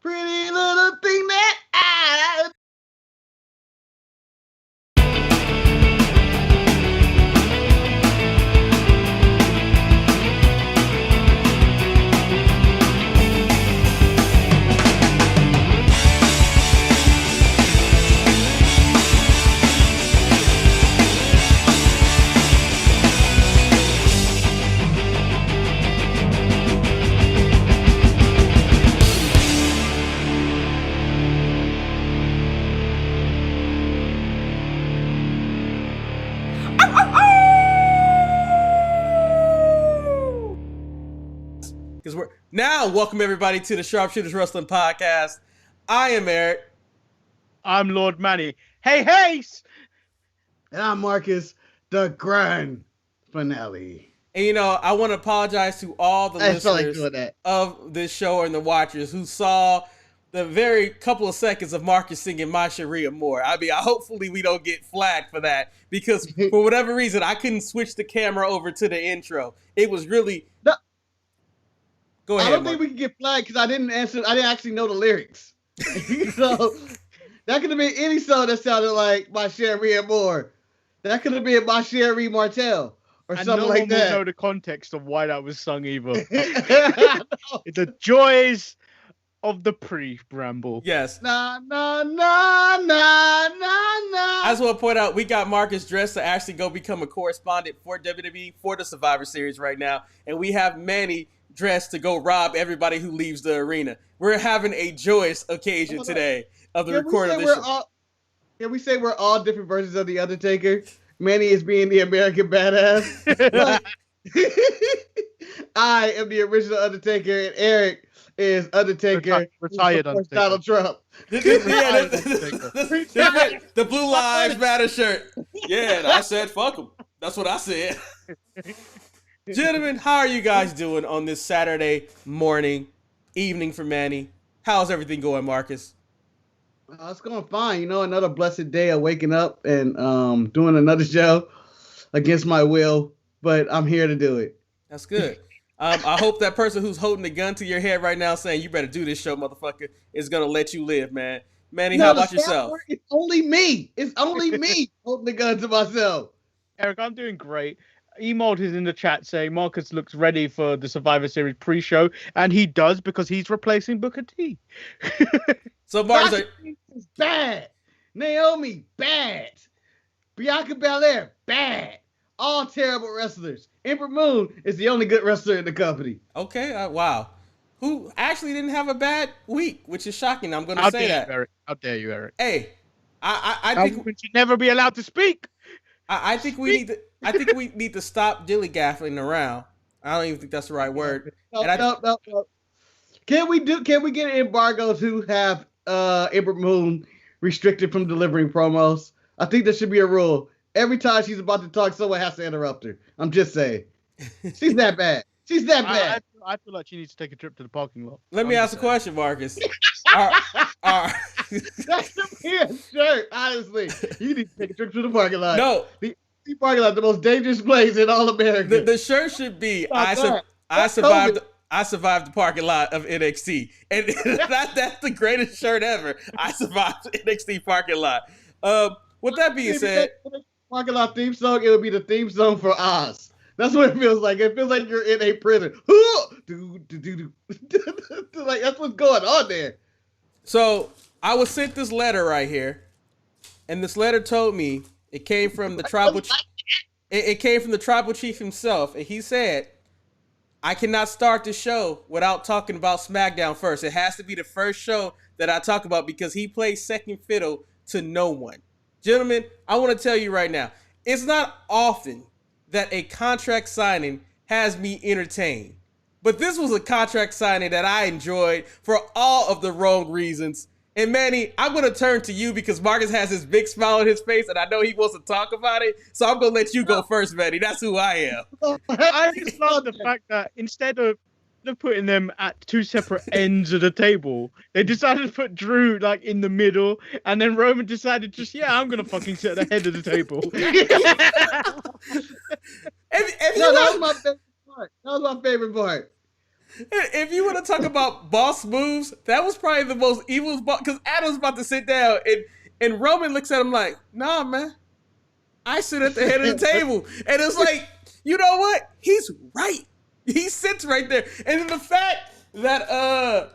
Pretty little thing that I... Because we're now welcome everybody to the Sharpshooters Wrestling Podcast. I am Eric. I'm Lord Manny. Hey! And I'm Marcus, the grand finale. And you know, I want to apologize to all the listeners of this show and the watchers who saw the very couple of seconds of Marcus singing My Sharia Moore. I mean, hopefully we don't get flagged for that because for whatever reason, I couldn't switch the camera over to the intro. It was really... No. Go ahead, I don't Mark. think we can get flagged because I didn't actually know the lyrics. So that could have been any song that sounded like My Sharia Moore. That could have been My Sharia Martell or And something no like one that. will know the context of why that was sung either. The joys of the pre-bramble. Yes. Na na na na na na. I just want to point out, we got Marcus dressed to actually go become a correspondent for WWE for the Survivor Series right now. And we have Manny dressed to go rob everybody who leaves the arena. We're having a joyous occasion today of the recording of this show. Can we say we're all different versions of The Undertaker? Manny is being the American badass. I am the original Undertaker, and Eric is Undertaker. Retired Undertaker. Donald Trump. The Blue Lives Matter shirt. Yeah, and I said fuck them. That's what I said. Gentlemen, how are you guys doing on this Saturday morning, evening for Manny? How's everything going, Marcus? It's going fine. You know, another blessed day of waking up and doing another show against my will, but I'm here to do it. That's good. I hope that person who's holding the gun to your head right now saying, you better do this show, motherfucker, is going to let you live, man. Manny, how about yourself? It's only me. It's only me holding the gun to myself. Eric, I'm doing great. Emold is in the chat saying Marcus looks ready for the Survivor Series pre-show, and he does because he's replacing Booker T. So Marcus is bad. Naomi, bad. Bianca Belair, bad. All terrible wrestlers. Ember Moon is the only good wrestler in the company. Okay, wow. Who actually didn't have a bad week, which is shocking. I'm going to say that. Eric. How dare you, Eric? Hey, I think we should never be allowed to speak. I think we need to. I think we need to stop dilly-gaffling around. I don't even think that's the right word. No. Can we get an embargo to have Ember Moon restricted from delivering promos? I think there should be a rule. Every time she's about to talk, someone has to interrupt her. I'm just saying. She's that bad. She's that bad. I feel like she needs to take a trip to the parking lot. Let me ask a question, Marcus. That should be a shirt, honestly. You need to take a trip to the parking lot. No. The parking lot, the most dangerous place in all America. The shirt should be, I survived the parking lot of NXT. And that's the greatest shirt ever. I survived the NXT parking lot. With that being said, parking lot theme song, it would be the theme song for Oz. That's what it feels like. It feels like you're in a prison. Like that's what's going on there. So I was sent this letter right here, and this letter told me it came from the tribal. It came from the tribal chief himself, and he said, "I cannot start the show without talking about SmackDown first. It has to be the first show that I talk about because he plays second fiddle to no one." Gentlemen, I want to tell you right now, it's not often that a contract signing has me entertained. But this was a contract signing that I enjoyed for all of the wrong reasons. And Manny, I'm going to turn to you because Marcus has his big smile on his face and I know he wants to talk about it. So I'm going to let you go first, Manny. That's who I am. I just love the fact that instead of putting them at two separate ends of the table, they decided to put Drew like in the middle, and then Roman decided I'm gonna fucking sit at the head of the table. That was my favorite part. If you want to talk about boss moves, that was probably the most evil boss. Because Adam's about to sit down, and Roman looks at him like, "Nah, man, I sit at the head of the table." And it's like, you know what? He's right. He sits right there. And then the fact that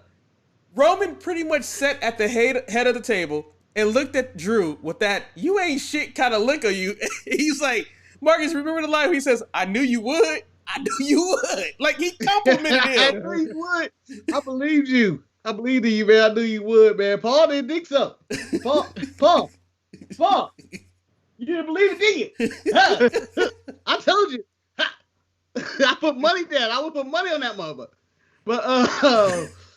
Roman pretty much sat at the head of the table and looked at Drew with that "you ain't shit" kind of look on you. He's like, Marcus, remember the line where he says, "I knew you would. I knew you would." Like, he complimented him. I knew you would. I believed you. I believed in you, man. I knew you would, man. Paul didn't think so. Paul. You didn't believe it, did you? Huh. I told you. I put money down. I would put money on that mother. But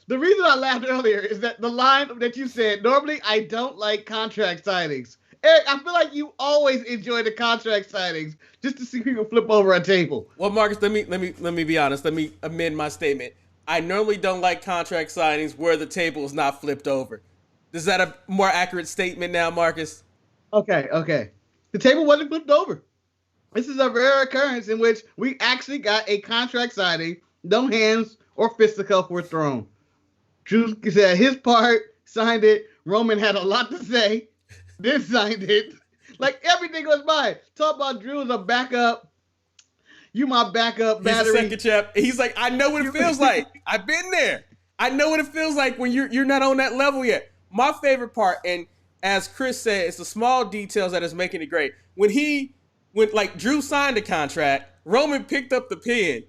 the reason I laughed earlier is that the line that you said, normally I don't like contract signings. Eric, I feel like you always enjoy the contract signings just to see people flip over a table. Well, Marcus, let me be honest. Let me amend my statement. I normally don't like contract signings where the table is not flipped over. Is that a more accurate statement now, Marcus? Okay. The table wasn't flipped over. This is a rare occurrence in which we actually got a contract signing. No hands or fisticuffs were thrown. Drew said his part, signed it. Roman had a lot to say, then signed it. Like, everything was mine. Talk about Drew as a backup. You my backup battery. He's a second chap. He's like, I know what it feels like. I've been there. I know what it feels like when you're not on that level yet. My favorite part, and as Chris said, it's the small details that is making it great. When like Drew signed the contract, Roman picked up the pen,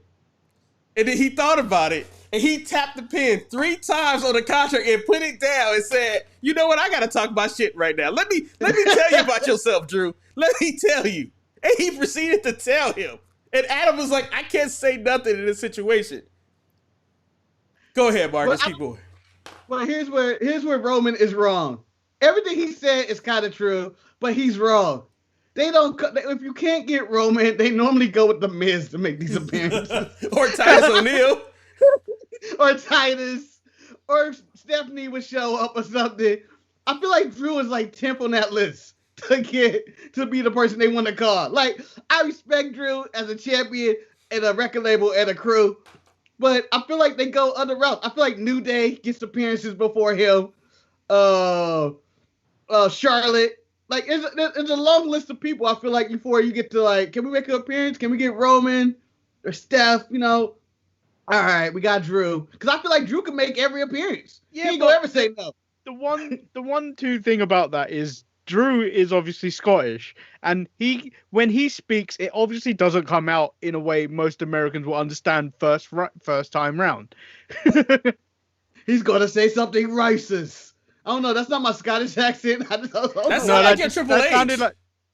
and then he thought about it, and he tapped the pen 3 times on the contract and put it down and said, "You know what? I gotta talk about shit right now. Let me tell you about yourself, Drew. Let me tell you." And he proceeded to tell him. And Adam was like, "I can't say nothing in this situation." Go ahead, Marcus. Keep going. Well, here's where Roman is wrong. Everything he said is kind of true, but he's wrong. If you can't get Roman, they normally go with the Miz to make these appearances. Or Titus O'Neil. Or Titus. Or Stephanie would show up or something. I feel like Drew is like 10th on that list to be the person they want to call. Like, I respect Drew as a champion and a record label and a crew, but I feel like they go other routes. I feel like New Day gets appearances before him. Charlotte. Like, it's a long list of people, I feel like, before you get to, like, can we make an appearance? Can we get Roman or Steph? You know, all right, we got Drew. Because I feel like Drew can make every appearance. Yeah, he ain't gonna ever say no. The one thing about that is Drew is obviously Scottish, and when he speaks, it obviously doesn't come out in a way most Americans will understand first time round. He's gonna say something racist. I don't know. That's not my Scottish accent. That's not like your Triple H.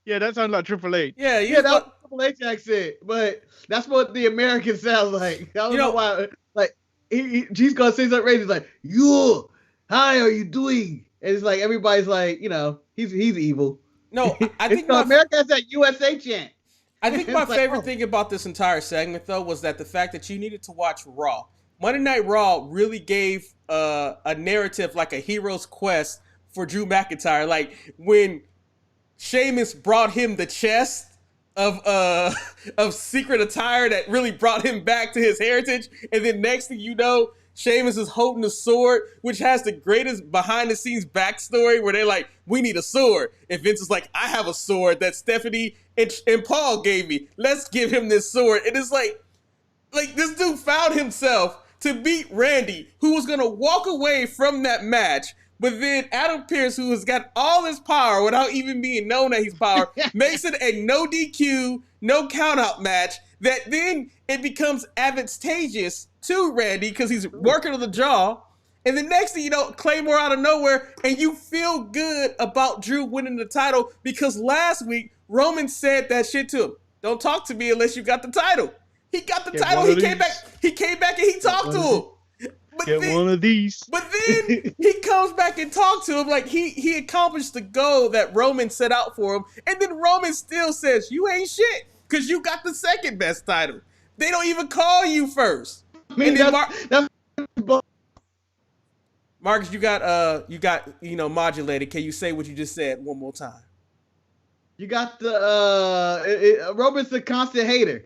That sounded like Triple H. Yeah, that was Triple H accent, but that's what the American sounds like. I don't know why. Like, he's gonna say something racist, like, "You, how are you doing?" And it's like everybody's like, you know, he's evil. No, I think America has that USA chant. I think my favorite thing about this entire segment, though, was that the fact that you needed to watch Raw. Monday Night Raw really gave a narrative, like a hero's quest for Drew McIntyre. Like, when Sheamus brought him the chest of secret attire that really brought him back to his heritage, and then next thing you know, Sheamus is holding a sword, which has the greatest behind-the-scenes backstory where they're like, "We need a sword." And Vince is like, "I have a sword that Stephanie and Paul gave me. Let's give him this sword." And it's like this dude found himself to beat Randy, who was going to walk away from that match. But then Adam Pearce, who has got all this power without even being known that he's power, makes it a no DQ, no countout match that then it becomes advantageous to Randy because he's working on the jaw. And the next thing you know, Claymore out of nowhere, and you feel good about Drew winning the title because last week Roman said that shit to him. "Don't talk to me unless you got the title." He got the title. He came back and he talked to him. Get one of these. But then he comes back and talks to him like he accomplished the goal that Roman set out for him. And then Roman still says, "You ain't shit because you got the second best title. They don't even call you first." I mean, Marcus, you got modulated. Can you say what you just said one more time? You got the Roman's the constant hater.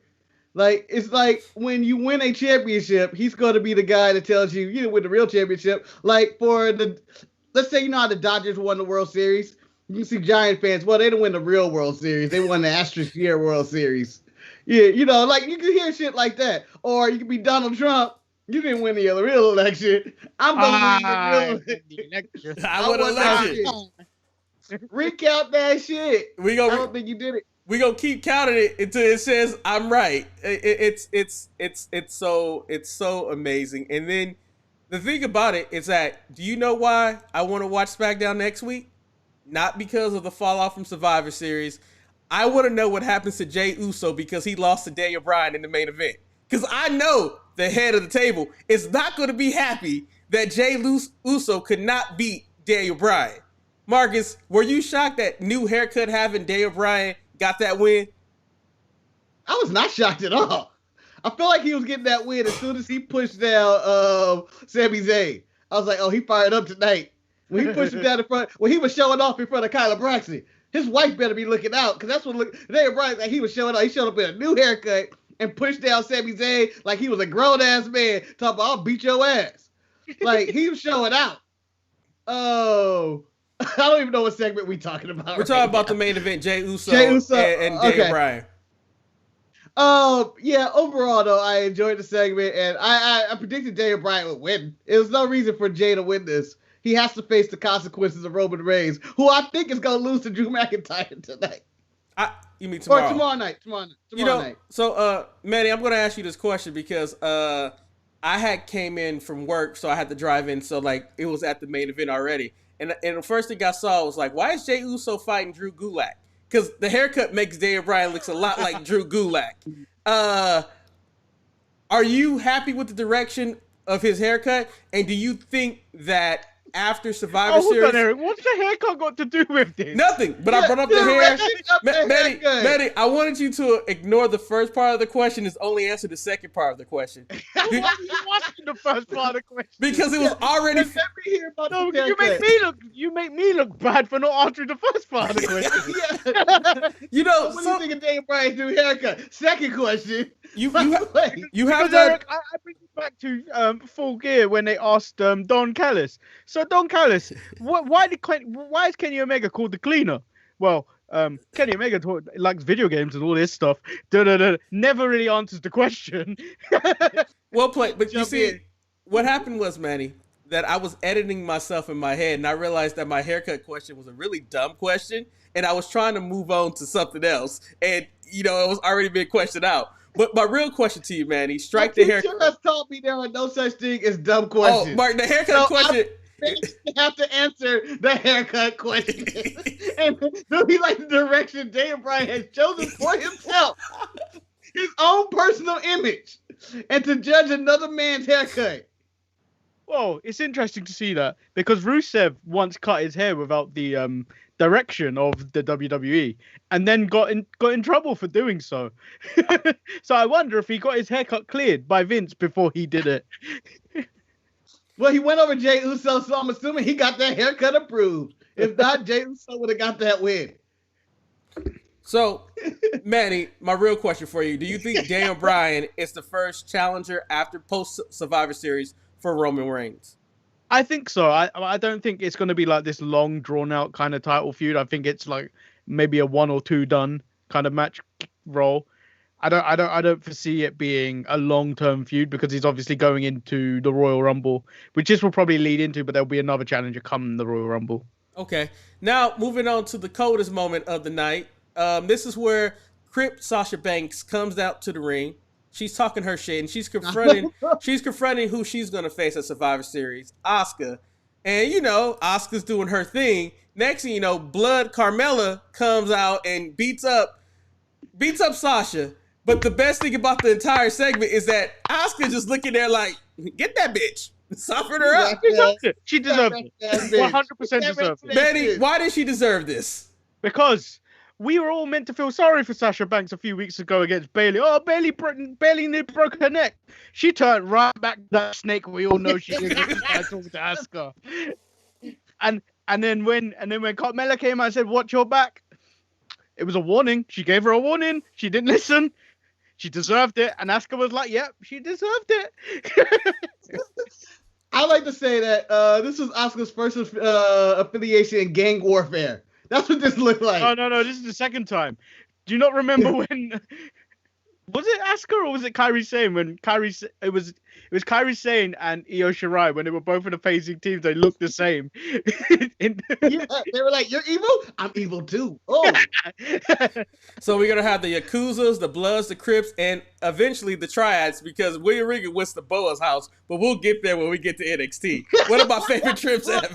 Like, it's like when you win a championship, he's going to be the guy that tells you didn't win the real championship. Like let's say how the Dodgers won the World Series. You can see Giant fans. Well, they didn't win the real World Series. They won the Astros year World Series. Yeah, like you can hear shit like that. Or you can be Donald Trump. You didn't win the real election. I'm gonna win the election. I won the election. Recount that shit. I don't think you did it. We gonna keep counting it until it says I'm right. It's so amazing. And then the thing about it is that, do you know why I want to watch SmackDown next week? Not because of the fallout from Survivor Series. I want to know what happens to Jey Uso because he lost to Daniel Bryan in the main event. Because I know the head of the table is not going to be happy that Jey Uso could not beat Daniel Bryan. Marcus, were you shocked that new haircut having Daniel Bryan got that win? I was not shocked at all. I felt like he was getting that win as soon as he pushed down Sami Zayn. I was like, oh, he fired up tonight. When he pushed him down in front, when he was showing off in front of Kyla Braxton, his wife better be looking out, because that's what Daniel Bryan, like, he was showing off. He showed up in a new haircut and pushed down Sami Zayn like he was a grown-ass man, talking about, I'll beat your ass. Like, he was showing out. Oh, I don't even know what segment we're talking about. We're talking about the main event, Jey Uso and Daniel Bryan. Yeah, overall, though, I enjoyed the segment, and I predicted Daniel Bryan would win. There was no reason for Jey to win this. He has to face the consequences of Roman Reigns, who I think is going to lose to Drew McIntyre tonight. You mean tomorrow? Or tomorrow night. Tomorrow night. So, Manny, I'm going to ask you this question because I had came in from work, so I had to drive in. So, like, it was at the main event already. And the first thing I saw was like, why is Jey Uso fighting Drew Gulak? Because the haircut makes Daniel Bryan looks a lot like Drew Gulak. Are you happy with the direction of his haircut? And do you think that after Survivor Series... Hold on, Eric. What's the haircut got to do with this? Nothing, but I brought up the hair. Manny, I wanted you to ignore the first part of the question and only answer the second part of the question. Why are you asking the first part of the question? Because it was already... You make me look bad for not answering the first part of the question. What do you think of Daniel Bryan's new haircut? Second question. You have that... Eric, I bring you back to Full Gear when they asked Don Callis. So Don Callis, why is Kenny Omega called the cleaner? Well, Kenny Omega likes video games and all this stuff. Never really answers the question. Well played, but you see, what happened was, Manny, that I was editing myself in my head, and I realized that my haircut question was a really dumb question, and I was trying to move on to something else, and it was already being questioned out. But my real question to you, Manny, strike the haircut. Teacher has taught me there are no such thing as dumb questions. Oh, Mark, the haircut question. I have to answer the haircut question. And it'll be like the direction Daniel Bryan has chosen for himself. His own personal image. And to judge another man's haircut. Well, it's interesting to see that, because Rusev once cut his hair without the direction of the WWE, and then got in trouble for doing so. So I wonder if he got his haircut cleared by Vince before he did it. Well, he went over Jey Uso, so I'm assuming he got that haircut approved. If not, Jey Uso would have got that win. So, Manny, my real question for you: do you think Daniel Bryan is the first challenger after post-Survivor Series for Roman Reigns? I think so. I don't think it's going to be like this long, drawn-out kind of title feud. I think it's like maybe a 1 or 2 done kind of match role. I don't foresee it being a long-term feud, because he's obviously going into the Royal Rumble, which this will probably lead into, but there'll be another challenger come the Royal Rumble. Okay. Now, moving on to the coldest moment of the night. This is where Crypt Sasha Banks comes out to the ring. She's talking her shit, and she's confronting who she's going to face at Survivor Series, Asuka. And, Asuka's doing her thing. Next thing you know, Blood Carmella comes out and beats up Sasha. But the best thing about the entire segment is that Asuka just looking there like, get that bitch. Soften her up. She deserves it. 100% deserves it. Manny, why did she deserve this? Because we were all meant to feel sorry for Sasha Banks a few weeks ago against Bayley. Oh, Bayley broke her neck. She turned right back to that snake we all know she is. I talked to Asuka. And then when Carmella came out and said, "Watch your back," it was a warning. She gave her a warning. She didn't listen. She deserved it, and Asuka was like, "Yep, she deserved it." I like to say that this was Asuka's first affiliation in gang warfare. That's what this looked like. Oh no, this is the second time. Do you not remember when? Was it Asuka or was it Kairi Sane when it was Kairi Sane and Io Shirai when they were both in the facing teams, they looked the same. Yeah, they were like, "You're evil? I'm evil too." Oh. So we're gonna have the Yakuzas, the Bloods, the Crips, and eventually the Triads because William Regal went to Boa's house, but we'll get there when we get to NXT. One of my favorite trips ever.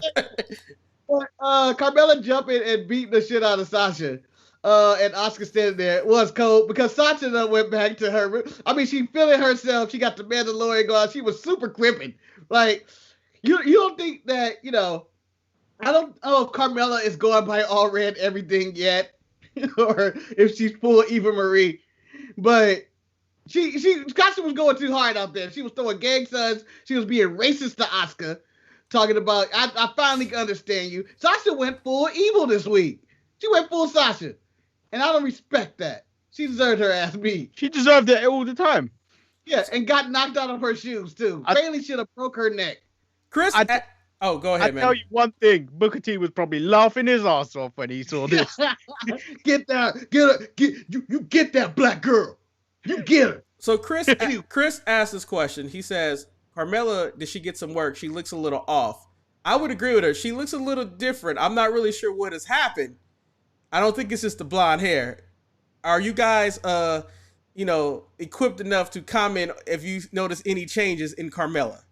Carmella jumping and beating the shit out of Sasha. And Asuka standing there was cold because Sasha then went back to her. I mean, she feeling herself. She got the Mandalorian going. She was super crippin'. Like, you don't think that, I don't know if Carmella is going by all red everything yet, or if she's full Eva Marie. But Sasha was going too hard out there. She was throwing gang signs. She was being racist to Asuka, talking about, I finally understand you. Sasha went full evil this week. She went full Sasha. And I don't respect that. She deserved her ass beat. She deserved it all the time. Yeah, and got knocked out of her shoes, too. Bayley should have broke her neck. Chris, go ahead, man. I tell you one thing. Booker T was probably laughing his ass off when he saw this. Get that black girl. You get her. So Chris asked this question. He says, Carmella, did she get some work? She looks a little off. I would agree with her. She looks a little different. I'm not really sure what has happened. I don't think it's just the blonde hair. Are you guys, equipped enough to comment if you notice any changes in Carmella?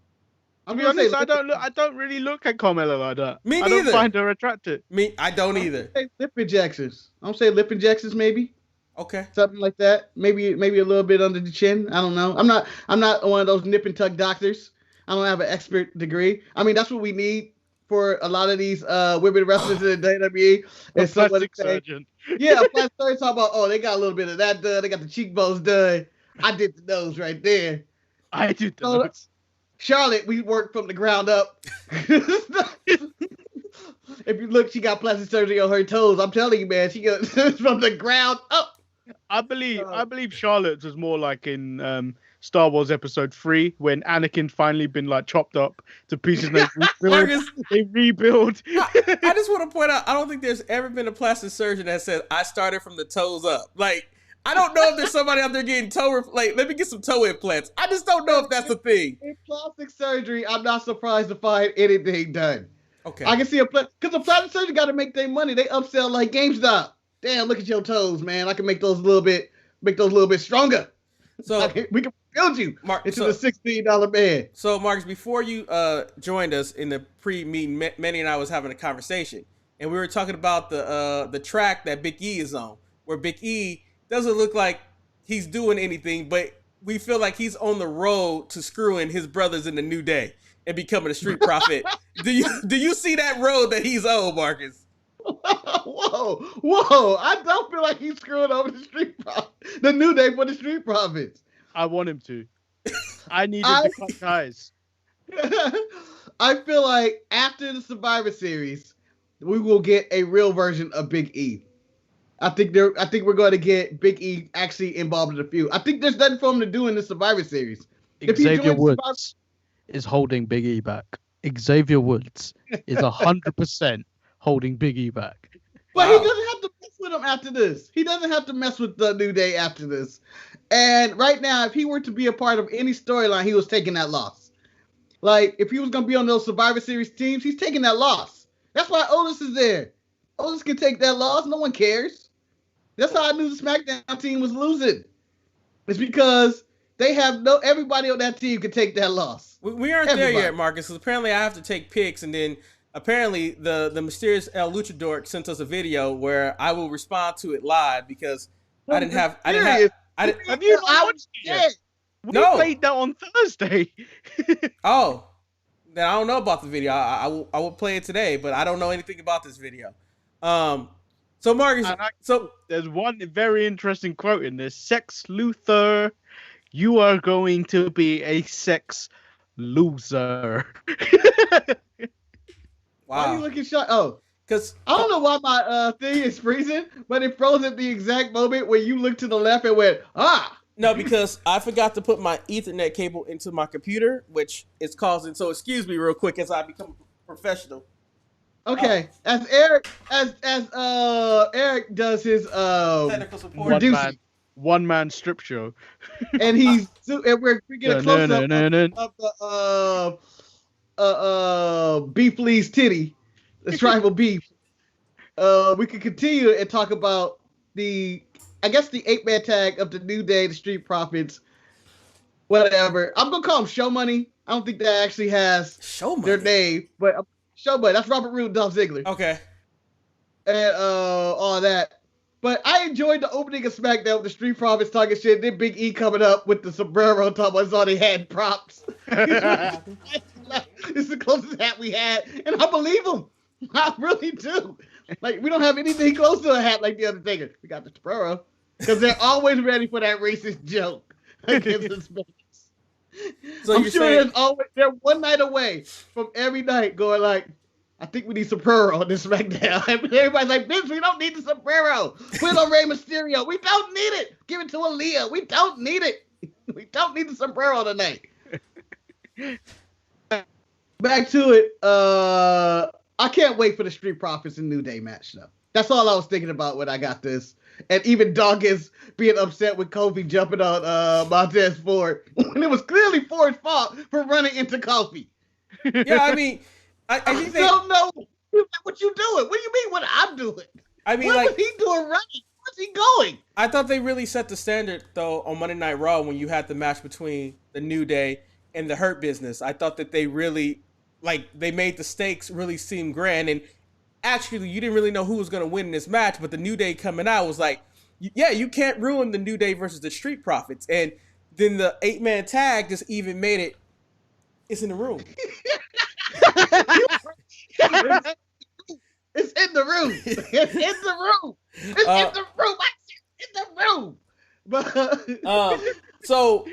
I'll be honest, I don't really look at Carmella like that. Me neither. I don't find her attractive. I don't either. Lip injections. I'm saying lip injections, maybe. Okay. Something like that. Maybe a little bit under the chin. I don't know. I'm not one of those nip and tuck doctors. I don't have an expert degree. I mean, that's what we need for a lot of these women wrestlers in the WWE. A plastic surgeon. Yeah, a plastic surgeon talking about, they got a little bit of that done. They got the cheekbones done. I did the nose right there. I did the nose. Charlotte, we worked from the ground up. If you look, she got plastic surgery on her toes. I'm telling you, man, she got from the ground up. I believe Charlotte's was more like in Star Wars Episode 3 when Anakin's finally been like chopped up to pieces. They rebuild. I just want to point out, I don't think there's ever been a plastic surgeon that said I started from the toes up. Like, I don't know if there's somebody out there getting let me get some toe implants. I just don't know if that's a thing. In plastic surgery, I'm not surprised to find anything done. Okay. I can see because the plastic surgeon got to make their money. They upsell like GameStop. Damn, look at your toes, man. I can make those a little bit stronger. So we can build you into the $6 million man. So, Marcus, before you joined us in the pre-meeting, Manny and I was having a conversation, and we were talking about the track that Big E is on, where Big E doesn't look like he's doing anything, but we feel like he's on the road to screwing his brothers in the New Day and becoming a street prophet. Do you see that road that he's on, Marcus? Whoa! I don't feel like he's screwing over the New Day for the Street Profits. I want him to. I need him to cut ties. I feel like after the Survivor Series, we will get a real version of Big E. I think we're going to get Big E actually involved in the feud. I think there's nothing for him to do in the Survivor Series. Xavier Woods is holding Big E back. Xavier Woods is 100% holding Big E back. But he doesn't have to mess with him after this. He doesn't have to mess with the New Day after this. And right now, if he were to be a part of any storyline, he was taking that loss. Like, if he was going to be on those Survivor Series teams, he's taking that loss. That's why Otis is there. Otis can take that loss. No one cares. That's how I knew the SmackDown team was losing. It's because they have everybody on that team can take that loss. We aren't there yet, Marcus. Because apparently I have to take picks, and then apparently the mysterious El Luchador sent us a video where I will respond to it live because I didn't have. Have you watched it yet? We played that on Thursday. Oh, then I don't know about the video. I will play it today, but I don't know anything about this video. So Marcus, there's one very interesting quote in this. Sex Luthor, you are going to be a sex loser. Wow. Why are you looking shot? Oh, because I don't know why my thing is freezing, but it froze at the exact moment where you looked to the left and went, ah. No, because I forgot to put my Ethernet cable into my computer, which is causing. So excuse me, real quick, as I become professional. Okay, as Eric does his Technical support. One man strip show, and we're getting a close up of the beef Lee's titty, the tribal beef. We could continue and talk about the 8-man tag of the New Day, the Street Profits, whatever. I'm gonna call them Show Money. I don't think that actually has their name, but Show Money. That's Robert Roode and Dolph Ziggler. Okay. And all that. But I enjoyed the opening of SmackDown with the Street Profits talking shit. Then Big E coming up with the sombrero talking about all they had props. It's the closest hat we had, and I believe him. I really do. Like, we don't have anything close to a hat like the Undertaker. We got the sombrero because they're always ready for that racist joke against the Hispanics. So I'm sure they're one night away from every night going like, I think we need sombrero on this SmackDown. And everybody's like, Vince, we don't need the sombrero. Put it on Rey Mysterio. We don't need it. Give it to Aaliyah. We don't need it. We don't need the sombrero tonight. Back to it. I can't wait for the Street Profits and New Day match, though. That's all I was thinking about when I got this. And even Dawkins being upset with Kofi jumping on Montez Ford when it was clearly Ford's fault for running into Kofi. Yeah, I mean, I think they don't know what you doing. What do you mean what I'm doing? I mean, what like, was he doing running? Where's he going? I thought they really set the standard, though, on Monday Night Raw when you had the match between the New Day and the Hurt Business. I thought that they really, they made the stakes really seem grand. And actually, you didn't really know who was going to win in this match, but the New Day coming out was like, yeah, you can't ruin the New Day versus the Street Profits. And then the 8-man tag just even made it, it's in the room. It's in the room. It's in the room. It's in the room. I said in the room. But so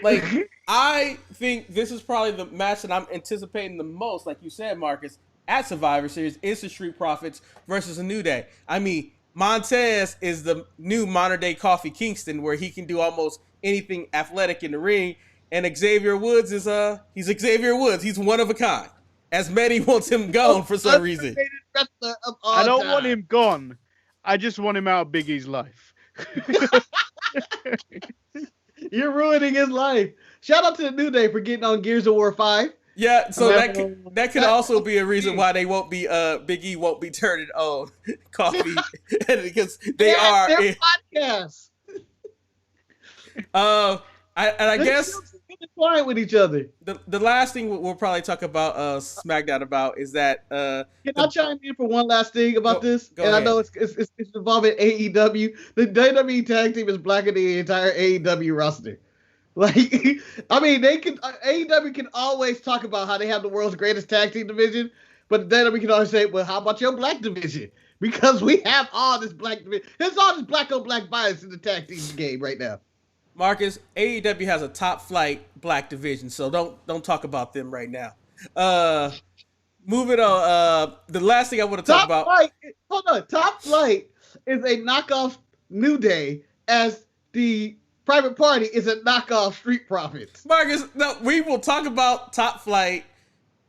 I think this is probably the match that I'm anticipating the most, like you said, Marcus, at Survivor Series, is the Street Profits versus a New Day. I mean, Montez is the new modern day Kofi Kingston, where he can do almost anything athletic in the ring, and Xavier Woods is he's Xavier Woods. He's one of a kind. As Medi wants him gone for some reason. I don't want him gone. I just want him out of Big E's life. You're ruining his life. Shout out to the New Day for getting on Gears of War 5. Yeah, so that could also be a reason why they won't be Big E won't be turning on Coffee because they are their podcast. I guess quiet with each other. The last thing we'll probably talk about SmackDown about is that can I chime in for one last thing about this? Go and ahead. I know it's involving AEW. The WWE tag team is blacker than the entire AEW roster. Like, I mean, they can AEW can always talk about how they have the world's greatest tag team division, but then we can always say, well, how about your black division? Because we have all this black division. There's all this black on black bias in the tag team game right now. Marcus, AEW has a top flight black division, so don't talk about them right now. Moving on. The last thing I want to talk about. Hold on. Top Flight is a knockoff New Day, as the Private Party is a knockoff Street Profits. Marcus, no, we will talk about Top Flight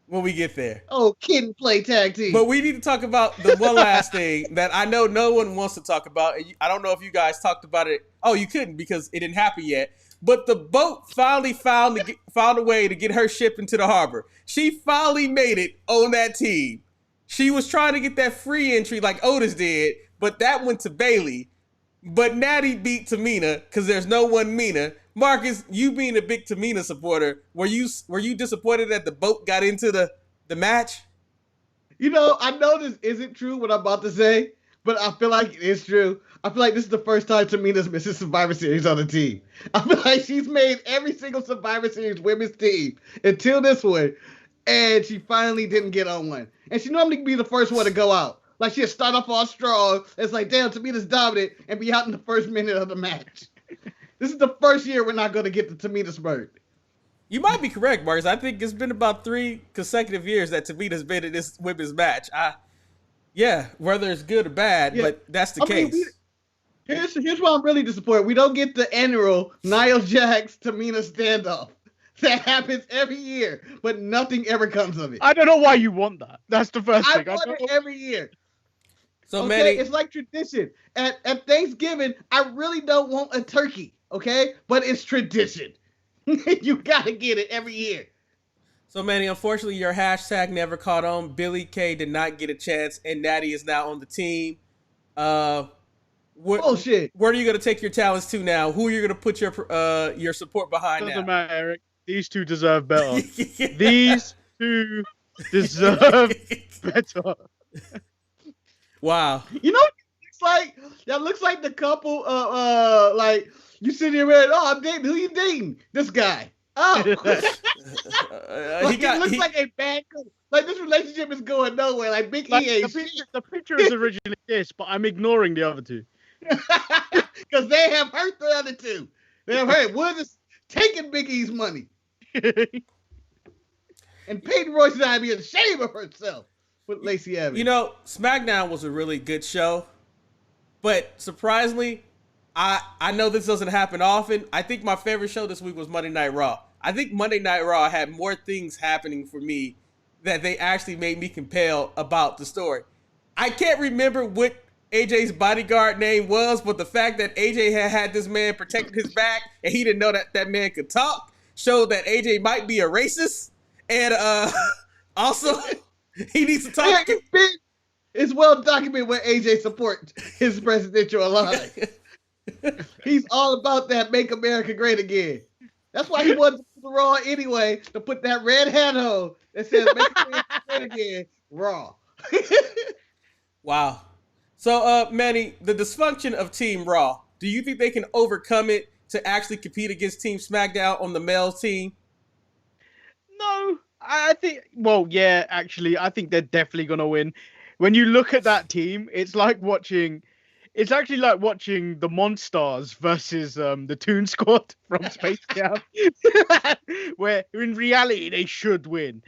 when we get there. Oh, kid and play tag team. But we need to talk about the one last thing that I know no one wants to talk about. I don't know if you guys talked about it. Oh, you couldn't because it didn't happen yet. But the boat finally found a way to get her ship into the harbor. She finally made it on that team. She was trying to get that free entry like Otis did, but that went to Bayley. But Natty beat Tamina because there's no one Mina. Marcus, you being a big Tamina supporter, were you disappointed that the boat got into the match? You know, I know this isn't true what I'm about to say, but I feel like it is true. I feel like this is the first time Tamina's missing Survivor Series on the team. I feel like she's made every single Survivor Series women's team until this one, and she finally didn't get on one. And she normally be the first one to go out. Like, she'll start off all strong. It's like, damn, Tamina's dominant, and be out in the first minute of the match. This is the first year we're not going to get the Tamina spurt. You might be correct, Marcus. I think it's been about 3 consecutive years that Tamina's been in this women's match. Yeah, whether it's good or bad, but that's the case. Here's why I'm really disappointed. We don't get the annual Nia Jax Tamina standoff that happens every year, but nothing ever comes of it. I don't know why you want that. That's the first thing. I want it every year. So okay, Manny, it's like tradition. At Thanksgiving, I really don't want a turkey, okay? But it's tradition. You gotta get it every year. So Manny, unfortunately, your hashtag never caught on. Billy Kay did not get a chance, and Natty is now on the team. Bullshit. Where are you gonna take your talents to now? Who are you gonna put your support behind Doesn't now? matter, Eric. These two deserve better. These two deserve better. Wow. You know, that looks like the couple. Like you sit here and I'm dating. Who you dating? This guy. Oh, it looks like a bad couple. Like this relationship is going nowhere. Like Big E ain't the picture is originally this, but I'm ignoring the other two because they have hurt the other two. They have hurt. Woods is taking Big E's money, and Peyton Royce is not being ashamed of herself with Lacey Evans. You know, SmackDown was a really good show, but surprisingly, I know this doesn't happen often. I think my favorite show this week was Monday Night Raw. I think Monday Night Raw had more things happening for me that they actually made me compelled about the story. I can't remember what AJ's bodyguard name was, but the fact that AJ had this man protecting his back and he didn't know that man could talk showed that AJ might be a racist. And also, he needs to talk. It's well documented when AJ supports his presidential alliance. He's all about that Make America Great Again. That's why he wanted to put the Raw anyway, to put that red hat on that says Make America Great Again, Raw. Wow. So, Manny, the dysfunction of Team Raw, do you think they can overcome it to actually compete against Team SmackDown on the male team? No, I think, well, yeah, actually, I think they're definitely going to win. When you look at that team, it's actually like watching the Monstars versus the Toon Squad from Space Jam, where in reality they should win.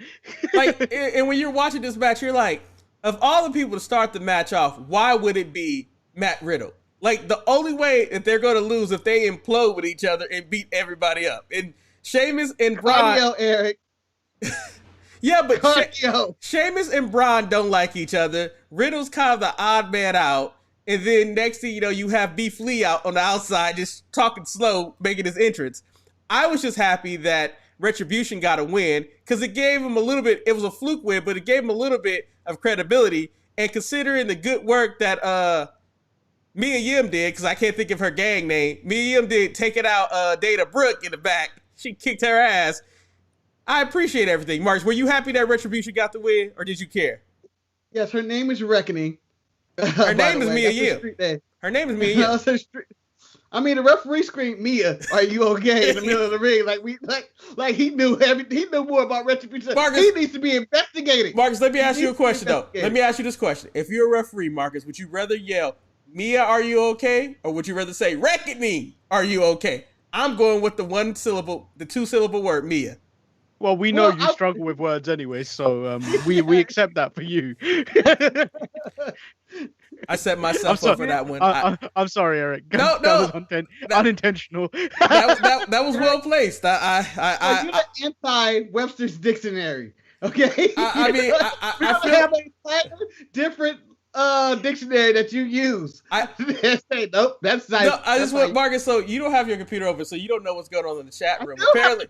Like, and when you're watching this match, you're like, of all the people to start the match off, why would it be Matt Riddle? Like, the only way that they're going to lose if they implode with each other and beat everybody up. And Sheamus and Braun. Cardio, Eric. Yeah, but Sheamus and Braun don't like each other. Riddle's kind of the odd man out. And then next thing you know, you have Beef Lee out on the outside just talking slow, making his entrance. I was just happy that Retribution got a win because it gave him a little bit, it was a fluke win, but it gave him a little bit of credibility. And considering the good work that Mia Yim did, because I can't think of her gang name, Mia Yim did taking out Dana Brooke in the back. She kicked her ass. I appreciate everything. Marcus, were you happy that Retribution got the win, or did you care? Yes, her name is Reckoning. Her name is Mia Yim. Her name is Mia Yim. I mean, the referee screamed, "Mia, are you okay?" in the middle of the ring, like he knew everything. He knew more about Retribution. Marcus, he needs to be investigated. Marcus, let me ask you a question though. Let me ask you this question: if you're a referee, Marcus, would you rather yell, "Mia, are you okay?" or would you rather say, "Reckoning, are you okay?" I'm going with the 2-syllable word, Mia. Well, we know you struggle with words anyway, so we accept that for you. I set myself up for that one. I'm sorry, Eric. No, that was unintentional. That was well placed. You're the anti-Webster's Dictionary, okay? I mean, I feel have a different dictionary that you use. Say, nope, that's nice. No, I just want Marcus. So you don't have your computer open, so you don't know what's going on in the chat room. Apparently,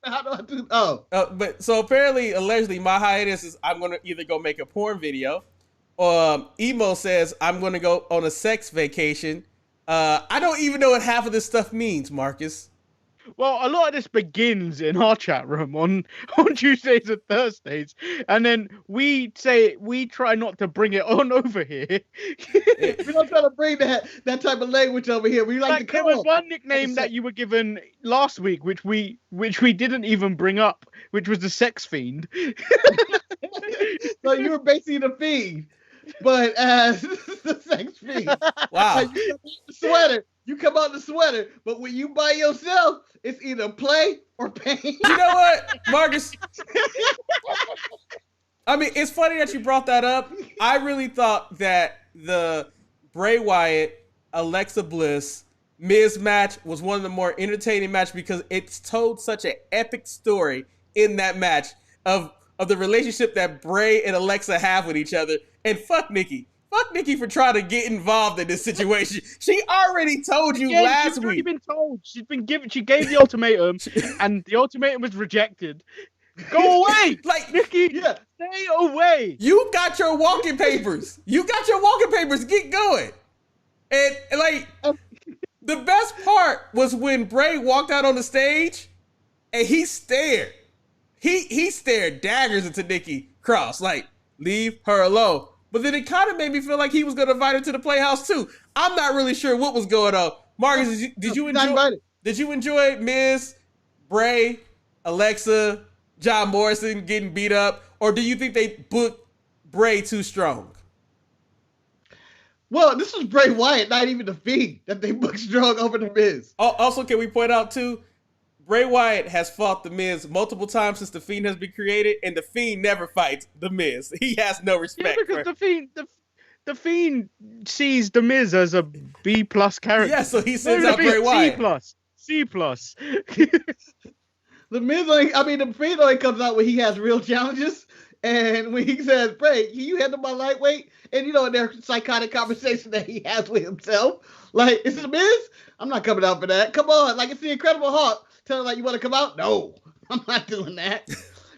how do I do? But so apparently, allegedly, my hiatus is I'm going to either go make a porn video, or Emo says I'm going to go on a sex vacation. I don't even know what half of this stuff means, Marcus. Well, a lot of this begins in our chat room on Tuesdays and Thursdays, and then we try not to bring it on over here. We don't try to bring that type of language over here. We like to come there was one nickname that you were given last week, which we didn't even bring up, which was the sex fiend. So you were basically the fiend, but as the sex fiend. Wow. You come out the sweater, but when you by yourself, it's either play or pain. You know what, Marcus? I mean, it's funny that you brought that up. I really thought that the Bray Wyatt Alexa Bliss Miz match was one of the more entertaining matches because it's told such an epic story in that match of the relationship that Bray and Alexa have with each other. And fuck Nikki. Fuck Nikki for trying to get involved in this situation. She already told you last she's week. already been told. She's been given. She gave the ultimatum, and the ultimatum was rejected. Go away, Like Nikki. Yeah. Stay away. You got your walking papers. Get going. And like the best part was when Bray walked out on the stage and he stared. He stared daggers into Nikki Cross, like, leave her alone. But then it kind of made me feel like he was going to invite her to the Playhouse too. I'm not really sure what was going on. Marcus, did you enjoy Miz, Bray, Alexa, John Morrison getting beat up, or do you think they booked Bray too strong? Well, this was Bray Wyatt, not even the Fiend, that they booked strong over the Miz. Also, can we point out too, Bray Wyatt has fought the Miz multiple times since the Fiend has been created, and the Fiend never fights the Miz. He has no respect. Yeah, because the Fiend sees the Miz as a B+ character. Yeah, so he sends out Bray Wyatt. C+. The Fiend only comes out when he has real challenges, and when he says, "Bray, can you handle my lightweight?" And in their psychotic conversation that he has with himself, like, "Is it the Miz? I'm not coming out for that. Come on, like it's the Incredible Hulk." Tell him, like, "You want to come out?" "No, I'm not doing that."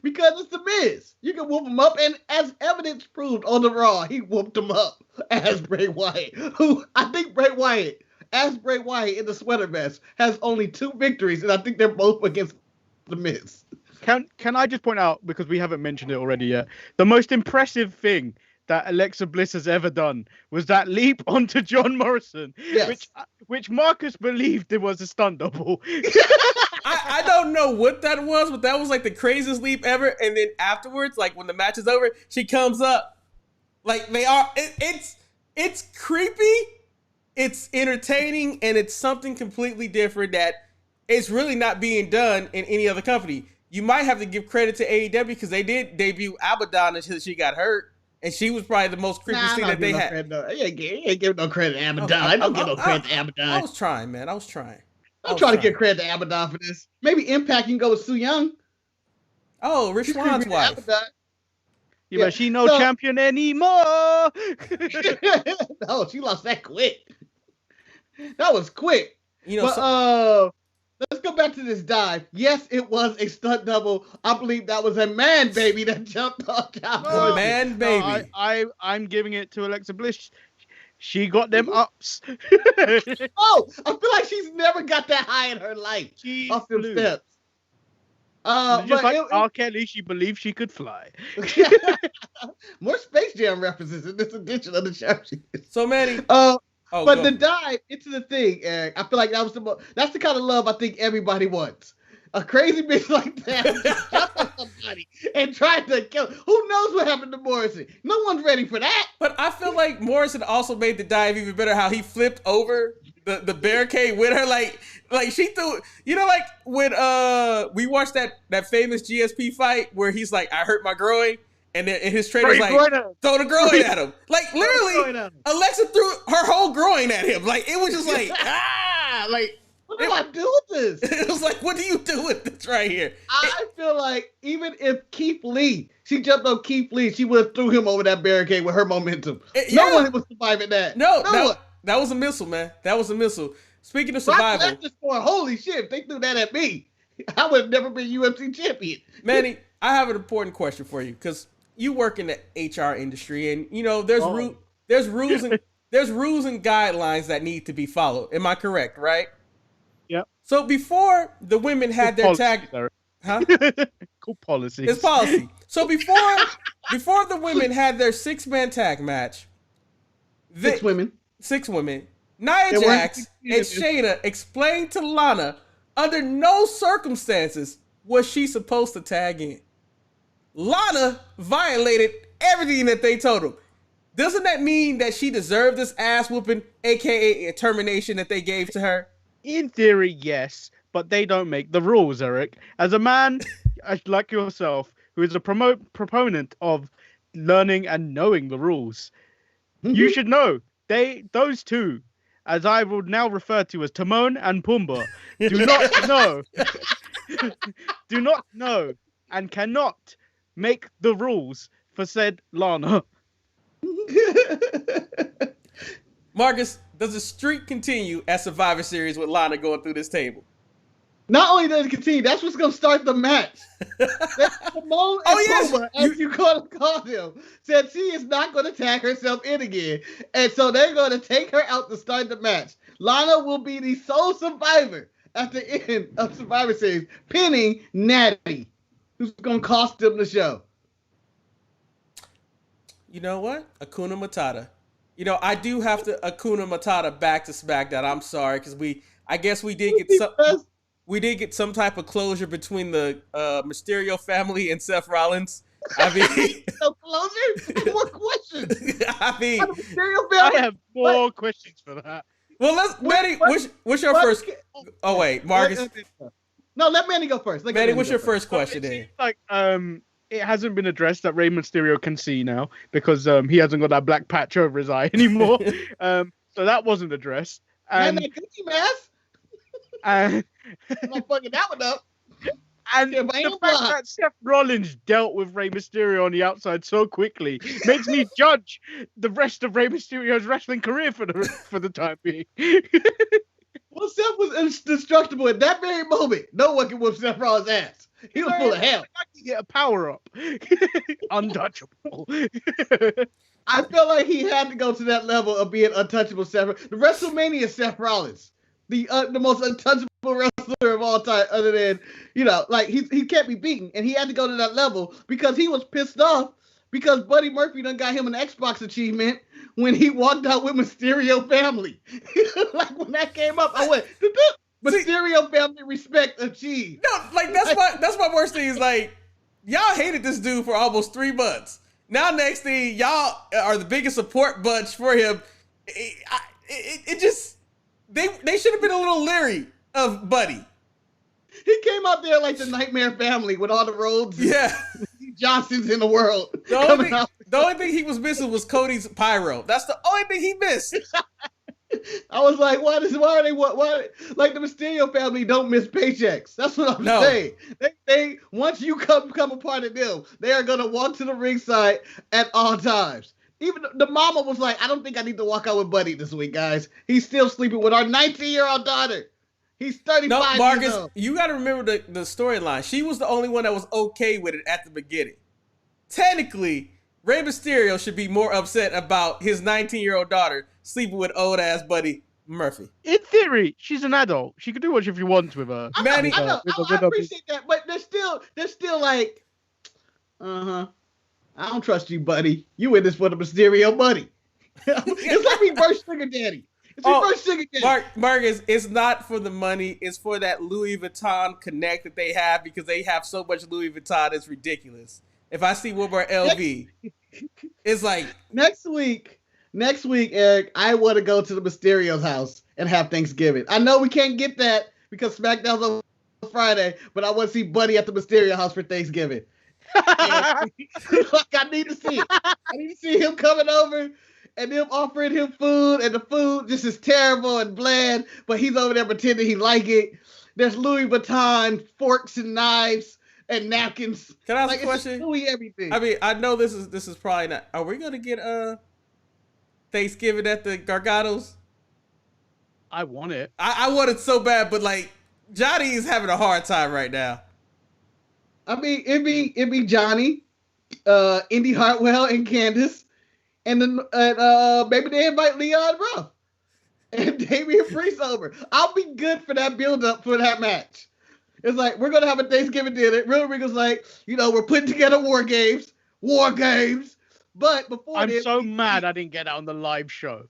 Because it's the Miz. You can whoop him up, and as evidence proved on the Raw, he whooped him up as Bray Wyatt. Who I think Bray Wyatt in the sweater vest has only 2 victories, and I think they're both against the Miz. Can I just point out, because we haven't mentioned it already yet, the most impressive thing that Alexa Bliss has ever done was that leap onto John Morrison, yes. which Marcus believed it was a stunt double. I don't know what that was, but that was like the craziest leap ever. And then afterwards, like when the match is over, she comes up. Like it's creepy, it's entertaining, and it's something completely different that is really not being done in any other company. You might have to give credit to AEW because they did debut Abaddon until she got hurt, and she was probably the most creepy thing that they had. You ain't giving no credit to Abaddon. I don't give no credit to Abaddon. I was trying, man. I'm trying to give credit to Abaddon for this. Maybe Impact can go with Su Yung. Oh, Rich Swann's wife. Yeah, but she no champion anymore. No, she lost that quick. That was quick. Let's go back to this dive. Yes, it was a stunt double. I believe that was a man baby that jumped off John Morrison. Man baby. I'm giving it to Alexa Bliss. She got them ups. Oh, I feel like she's never got that high in her life. Off them steps. Just like R. Kelly, she believed she could fly. More Space Jam references in this edition of the Sharpshooters. So many. But the dive into the thing, Eric, I feel like that's the kind of love I think everybody wants. A crazy bitch like that jump on somebody and try to kill. Who knows what happened to Morrison? No one's ready for that. But I feel like Morrison also made the dive even better. How he flipped over the barricade with her, like she threw. Like when we watched that famous GSP fight where he's like, "I hurt my groin." And then his trainer's like, throw the groin at him. Like, literally, Alexa threw her whole groin at him. Like, it was just like, like, what do I do with this? It was like, what do you do with this right here? I feel like even if she jumped on Keith Lee, she would have threw him over that barricade with her momentum. No one was surviving that. No one. That was a missile, man. That was a missile. Speaking of survival. Holy shit, if they threw that at me, I would have never been UFC champion. Manny, I have an important question for you because you work in the HR industry, and there's rules and guidelines that need to be followed. Am I correct? Right? Yep. So before the women had their tag, cool policy. It's policy. So before the women had their 6-man tag match, 6 women, Nia Jax and Shayna explained to Lana under no circumstances was she supposed to tag in. Lana violated everything that they told him. Doesn't that mean that she deserved this ass whooping, aka a termination that they gave to her? In theory, yes, but they don't make the rules, Eric. As a man like yourself, who is a proponent of learning and knowing the rules, you should know those two as I will now refer to as Timon and Pumbaa, do not know, do not know, and cannot make the rules for said Lana. Marcus, does the streak continue at Survivor Series with Lana going through this table? Not only does it continue, that's what's going to start the match. Timon and Pumbaa, as you call him, said she is not going to tag herself in again. And so they're going to take her out to start the match. Lana will be the sole survivor at the end of Survivor Series, pinning Natty, who's going to cost them the show. You know what? Hakuna Matata. You know, I do have to Hakuna Matata back to SmackDown. I'm sorry, because I guess we did get some type of closure between the Mysterio family and Seth Rollins. I mean, no closure? More questions. I mean, Mysterio family. I have more questions for that. Well, Manny, what's your first? Oh wait, Marcus. No, let Manny go first. Manny, what's your first question? It like it hasn't been addressed that Rey Mysterio can see now because he hasn't got that black patch over his eye anymore. So that wasn't addressed. And that Gucci mask. And I'm not fucking that one up. And the fact that Seth Rollins dealt with Rey Mysterio on the outside so quickly makes me judge the rest of Rey Mysterio's wrestling career for the time being. Well, Seth was indestructible at that very moment. No one can whoop Seth Rollins' ass. He was full of hell. I can get a power up. Untouchable. I felt like he had to go to that level of being untouchable. Seth. The WrestleMania Seth Rollins, the most untouchable wrestler of all time, other than, like he can't be beaten, and he had to go to that level because he was pissed off because Buddy Murphy done got him an Xbox achievement when he walked out with Mysterio family. Like when that came up, I went, Mysterio family respect achieved. No, like that's my worst thing is like y'all hated this dude for almost 3 months. Now next thing y'all are the biggest support bunch for him. It just they should have been a little leery of Buddy. He came out there like the Nightmare Family with all the Rhodes. Yeah. Johnsons in the world. The only thing he was missing was Cody's pyro. That's the only thing he missed. I was like, why like the Mysterio family don't miss paychecks. That's what I'm saying. They once you become a part of them, they are gonna walk to the ringside at all times. Even the mama was like, I don't think I need to walk out with Buddy this week, guys. He's still sleeping with our 19-year-old daughter. He's 35 No, Marcus, years old. you got to remember the storyline. She was the only one that was okay with it at the beginning. Technically, Rey Mysterio should be more upset about his 19-year-old daughter sleeping with old-ass Buddy Murphy. In theory, she's an adult. She can do what she wants with her. I appreciate that, but they're still like, I don't trust you, Buddy. You in this for the Mysterio Buddy. It's like reverse sugar daddy. Marcus, it's not for the money. It's for that Louis Vuitton connect that they have because they have so much Louis Vuitton. It's ridiculous. If I see one more LV, it's like next week, Eric, I want to go to the Mysterio's house and have Thanksgiving. I know we can't get that because SmackDown's on Friday, but I want to see Buddy at the Mysterio house for Thanksgiving. I need to see it. I need to see him coming over and them offering him food, and the food just is terrible and bland, but he's over there pretending he like it. There's Louis Vuitton forks and knives and napkins. Can I ask a question? Louis everything. I mean, I know this is probably not. Are we gonna get Thanksgiving at the Garganos? I want it. I want it so bad, but like Johnny is having a hard time right now. I mean, it'd be Johnny, Indy Hartwell, and Candace. And then maybe they invite Leon Ruff and Damian Priest over. I'll be good for that build-up for that match. It's like, we're going to have a Thanksgiving dinner. Real Rico's like, we're putting together WarGames. But before I'm so mad I didn't get out on the live show.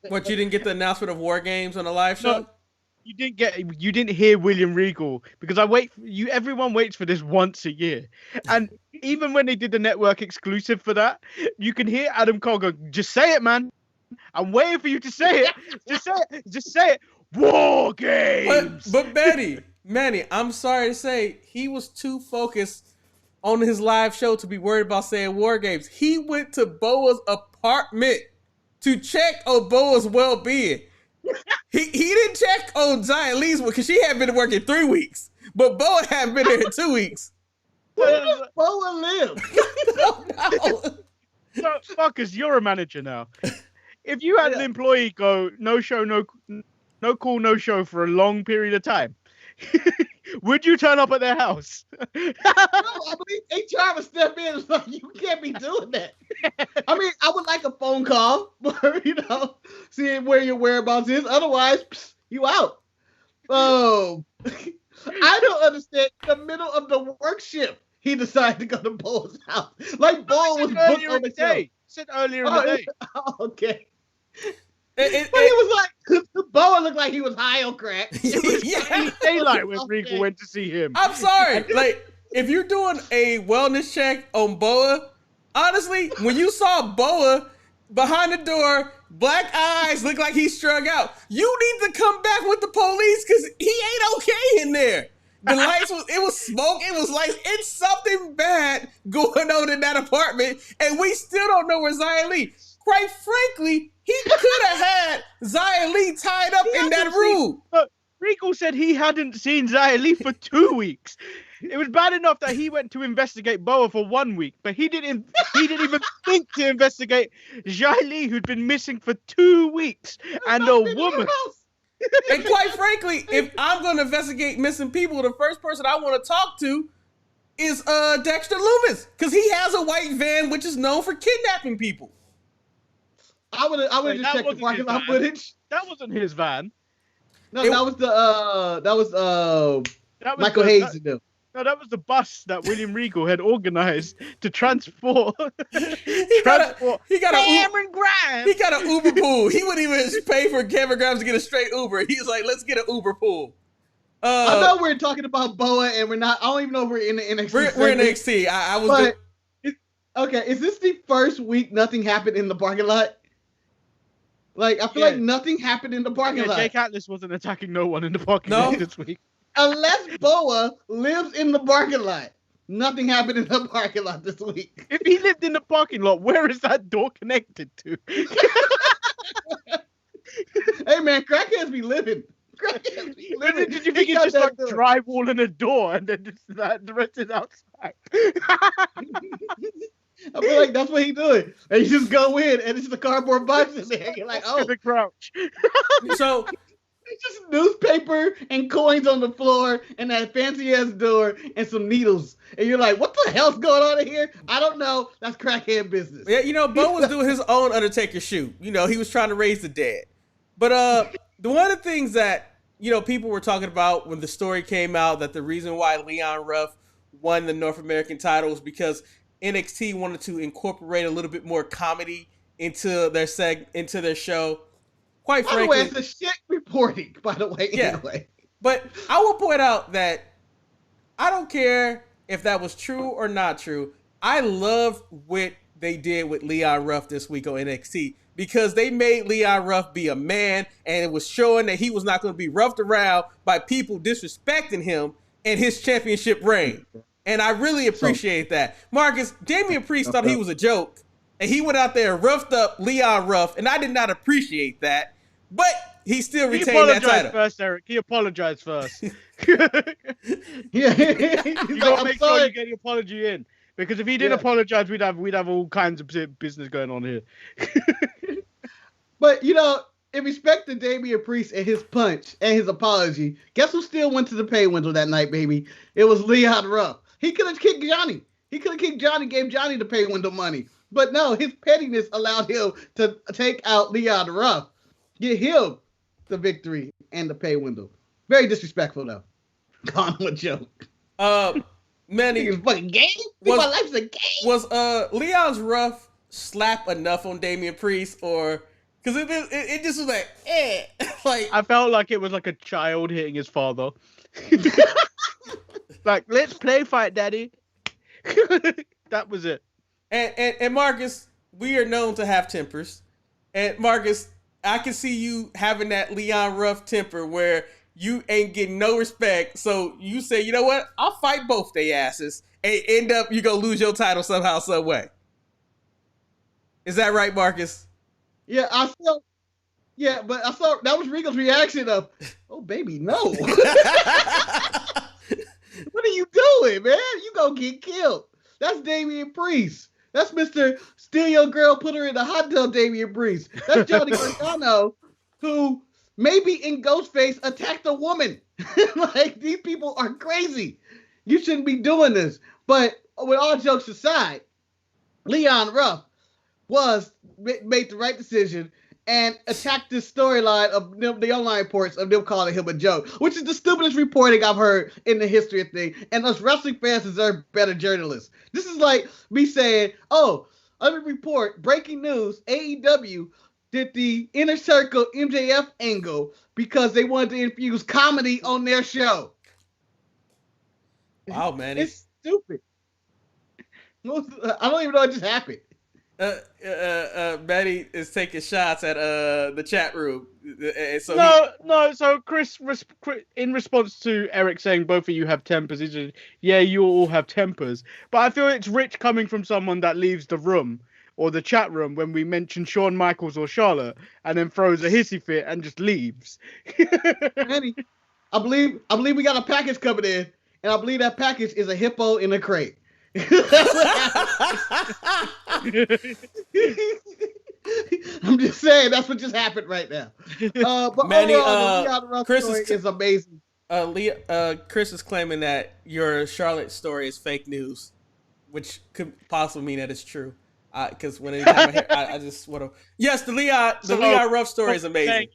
What, you didn't get the announcement of WarGames on the live show? No, you didn't hear William Regal because everyone waits for this once a year. And even when they did the network exclusive for that, you can hear Adam Cole go, just say it, man. I'm waiting for you to say it. Just say it. WarGames. But Manny, I'm sorry to say, he was too focused on his live show to be worried about saying WarGames. He went to Boa's apartment to check on Boa's well-being. He didn't check on Giant Lee's one because she hadn't been working 3 weeks, but Boa hadn't been there in 2 weeks. Where does Boa live? So, Marcus, you're a manager now. If you had an employee go no show, no call, no show for a long period of time, would you turn up at their house? No, I believe HR would step in and say, you can't be doing that. I mean, I would like a phone call, but, seeing where your whereabouts is. Otherwise, you out. Oh, I don't understand. In the middle of the work shift, he decided to go to Boa's house. Like, Boa was booked on the show. He said earlier in the day. Okay. But he was like, Boa looked like he was high on crack. Yeah. Daylight when Regal went to see him. I'm sorry. Like, if you're doing a wellness check on Boa, honestly, when you saw Boa behind the door, black eyes, look like he's strung out, you need to come back with the police because he ain't okay in there. The lights it was smoke, it was lights. It's something bad going on in that apartment, and we still don't know where Zion Lee. Quite frankly, he could have had Zion Lee tied up in that room. But Regal said he hadn't seen Zion Lee for 2 weeks. It was bad enough that he went to investigate Boa for 1 week, but he didn't even think to investigate Zhai Li, who'd been missing for 2 weeks, and a woman. And quite frankly, if I'm going to investigate missing people, the first person I want to talk to is Dexter Loomis, because he has a white van which is known for kidnapping people. I would have just checked the parking lot footage. That wasn't his van. No, that was Michael Hayes to do. No, that was the bus that William Regal had organized to transport. He got Cameron Grimes. He got an Uber pool. He wouldn't even pay for Cameron Grimes to get a straight Uber. He was like, let's get an Uber pool. I know we're talking about Boa and we're not. I don't even know if we're in the NXT. We're in NXT. I was. Okay, is this the first week nothing happened in the parking lot? Like, I feel like nothing happened in the parking lot. Jake Atlas wasn't attacking no one in the parking lot this week. Unless Boa lives in the parking lot. Nothing happened in the parking lot this week. If he lived in the parking lot, where is that door connected to? Hey, man, crackheads be living. Crackheads be living. Did you think it's just like drywall and a door and then just the rest is outside? I feel like that's what he's doing. And you just go in and it's the cardboard box in there. You're like, oh. The crouch. So it's just newspaper and coins on the floor and that fancy ass door and some needles. And you're like, what the hell's going on in here? I don't know. That's crackhead business. Yeah, Bo was doing his own Undertaker shoot. He was trying to raise the dead. But one of the things that, people were talking about when the story came out that the reason why Leon Ruff won the North American title was because NXT wanted to incorporate a little bit more comedy into their show. Quite frankly, by the way, it's a shit reporting. By the way, anyway. But I will point out that I don't care if that was true or not true. I love what they did with Leon Ruff this week on NXT because they made Leon Ruff be a man, and it was showing that he was not going to be roughed around by people disrespecting him and his championship reign. And I really appreciate that. Marcus, Damian Priest thought he was a joke, and he went out there and roughed up Leon Ruff, and I did not appreciate that. But he still retained that title. He apologized first, Eric. He apologized first. You gotta make sure you get the apology in. Because if he didn't apologize, we'd have all kinds of business going on here. But, in respect to Damian Priest and his punch and his apology, guess who still went to the pay window that night, baby? It was Leon Ruff. He could have kicked Johnny. Gave Johnny the pay window money. But no, his pettiness allowed him to take out Leon Ruff. Get him the victory and the pay window. Very disrespectful, though. Gone with joke. Manny, it's a fucking game? My life's a game? Was Leon's Ruff slap enough on Damian Priest, or... Because it just was like, like... I felt like it was like a child hitting his father. Like, let's play fight, daddy. That was it. And Marcus, we are known to have tempers. And Marcus, I can see you having that Leon Ruff temper where you ain't getting no respect. So you say, you know what? I'll fight both they asses. And end up, you go lose your title somehow, some way. Is that right, Marcus? Yeah, but I saw that was Regal's reaction of, "Oh baby, no." What are you doing, man? You gonna get killed. That's Damian Priest. That's Mr. Steal Your Girl, Put Her in the Hot Tub, Damian Priest. That's Johnny Gargano, who maybe in Ghostface attacked a woman. Like, these people are crazy. You shouldn't be doing this. But with all jokes aside, Leon Ruff made the right decision and attacked this storyline of the online reports of them calling him a joke, which is the stupidest reporting I've heard in the history of things. And us wrestling fans deserve better journalists. This is like me saying, "Oh, let me report breaking news: AEW did the Inner Circle MJF angle because they wanted to infuse comedy on their show." Wow, man, it's stupid. I don't even know what just happened. Manny is taking shots at the chat room. So no. So Chris, in response to Eric saying both of you have tempers, he said, "Yeah, you all have tempers." But I feel it's rich coming from someone that leaves the room or the chat room when we mention Shawn Michaels or Charlotte, and then throws a hissy fit and just leaves. Manny, I believe we got a package coming in, and I believe that package is a hippo in a crate. I'm just saying that's what just happened right now. But Manny, overall, Chris is amazing. Chris is claiming that your Charlotte story is fake news, which could possibly mean that it's true. Because when I just want to. Yes, the Leon Ruff story is amazing.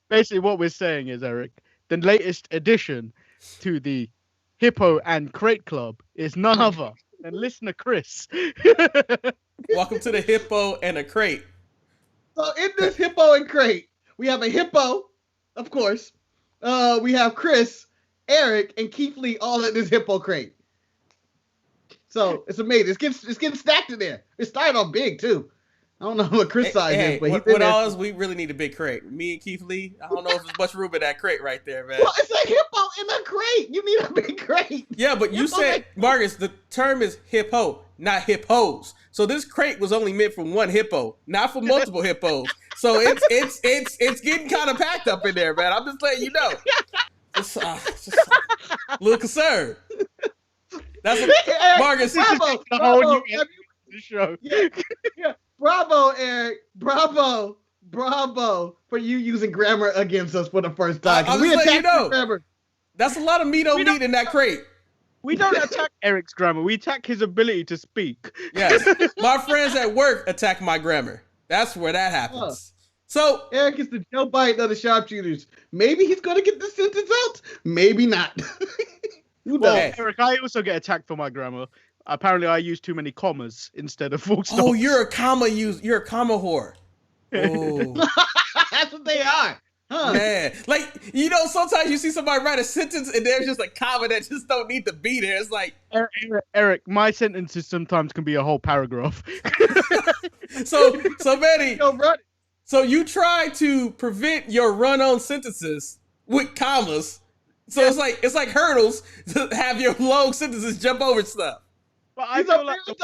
Basically, what we're saying is, Eric, the latest addition to the Hippo and Crate Club is none other than listener Chris. Welcome to the Hippo and a Crate. So in this Hippo and Crate, we have a hippo, of course. We have Chris, Eric, and Keith Lee all in this Hippo crate. So it's amazing. It's getting stacked in there. It started off big too. I don't know what Chris size is, but with ours, we really need a big crate. Me and Keith Lee, I don't know if there's much room in that crate right there, man. Well, it's a hippo in a crate. You need a big crate. Yeah, but you said, Marcus, the term is hippo, not hippos. So this crate was only meant for one hippo, not for multiple hippos. So it's getting kind of packed up in there, man. I'm just letting you know. Just a little concerned. That's what Marcus. Bravo. Show. Yeah. Bravo, Eric. Bravo for you using grammar against us for the first time. We attacked grammar. That's a lot of meat in that crate. We don't attack Eric's grammar. We attack his ability to speak. Yes. My friends at work attack my grammar. That's where that happens. So Eric is the Joe Biden of the Sharpshooters. Maybe he's going to get the sentence out. Maybe not. Well, Eric, I also get attacked for my grammar. Apparently, I use too many commas instead of full stops. Oh, you're a comma whore. Oh. That's what they are. Huh. Man, like, sometimes you see somebody write a sentence and there's just a comma that just don't need to be there. It's like, Eric, my sentences sometimes can be a whole paragraph. so Manny, so you try to prevent your run-on sentences with commas. So it's like hurdles to have your long sentences jump over stuff. But I feel like a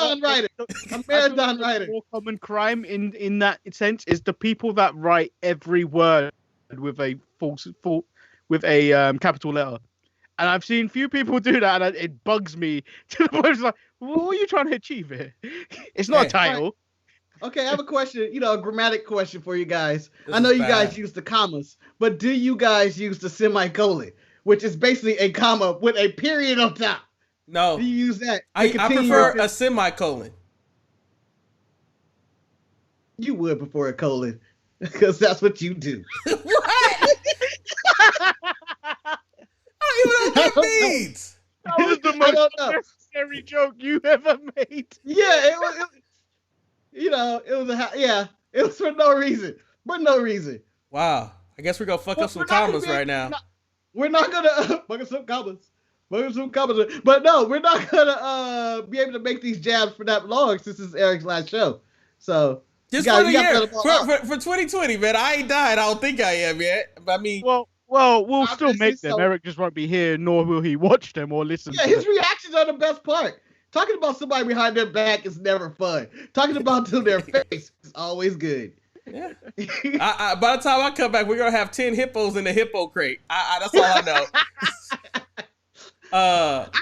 marathon writer. The more common crime in that sense is the people that write every word with a capital letter. And I've seen few people do that, and it bugs me to the point. It's like, what are you trying to achieve here? It's not a title. Okay, I have a question. A grammatic question for you guys. I know you guys use the commas, but do you guys use the semicolon, which is basically a comma with a period on top? No. Do you use that? I prefer a semicolon. You would prefer a colon, because that's what you do. What? I don't even know what that means. That was the most unnecessary joke you ever made. Yeah, it was for no reason. For no reason. Wow. I guess we're going to fuck up some commas right now. We're not going to fuck up some commas. But no, we're not gonna be able to make these jabs for that long since this is Eric's last show. So just for the year, for 2020, man. I ain't died. I don't think I am yet. I mean, well, we'll still make them. Eric just won't be here, nor will he watch them or listen. Yeah, his reactions are the best part. Talking about somebody behind their back is never fun. Talking about to their face is always good. Yeah. By the time I come back, we're gonna have 10 hippos in the hippo crate. That's all I know. I haven't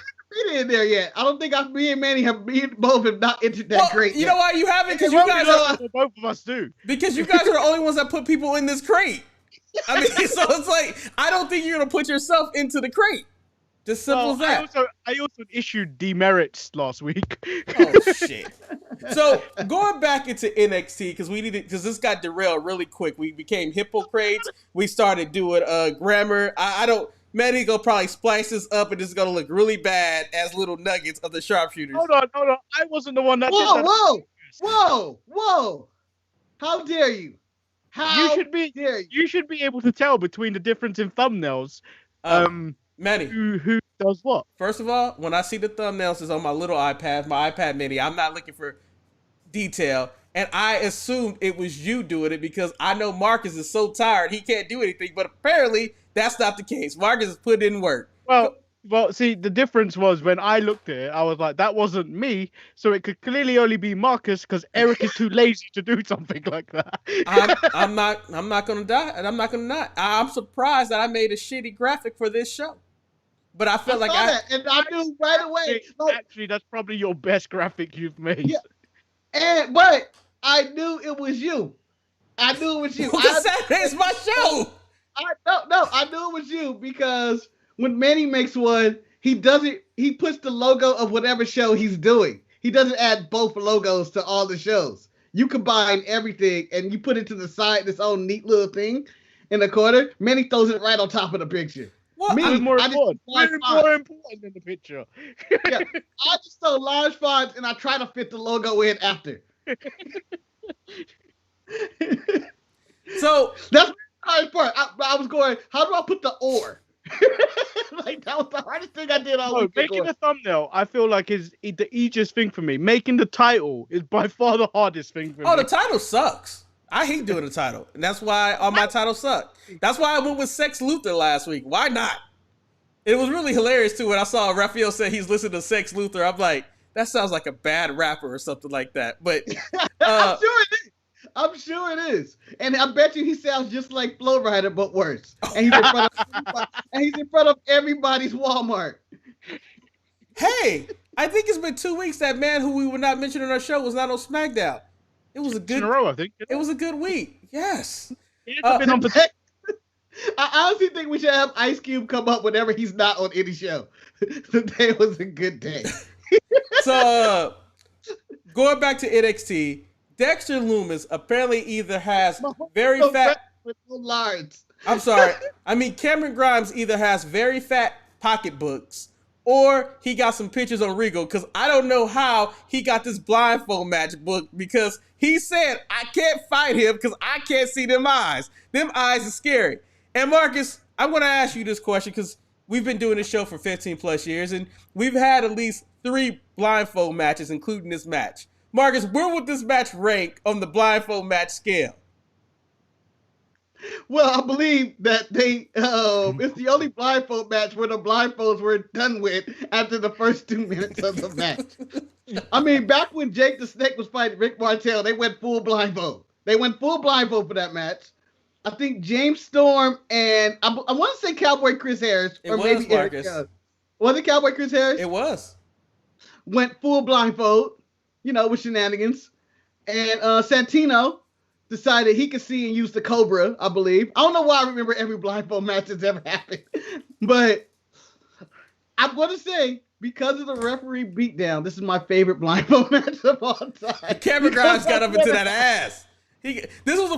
been in there yet. I don't think me and Manny both have not entered that crate. You know why you haven't? Because you guys are both of us do. Because you guys are the only ones that put people in this crate. I mean, so it's like I don't think you're gonna put yourself into the crate. Just simple as that. I also issued demerits last week. Oh shit! So going back into NXT because this got derailed really quick. We became hypocrites. We started doing grammar. I don't. Manny gonna probably splice this up and it's gonna look really bad as little nuggets of the sharpshooters. Hold on. I wasn't the one that did that. Whoa! How dare you? You should be able to tell between the difference in thumbnails. Manny, who does what? First of all, when I see the thumbnails, it's on my little iPad, my iPad mini. I'm not looking for detail. And I assumed it was you doing it because I know Marcus is so tired he can't do anything. But apparently that's not the case. Marcus is putting in work. Well, see, the difference was when I looked at it, I was like, that wasn't me. So it could clearly only be Marcus because Eric is too lazy to do something like that. I'm not gonna die, and I'm not gonna not. I'm surprised that I made a shitty graphic for this show. But I felt and I knew right away. Actually, that's probably your best graphic you've made. Yeah. But I knew it was you. I knew it was you. Saturday's my show. I knew it was you because when Manny makes one, he puts the logo of whatever show he's doing. He doesn't add both logos to all the shows. You combine everything and you put it to the side, this own neat little thing in the corner. Manny throws it right on top of the picture. What? More important than the picture. Yeah, I just throw large fonts and I try to fit the logo in after. So that's the hardest part. I was going, how do I put the or? Like that was the hardest thing I did all week. Making the thumbnail, I feel like is the easiest thing for me. Making the title is by far the hardest thing for me. Oh, the title sucks. I hate doing the title, and that's why all my titles suck. That's why I went with Sex Luthor last week. Why not? It was really hilarious too when I saw Raphael say he's listening to Sex Luthor. I'm like, that sounds like a bad rapper or something like that. But I'm sure it is. And I bet you he sounds just like Flow Rider, but worse. And he's in front of everybody's Walmart. Hey, I think it's been 2 weeks that man who we would not mention on our show was not on SmackDown. It was a good in a row, I think. It was a good week. Yes. I honestly think we should have Ice Cube come up whenever he's not on any show. Today was a good day. So, going back to NXT, Dexter Lumis apparently either has very fat... With no lines. I'm sorry. I mean, Cameron Grimes either has very fat pocketbooks or he got some pictures on Regal because I don't know how he got this blindfold match book because he said, I can't fight him because I can't see them eyes. Them eyes are scary. And Marcus, I'm going to ask you this question because we've been doing this show for 15 plus years and we've had at least 3 blindfold matches, including this match. Marcus, where would this match rank on the blindfold match scale? Well, I believe that it's the only blindfold match where the blindfolds were done with after the first 2 minutes of the match. I mean, back when Jake the Snake was fighting Rick Martel, they went full blindfold. They went full blindfold for that match. I think James Storm and I want to say Cowboy Chris Harris or maybe Marcus. Eric. Was it Cowboy Chris Harris? It was. Went full blindfold, with shenanigans, and Santino decided he could see and use the Cobra, I believe. I don't know why I remember every blindfold match that's ever happened. But I'm going to say, because of the referee beatdown, this is my favorite blindfold match of all time. Cameron Grimes got up into that ass. This was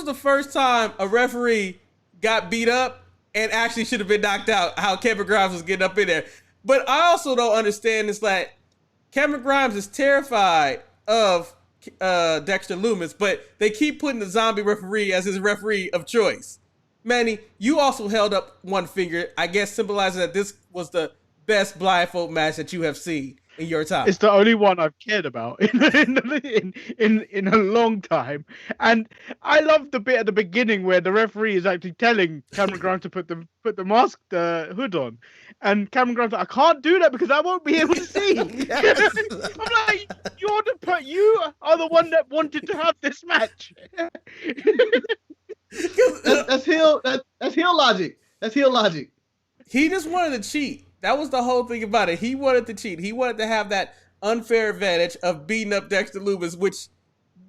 the first time a referee got beat up and actually should have been knocked out, how Cameron Grimes was getting up in there. But I also don't understand this, like, Cameron Grimes is terrified of Dexter Lumis, but they keep putting the zombie referee as his referee of choice. Manny, you also held up one finger, I guess symbolizing that this was the best blindfold match that you have seen. in your top. It's the only one I've cared about in a long time. And I love the bit at the beginning where the referee is actually telling Cameron Grimes to put the hood on. And Cameron Grimes like, I can't do that because I won't be able to see. Yes. I'm like, you are the one that wanted to have this match. That's heel logic. That's heel logic. He just wanted to cheat. That was the whole thing about it. He wanted to cheat. He wanted to have that unfair advantage of beating up Dexter Lumis, which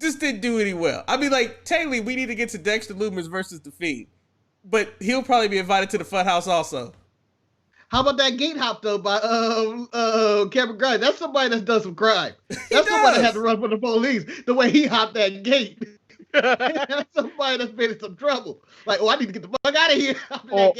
just didn't do any well. I mean, like, technically, we need to get to Dexter Lumis versus The Fiend. But he'll probably be invited to the Funhouse also. How about that gate hop, though, by Cameron Grimes? That's somebody that's done some crime. That's somebody that had to run from the police, the way he hopped that gate. That's somebody that's been in some trouble. Like, I need to get the fuck out of here.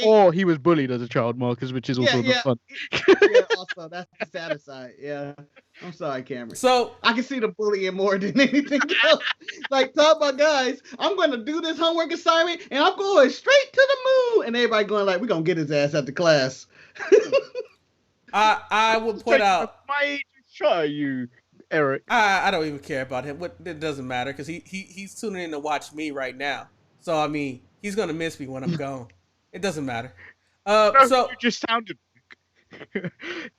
Or he was bullied as a child, Marcus, which is also not fun. Yeah, also, that's the sad side. Yeah. I'm sorry, Cameron. So I can see the bullying more than anything else. Like, talk about guys, I'm going to do this homework assignment, and I'm going straight to the moon. And everybody going like, we're going to get his ass after class. I would point out. My shot at you, Eric. I don't even care about him. It doesn't matter because he's tuning in to watch me right now. So I mean, he's gonna miss me when I'm gone. It doesn't matter. So you just sounded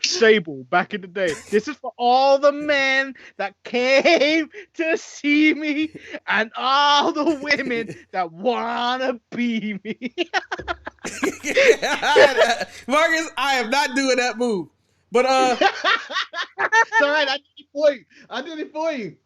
Sable back in the day. This is for all the men that came to see me and all the women that wanna be me. Marcus, I am not doing that move. But it's all right. I did it for you.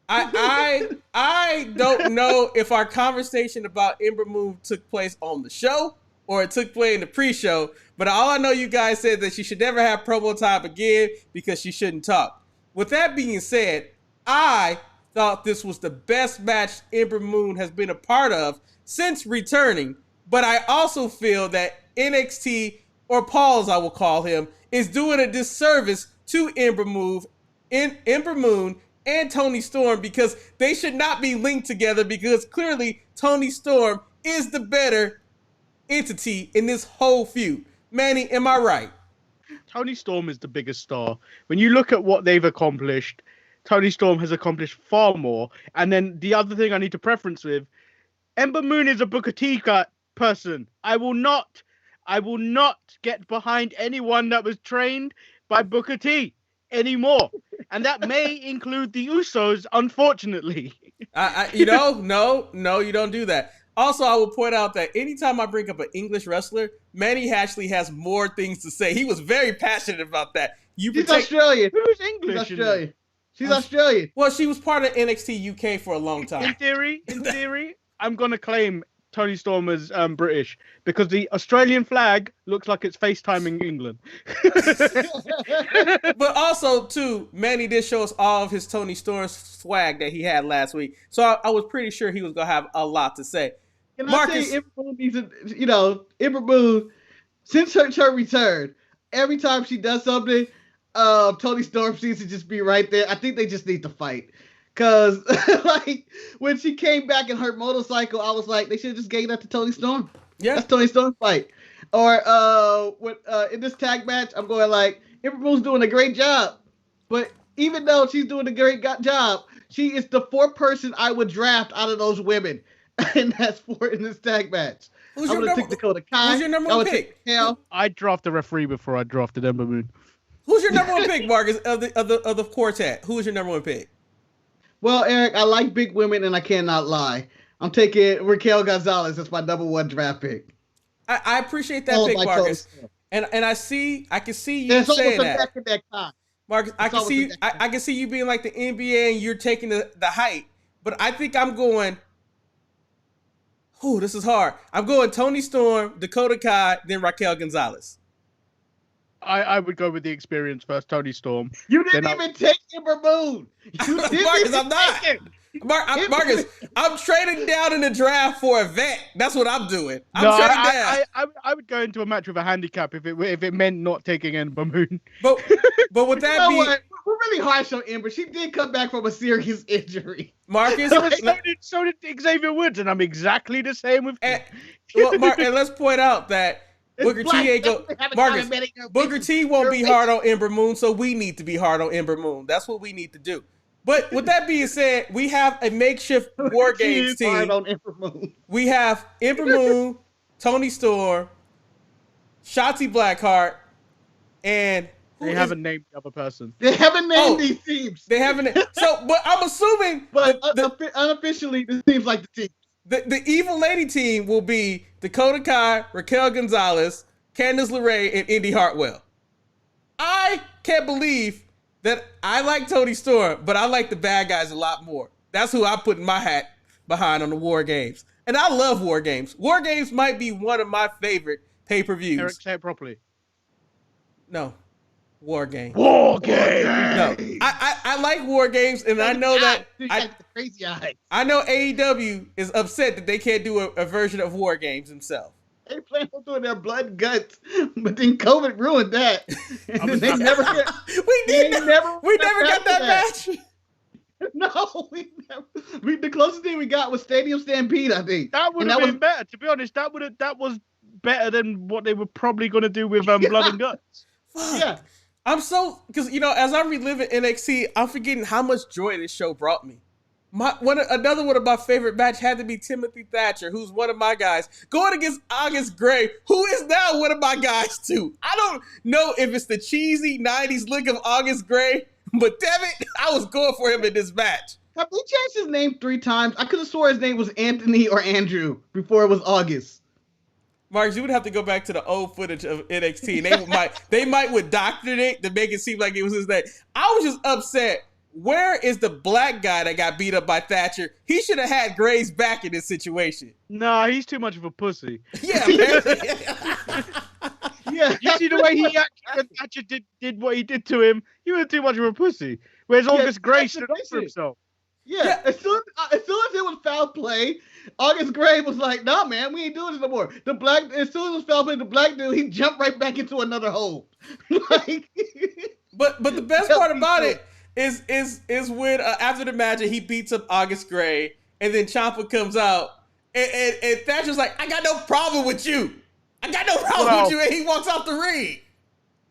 I don't know if our conversation about Ember Moon took place on the show or it took place in the pre-show, but all I know you guys said that she should never have promo time again because she shouldn't talk. With that being said, I thought this was the best match Ember Moon has been a part of since returning, but I also feel that NXT, or Paul as I will call him, is doing a disservice to Ember Moon and Toni Storm because they should not be linked together because clearly Toni Storm is the better entity in this whole feud. Manny, am I right? Toni Storm is the biggest star. When you look at what they've accomplished, Toni Storm has accomplished far more. And then the other thing I need to preference with, Ember Moon is a Booker T person. I will not get behind anyone that was trained by Booker T anymore. And that may include the Usos, unfortunately. No, you don't do that. Also, I will point out that anytime I bring up an English wrestler, Manny Hashley has more things to say. He was very passionate about that. She's Australian. Who's English? She's Australian. She's Australian. Well, she was part of NXT UK for a long time. In theory, I'm going to claim Toni Storm as British because the Australian flag looks like it's FaceTiming England. But also, too, Manny did show us all of his Toni Storm swag that he had last week. So I was pretty sure he was going to have a lot to say. Can Marcus, I say Ember Moon needs to, Ember Moon, since her return, every time she does something, Toni Storm seems to just be right there. I think they just need to fight. Because, like, when she came back in her motorcycle, I was like, they should have just gave that to Toni Storm. Yeah. That's Toni Storm's fight. Or in this tag match, I'm going like, Ember Moon's doing a great job. But even though she's doing a great job, she is the fourth person I would draft out of those women. And that's in this tag match. I'm going to take Dakota Kai. Who's your number one pick? I draft the referee before I drafted Ember Moon. Who's your number one pick, Marcus, of the quartet? Who is your number one pick? Well, Eric, I like big women, and I cannot lie. I'm taking Raquel Gonzalez as my number one draft pick. I appreciate that pick, Marcus. And I can see you saying that. Marcus, I can see you being like the NBA and you're taking the height. But I think I'm going, this is hard. I'm going Toni Storm, Dakota Kai, then Raquel Gonzalez. I would go with the experience first, Toni Storm. You didn't even take Ember Moon. Marcus, I'm not. Marcus, I'm trading down in the draft for a vet. That's what I'm doing. I would go into a match with a handicap if it meant not taking Ember Moon. But with that being, we're really harsh on Ember. She did come back from a serious injury. Marcus, so did Xavier Woods, and I'm exactly the same with. And let's point out that Booker T ain't go. Marcus, Booker T won't be hard on Ember Moon, so we need to be hard on Ember Moon. That's what we need to do. But with that being said, we have a makeshift WarGames team. Hard on Ember Moon. We have Ember Moon, Tony Storm, Shotzi Blackheart, and they haven't named the other person. They haven't named these teams. They haven't. So, but I'm assuming. But unofficially, this seems like the team. The Evil Lady team will be Dakota Kai, Raquel Gonzalez, Candice LeRae, and Indy Hartwell. I can't believe that I like Tony Storm, but I like the bad guys a lot more. That's who I put my hat behind on the WarGames. And I love WarGames. WarGames might be one of my favorite pay-per-views. Eric, say it properly. No. WarGames. WarGames. No. I like WarGames, and I know that crazy eyes. I know AEW is upset that they can't do a version of WarGames themselves. They plan on doing their blood and guts, but then COVID ruined that. And they never got, we never got that match. No, the closest thing we got was Stadium Stampede, I think. That would have been better. To be honest, that was better than what they were probably going to do with Blood and Guts. Fuck. Yeah. I'm so, because, as I'm reliving NXT, I'm forgetting how much joy this show brought me. Another one of my favorite matches had to be Timothy Thatcher, who's one of my guys, going against August Gray, who is now one of my guys too. I don't know if it's the cheesy 90s look of August Gray, but damn it, I was going for him in this match. Have they changed his name 3 times? I could have swore his name was Anthony or Andrew before it was August. Marcus, you would have to go back to the old footage of NXT. They might would doctor it to make it seem like it was his name. I was just upset. Where is the black guy that got beat up by Thatcher? He should have had Gray's back in this situation. Nah, he's too much of a pussy. Yeah, apparently. Yeah. You see the way he actually, when Thatcher did what he did to him, he was too much of a pussy. Whereas August Gray stood up for himself. Yeah, as soon as it was foul play, August Gray was like, "Nah, man, we ain't doing this no more." As soon as it was foul play, the black dude, he jumped right back into another hole. But the best part about it is when after the match he beats up August Gray, and then Ciampa comes out, and Thatcher's like, "I got no problem with you. I got no problem with you," and he walks out the ring.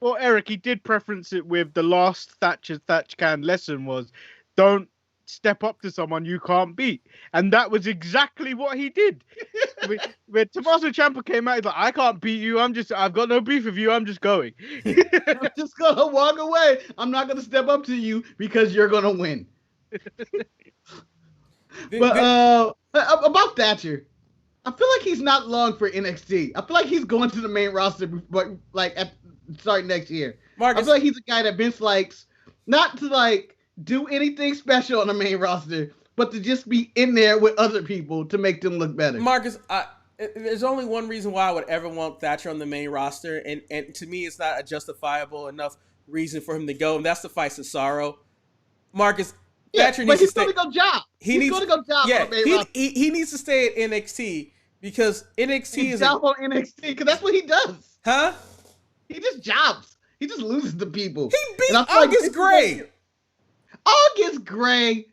Well, Eric, he did preference it with the last Thatcher can lesson was, don't step up to someone you can't beat, and that was exactly what he did. When Tommaso Ciampa came out, he's like, "I can't beat you. I've got no beef with you. I'm just going. I'm just gonna walk away. I'm not gonna step up to you because you're gonna win." But about Thatcher, I feel like he's not long for NXT. I feel like he's going to the main roster, but starting next year. Marcus, I feel like he's a guy that Vince likes, not to do anything special on the main roster, but to just be in there with other people to make them look better. Marcus, there's only one reason why I would ever want Thatcher on the main roster, and to me, it's not a justifiable enough reason for him to go, and that's to fight Cesaro. Marcus, Thatcher needs to stay. He's going to go job. He's going to go job on the main roster. He needs to stay at NXT because NXT is job on NXT because that's what he does. Huh? He just jobs. He just loses to people. He beat August Gray. August Gray.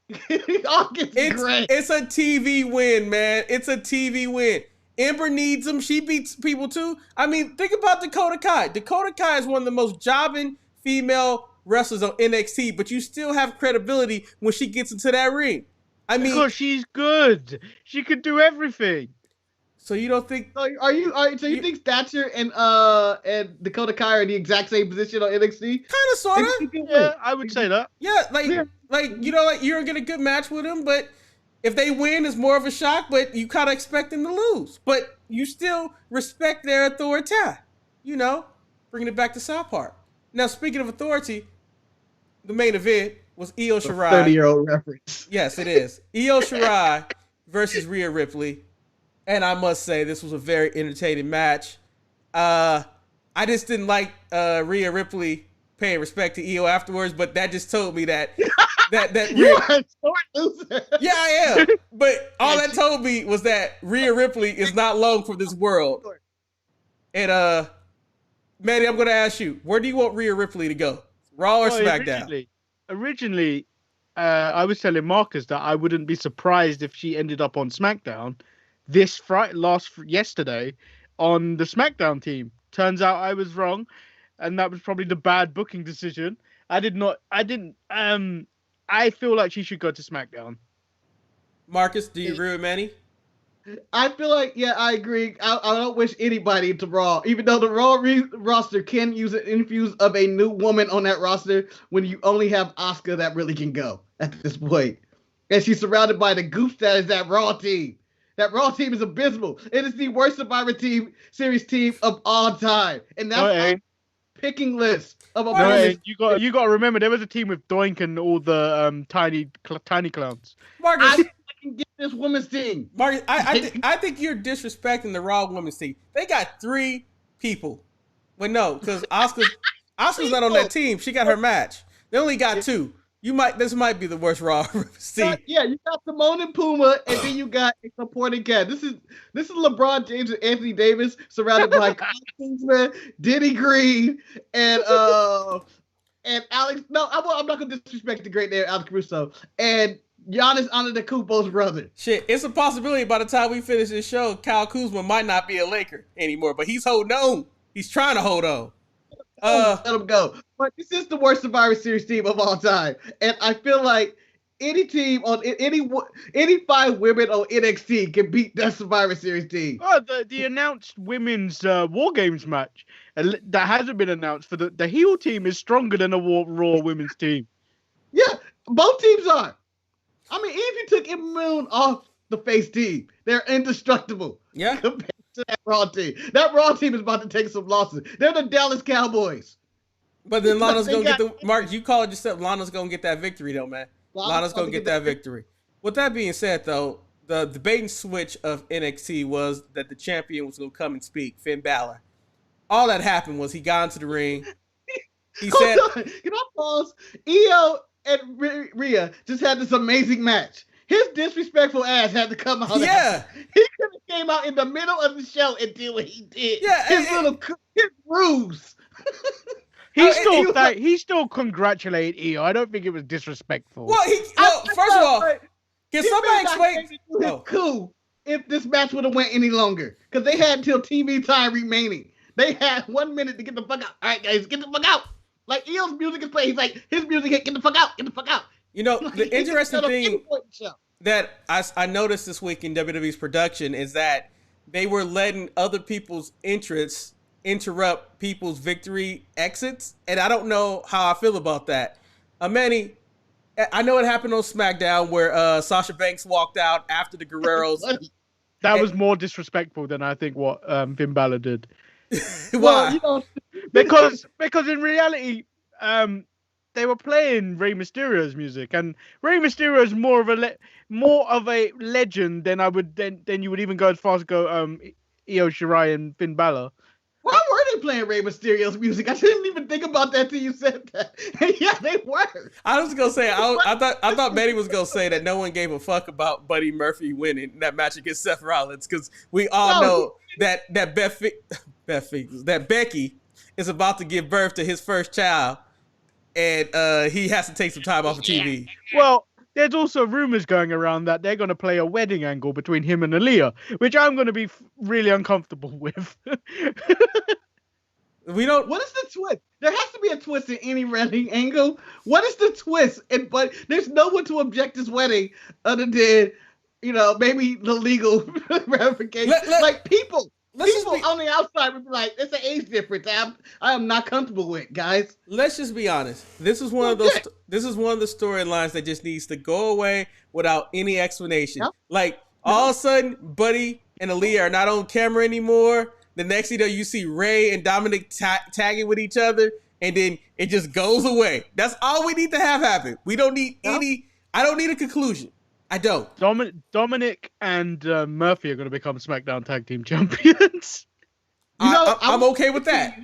It's a TV win, man. It's a TV win. Ember needs him. She beats people too. I mean, think about Dakota Kai. Dakota Kai is one of the most jobbing female wrestlers on NXT, but you still have credibility when she gets into that ring. I mean, because she's good. She could do everything. So you don't think? So you think Thatcher and Dakota Kai are in the exact same position on NXT? Kind of, sort of. Yeah, I would say that. Yeah, you're gonna get a good match with them, but if they win, it's more of a shock. But you kind of expect them to lose, but you still respect their authority. Bringing it back to South Park. Now, speaking of authority, the main event was Io Shirai. 30-year-old reference. Yes, it is. Io Shirai versus Rhea Ripley. And I must say, this was a very entertaining match. I just didn't like Rhea Ripley paying respect to Io afterwards, but that just told me that you are a sore loser. Yeah, I am. But all that told me was that Rhea Ripley is not long for this world. And Manny, I'm going to ask you, where do you want Rhea Ripley to go? Raw or SmackDown? Originally, I was telling Marcus that I wouldn't be surprised if she ended up on SmackDown. Yesterday, on the SmackDown team. Turns out I was wrong, and that was probably the bad booking decision. I didn't. I feel like she should go to SmackDown. Marcus, do you agree with Manny? I feel like, yeah, I agree. I don't wish anybody to Raw, even though the Raw roster can use an infuse of a new woman on that roster when you only have Asuka that really can go at this point. And she's surrounded by the goof that is that Raw team. That Raw team is abysmal. It is the worst Survivor Series team of all time. And that's a picking list of opponents. No, you got to remember, there was a team with Doink and all the tiny clowns. Marcus, get this women's team. Marcus, I think you're disrespecting the Raw women's team. They got 3 people. Well, no, because Asuka's not on that team. She got her match. They only got 2. This might be the worst Raw team. Yeah, you got Simone and Puma, and then you got a supporting cast. This is LeBron James and Anthony Davis surrounded by Kyle Kuzma, Denny Green, and Alex. No, I'm not gonna disrespect the great name Alex Russo and Giannis Antetokounmpo's brother. Shit, it's a possibility by the time we finish this show, Kyle Kuzma might not be a Laker anymore, but he's holding on. He's trying to hold on. Let him go. But this is the worst Survivor Series team of all time, and I feel like any team on any 5 women on NXT can beat that Survivor Series team. Oh, the announced women's WarGames match that hasn't been announced for the heel team is stronger than a Raw women's team. Yeah, both teams are. I mean, even if you took Moon off the face team, they're indestructible. Yeah. Compared to that Raw team. That Raw team is about to take some losses. They're the Dallas Cowboys. But then Lana's going to get Mark, you call it yourself. Lana's going to get that victory, though, man. Lana's going to get that victory. With that being said, though, the bait and switch of NXT was that the champion was going to come and speak, Finn Balor. All that happened was he got into the ring. He said, Can I pause? Io and Rhea just had this amazing match. His disrespectful ass had to come out. Yeah. He could have came out in the middle of the show and did what he did. Yeah. His ruse. He still congratulated Io. I don't think it was disrespectful. Well, first of all, can somebody explain? Cool. If this match would have went any longer, because they had until TV time remaining. They had 1 minute to get the fuck out. All right, guys, get the fuck out. Like, Io's music is playing. He's like, his music, get the fuck out. Get the fuck out. You know, the interesting thing that I noticed this week in WWE's production is that they were letting other people's interests interrupt people's victory exits. And I don't know how I feel about that. Manny, I know it happened on SmackDown where Sasha Banks walked out after the Guerreros. That was more disrespectful than I think what Finn Balor did. Why? Well, because in reality, they were playing Rey Mysterio's music, and Rey Mysterio is more of a legend than you would even go as far as go Io Shirai and Finn Balor. Why were they playing Rey Mysterio's music? I didn't even think about that till you said that. Yeah, they were. I was gonna say I thought Manny was gonna say that no one gave a fuck about Buddy Murphy winning that match against Seth Rollins because we all know that Becky is about to give birth to his first child, and he has to take some time off of TV. Well, there's also rumors going around that they're going to play a wedding angle between him and Aaliyah, which I'm going to be really uncomfortable with. What is the twist? There has to be a twist in any wedding angle. What is the twist? But there's no one to object this wedding other than, maybe the legal ramifications. People on the outside would be like, it's an age difference. I am not comfortable with, guys. Let's just be honest. This is one of those. This is one of the storylines that just needs to go away without any explanation. Yep. All of a sudden, Buddy and Aaliyah are not on camera anymore. The next thing you see Ray and Dominic tagging with each other, and then it just goes away. That's all we need to have happen. We don't need any. I don't need a conclusion. I don't. Dominic and Murphy are going to become SmackDown Tag Team Champions. I'm okay with that.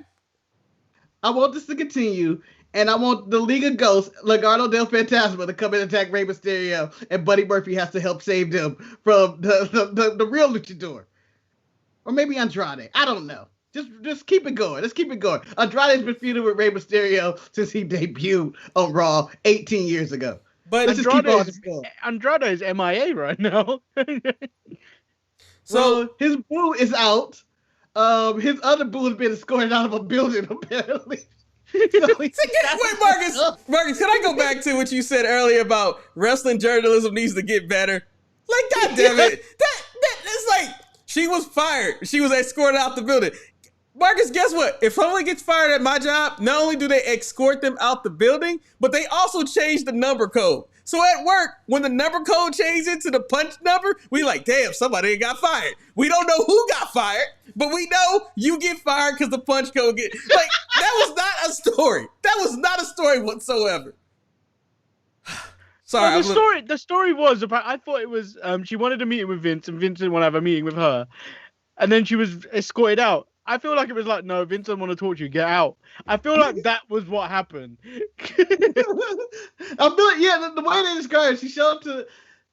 I want this to continue, and I want the League of Ghosts, Legado del Fantasma, to come in and attack Rey Mysterio, and Buddy Murphy has to help save them from the real luchador. Or maybe Andrade. I don't know. Just keep it going. Let's keep it going. Andrade's been feuding with Rey Mysterio since he debuted on Raw 18 years ago. But Andrade is MIA right now. So his boo is out. His other boo has been escorted out of a building apparently. So Wait, Marcus, can I go back to what you said earlier about wrestling journalism needs to get better? Like, God damn it. That's like, she was fired. She was escorted out the building. Marcus, guess what? If someone gets fired at my job, not only do they escort them out the building, but they also change the number code. So at work, when the number code changes to the punch number, we like, damn, somebody got fired. We don't know who got fired, but we know you get fired because the punch code get... Like, that was not a story. That was not a story whatsoever. Sorry. Well, the story was about... I thought it was... she wanted a meeting with Vince, and Vince didn't want to have a meeting with her. And then she was escorted out. I feel like it was like, no, Vince doesn't want to talk to you. Get out. I feel like that was what happened. I feel like, yeah, the way they described it, she showed up to...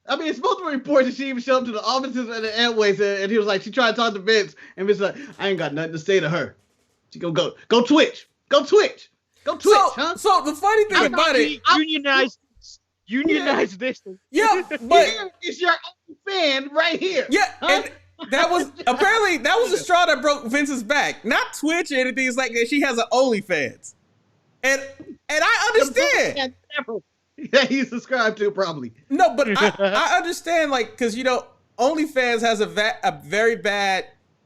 I mean, it's multiple reports that she even showed up to the offices at the Airways, and he was like, she tried to talk to Vince, and Vince was like, I ain't got nothing to say to her. She go Twitch. Go Twitch. Go Twitch, huh? So the funny thing about it... Unionize this. Yeah, but... Here is your own fan right here. Yeah, huh? and that was... Apparently, that was the straw that broke Vince's back. Not Twitch or anything. It's like she has an OnlyFans. And I understand. Yeah, he's subscribed to probably. No, but I understand, like, because, you know, OnlyFans has a very bad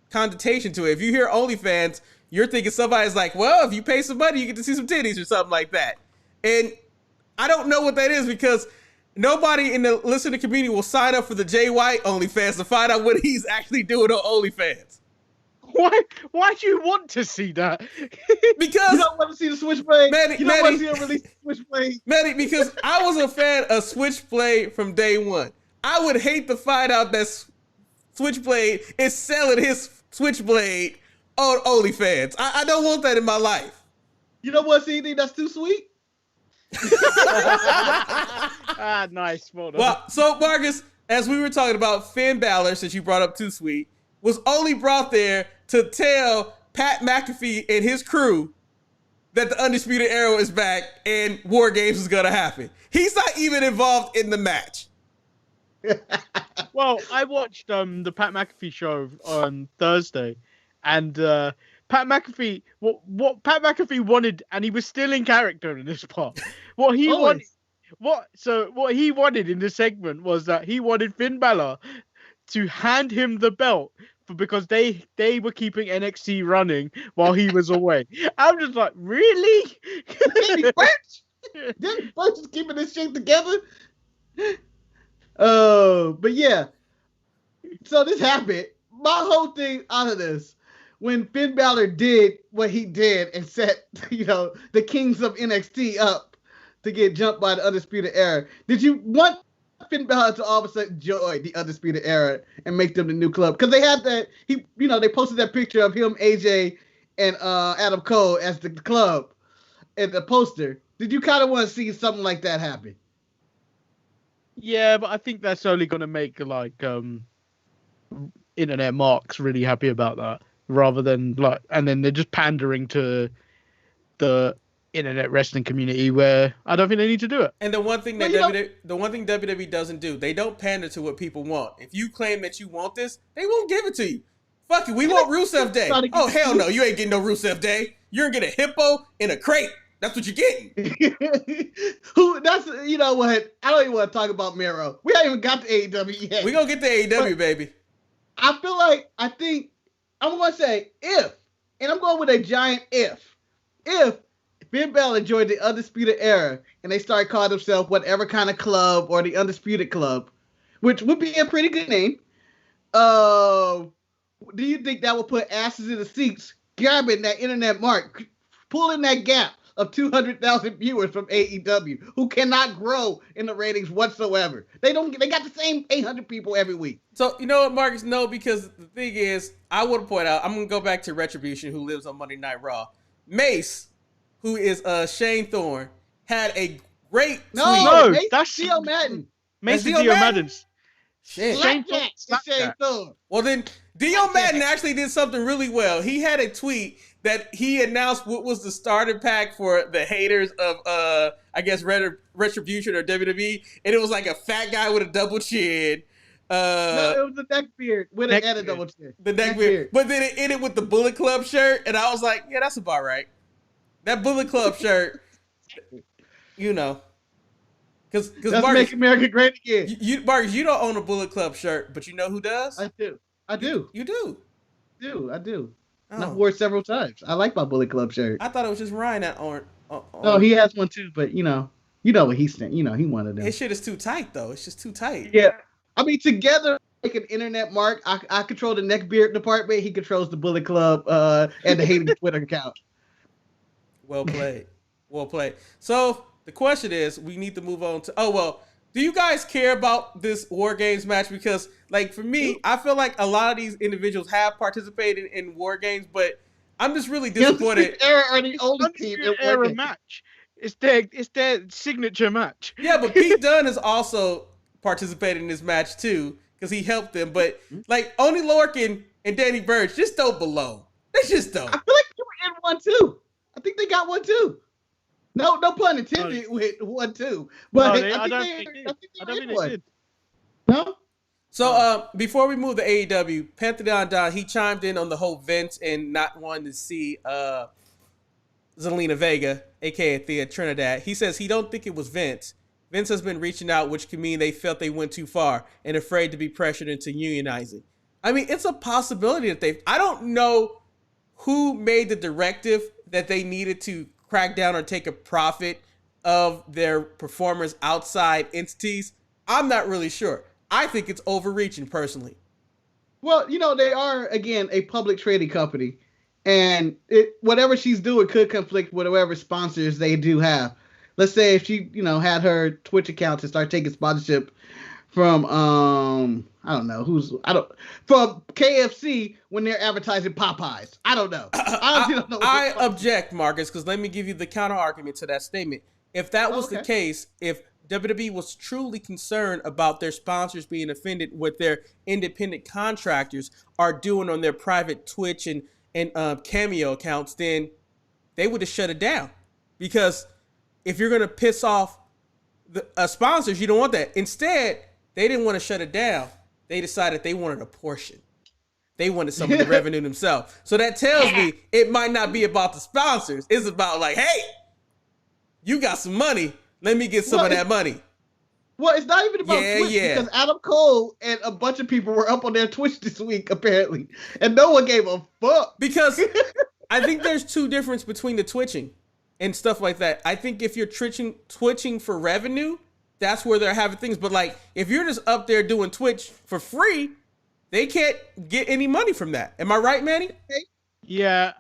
connotation to it. If you hear OnlyFans, you're thinking somebody's like, well, if you pay some money, you get to see some titties or something like that. And I don't know what that is because nobody in the listening community will sign up for the Jay White OnlyFans to find out what he's actually doing on OnlyFans. Why do you want to see that? Because you don't want to see the Switchblade. You don't want to see him release the Switchblade. Manny, because I was a fan of Switchblade from day one. I would hate to find out that Switchblade is selling his Switchblade on OnlyFans. I don't want that in my life. You know what, CD? That's too sweet. Nice. Well, so Marcus, as we were talking about, Finn Balor, since you brought up Too Sweet, was only brought there to tell Pat McAfee and his crew that the Undisputed Era is back and WarGames is going to happen. He's not even involved in the match. Well, I watched the Pat McAfee show on Thursday, and Pat McAfee, what Pat McAfee wanted, and he was still in character in this part. What he wanted in this segment was that he wanted Finn Balor to hand him the belt because they were keeping NXT running while he was away. I'm just like, really? Didn't Birch is keeping this shit together? But yeah. So this happened. My whole thing out of this, when Finn Balor did what he did and set, the kings of NXT up to get jumped by the Undisputed Era, did you want Finn Balor to all of a sudden join the Undisputed Era and make them the new club? Because they had that, they posted that picture of him, AJ, and Adam Cole as the club and the poster. Did you kind of want to see something like that happen? Yeah, but I think that's only going to make internet marks really happy about that, rather than and then they're just pandering to the internet wrestling community where I don't think they need to do it. And the one thing that WWE doesn't do, they don't pander to what people want. If you claim that you want this, they won't give it to you. Fuck it, we want Rusev Day. Oh hell no, you ain't getting no Rusev Day. You're gonna get a hippo in a crate. That's what you're getting. You know what? I don't even want to talk about Miro. We haven't even got to AEW yet. We gonna get to AEW, baby. I think I'm gonna say if, and I'm going with a giant if Finn Balor joined the Undisputed Era and they start calling themselves whatever kind of club or the Undisputed Club, which would be a pretty good name. Do you think that will put asses in the seats, grabbing that internet mark, pulling that gap of 200,000 viewers from AEW who cannot grow in the ratings whatsoever? They got the same 800 people every week. So you know what, Marcus? No, because the thing is, I want to point out, I'm gonna go back to Retribution, who lives on Monday Night Raw. Mace, who is Shane Thorne, had a great tweet. No, that's Dio Madden. Mace is Dio Madden. Shane Thorne. Well then, Dio Madden actually did something really well. He had a tweet that he announced what was the starter pack for the haters of, I guess, Retribution or WWE. And it was like a fat guy with a double chin, No, it was the neck beard with an edit double chin. The neck beard. But then it ended with the Bullet Club shirt, and I was like, yeah, that's about right. That Bullet Club shirt, you know. Because Marcus, make America great again. Marcus, you don't own a Bullet Club shirt, but you know who does? I do. I do. You do? I do. Oh. I've worn it several times. I like my Bullet Club shirt. I thought it was just Ryan that owned. No, he has one too, but you know what he's saying. You know, he wanted them. His shit is too tight, though. It's just too tight. Yeah. I mean, together, like an internet mark, I control the neck beard department. He controls the Bullet Club and the hating Twitter account. Well played. Well played. So the question is, we need to move on to. Do you guys care about this WarGames match? Because, like, for me, I feel like a lot of these individuals have participated in WarGames, but I'm just really disappointed. Are the only team in era match. It's their signature match. Yeah, but Pete Dunne has also participated in this match too because he helped them. But like Oney Lorcan and Danny Burch just don't belong. They just don't. I feel like they were in one too. I think they got one too. No pun intended with 1-2. But no, I don't think they did. No. So before we move to AEW, Pantheon Don, he chimed in on the whole Vince and not wanting to see Zelina Vega, aka Thea Trinidad. He says he don't think it was Vince. Vince has been reaching out, which can mean they felt they went too far and afraid to be pressured into unionizing. I mean, it's a possibility that I don't know who made the directive that they needed to crack down or take a profit of their performers outside entities. I'm not really sure. I think it's overreaching personally. Well, they are, again, a public trading company. And whatever she's doing could conflict with whatever sponsors they do have. Let's say if she, had her Twitch account to start taking sponsorship from, from KFC when they're advertising Popeyes. I don't know. I object, Marcus, because let me give you the counter argument to that statement. If that was the case, if WWE was truly concerned about their sponsors being offended what their independent contractors are doing on their private Twitch and Cameo accounts, then they would have shut it down. Because if you're going to piss off the sponsors, you don't want that. Instead, they didn't want to shut it down. They decided they wanted a portion. They wanted some of the revenue themselves. So that tells me it might not be about the sponsors. It's about like, hey, you got some money. Let me get some of that money. Well, it's not even about Twitch because Adam Cole and a bunch of people were up on their Twitch this week, apparently. And no one gave a fuck. Because I think there's two differences between the twitching and stuff like that. I think if you're twitching for revenue, that's where they're having things. But like, if you're just up there doing Twitch for free, they can't get any money from that. Am I right, Manny? Yeah,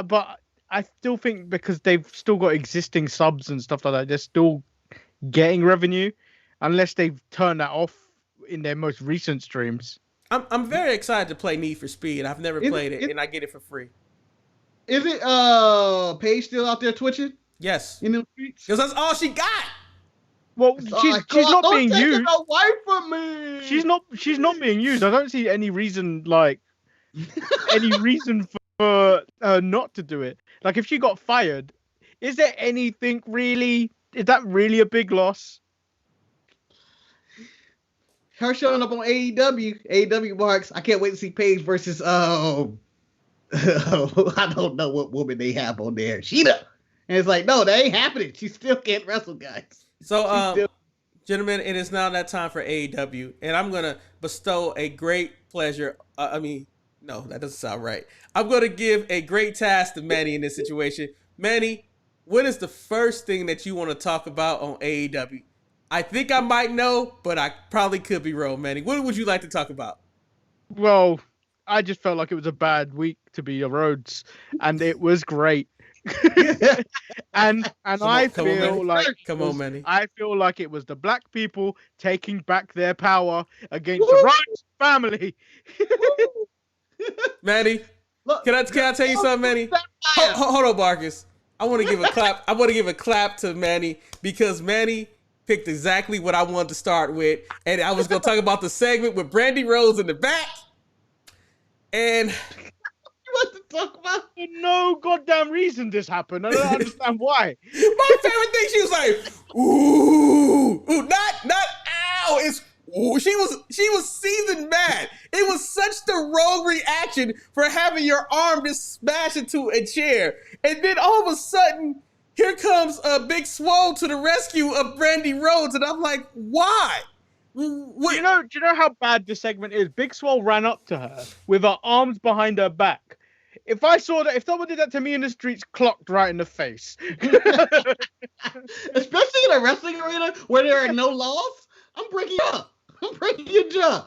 but I still think because they've still got existing subs and stuff like that, they're still getting revenue, unless they've turned that off in their most recent streams. I'm very excited to play Need for Speed. I've never played it, and I get it for free. Is it Paige still out there twitching? Yes. In the streets? Because that's all she got. Well, she's not being used. Don't take it away from me. She's not being used. I don't see any reason for not to do it. Like if she got fired, is there anything really? Is that really a big loss? Her showing up on AEW marks. I can't wait to see Paige versus I don't know what woman they have on there. Sheeta. And it's like, no, that ain't happening. She still can't wrestle, guys. So, gentlemen, it is now that time for AEW, and I'm gonna bestow a great pleasure. No, that doesn't sound right. I'm gonna give a great task to Manny in this situation. Manny, what is the first thing that you want to talk about on AEW? I think I might know, but I probably could be wrong, Manny. What would you like to talk about? Well, I just felt like it was a bad week to be a Rhodes, and it was great. and I feel like it was the black people taking back their power against the Rhodes family. Manny, can I tell you something, Manny? Hold on, Marcus. I want to give a clap. I want to give a clap to Manny because Manny picked exactly what I wanted to start with, and I was going to talk about the segment with Brandy Rose in the back, and. What to talk about? For no goddamn reason this happened. I don't understand why. My favorite thing, she was like, ooh, not, ow. It's she was seething mad. It was such the wrong reaction for having your arm just smash into a chair. And then all of a sudden, here comes Big Swole to the rescue of Brandy Rhodes. And I'm like, why? What? Do you know how bad this segment is? Big Swole ran up to her with her arms behind her back. If I saw that, if someone did that to me in the streets, clocked right in the face. Especially in a wrestling arena where there are no laws, I'm breaking you up. I'm breaking your jaw.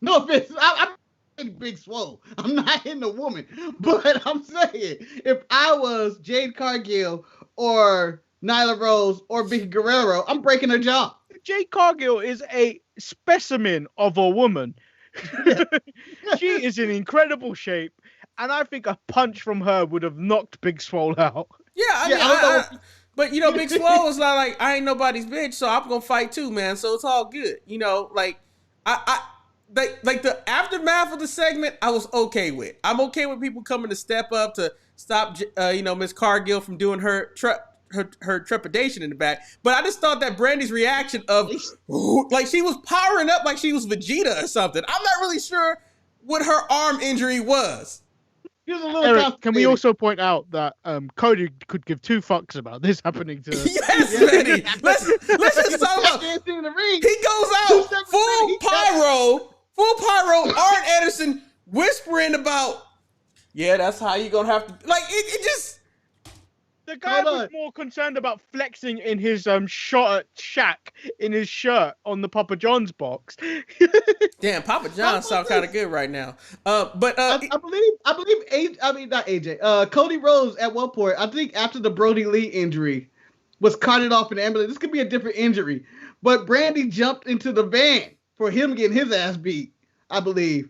No offense. I'm Big Swole. I'm not hitting a woman. But I'm saying, if I was Jade Cargill or Nyla Rose or Vicky Guerrero, I'm breaking her jaw. Jade Cargill is a specimen of a woman. She is in incredible shape. And I think a punch from her would have knocked Big Swole out. Yeah, I mean, but Big Swole was like, I ain't nobody's bitch, so I'm gonna fight too, man. So it's all good, like the aftermath of the segment, I was okay with. I'm okay with people coming to step up to stop, Miss Cargill from doing her trepidation in the back. But I just thought that Brandy's reaction of like she was powering up like she was Vegeta or something. I'm not really sure what her arm injury was. Eric, can we also point out that Cody could give two fucks about this happening to her? Yes, Manny. Let's just talk about. He goes out full pyro. Arn Anderson whispering about, yeah, that's how you gonna have to. Like it just. The guy was more concerned about flexing in his shack in his shirt on the Papa John's box. Damn, Papa John sounds kind of good right now. I believe not AJ. Cody Rhodes at one point, I think after the Brody Lee injury, was carted off in the ambulance. This could be a different injury, but Brandy jumped into the van for him getting his ass beat. I believe.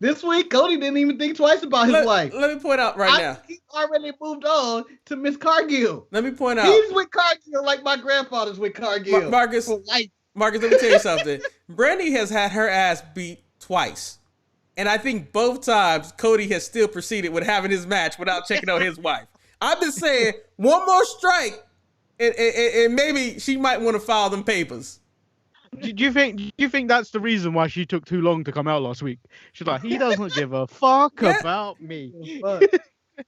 This week, Cody didn't even think twice about his wife. Let me point out now. He's already moved on to Miss Cargill. Let me point out. He's with Cargill like my grandfather's with Cargill. Marcus, let me tell you something. Brandy has had her ass beat twice. And I think both times, Cody has still proceeded with having his match without checking on his wife. I've been saying, one more strike, and maybe she might want to file them papers. Do you think that's the reason why she took too long to come out last week? She's like, he doesn't give a fuck about me.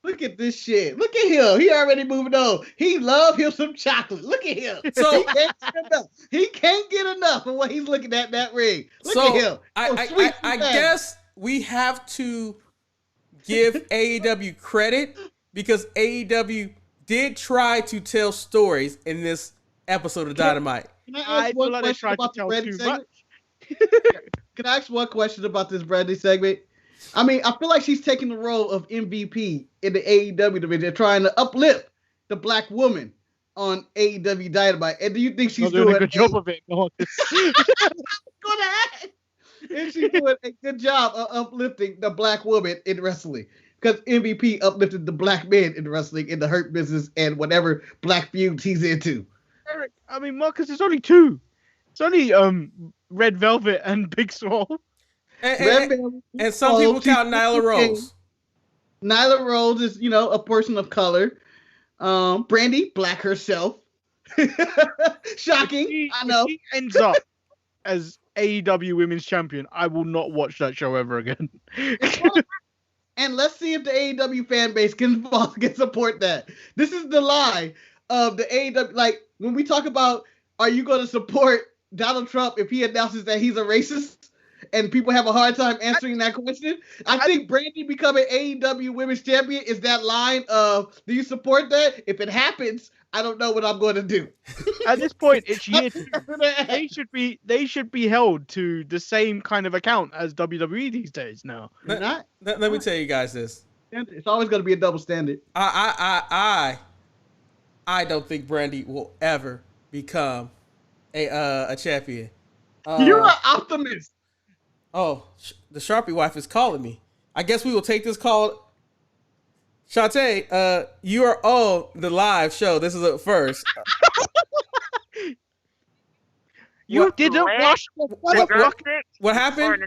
Look at this shit. Look at him. He already moving on. He love him some chocolate. Look at him. So he can't get enough. He can't get enough of what he's looking at that ring. Look at him. I guess we have to give AEW credit because AEW did try to tell stories in this episode of Dynamite. I feel like they tried to tell too much. Can I ask one question about this Brandy segment? I mean, I feel like she's taking the role of MVP in the AEW division, trying to uplift the black woman on AEW Dynamite. And do you think she's doing a good job of it? Go ahead. And she's doing a good job of uplifting the black woman in wrestling. Because MVP uplifted the black men in wrestling, in the Hurt Business, and whatever black feuds he's into. Eric, I mean, Marcus, it's only two. It's only Red Velvet and Big Swole. And some people count Nyla Rose. Nyla Rose is, a person of color. Brandy, black herself. Shocking, I know. If she ends up as AEW Women's Champion, I will not watch that show ever again. And let's see if the AEW fan base can support that. This is the lie of the AEW. Like, when we talk about, are you going to support Donald Trump if he announces that he's a racist? And people have a hard time answering that question. I think Brandy becoming AEW Women's Champion is that line of, do you support that? If it happens, I don't know what I'm going to do. At this point, it's year two. They should be held to the same kind of account as WWE these days now. Let me tell you guys this. It's always going to be a double standard. I don't think Brandy will ever become a champion. You're an optimist. Oh, the Sharpie wife is calling me. I guess we will take this call. Shantae, you are on the live show. This is up first. You didn't wash what happened?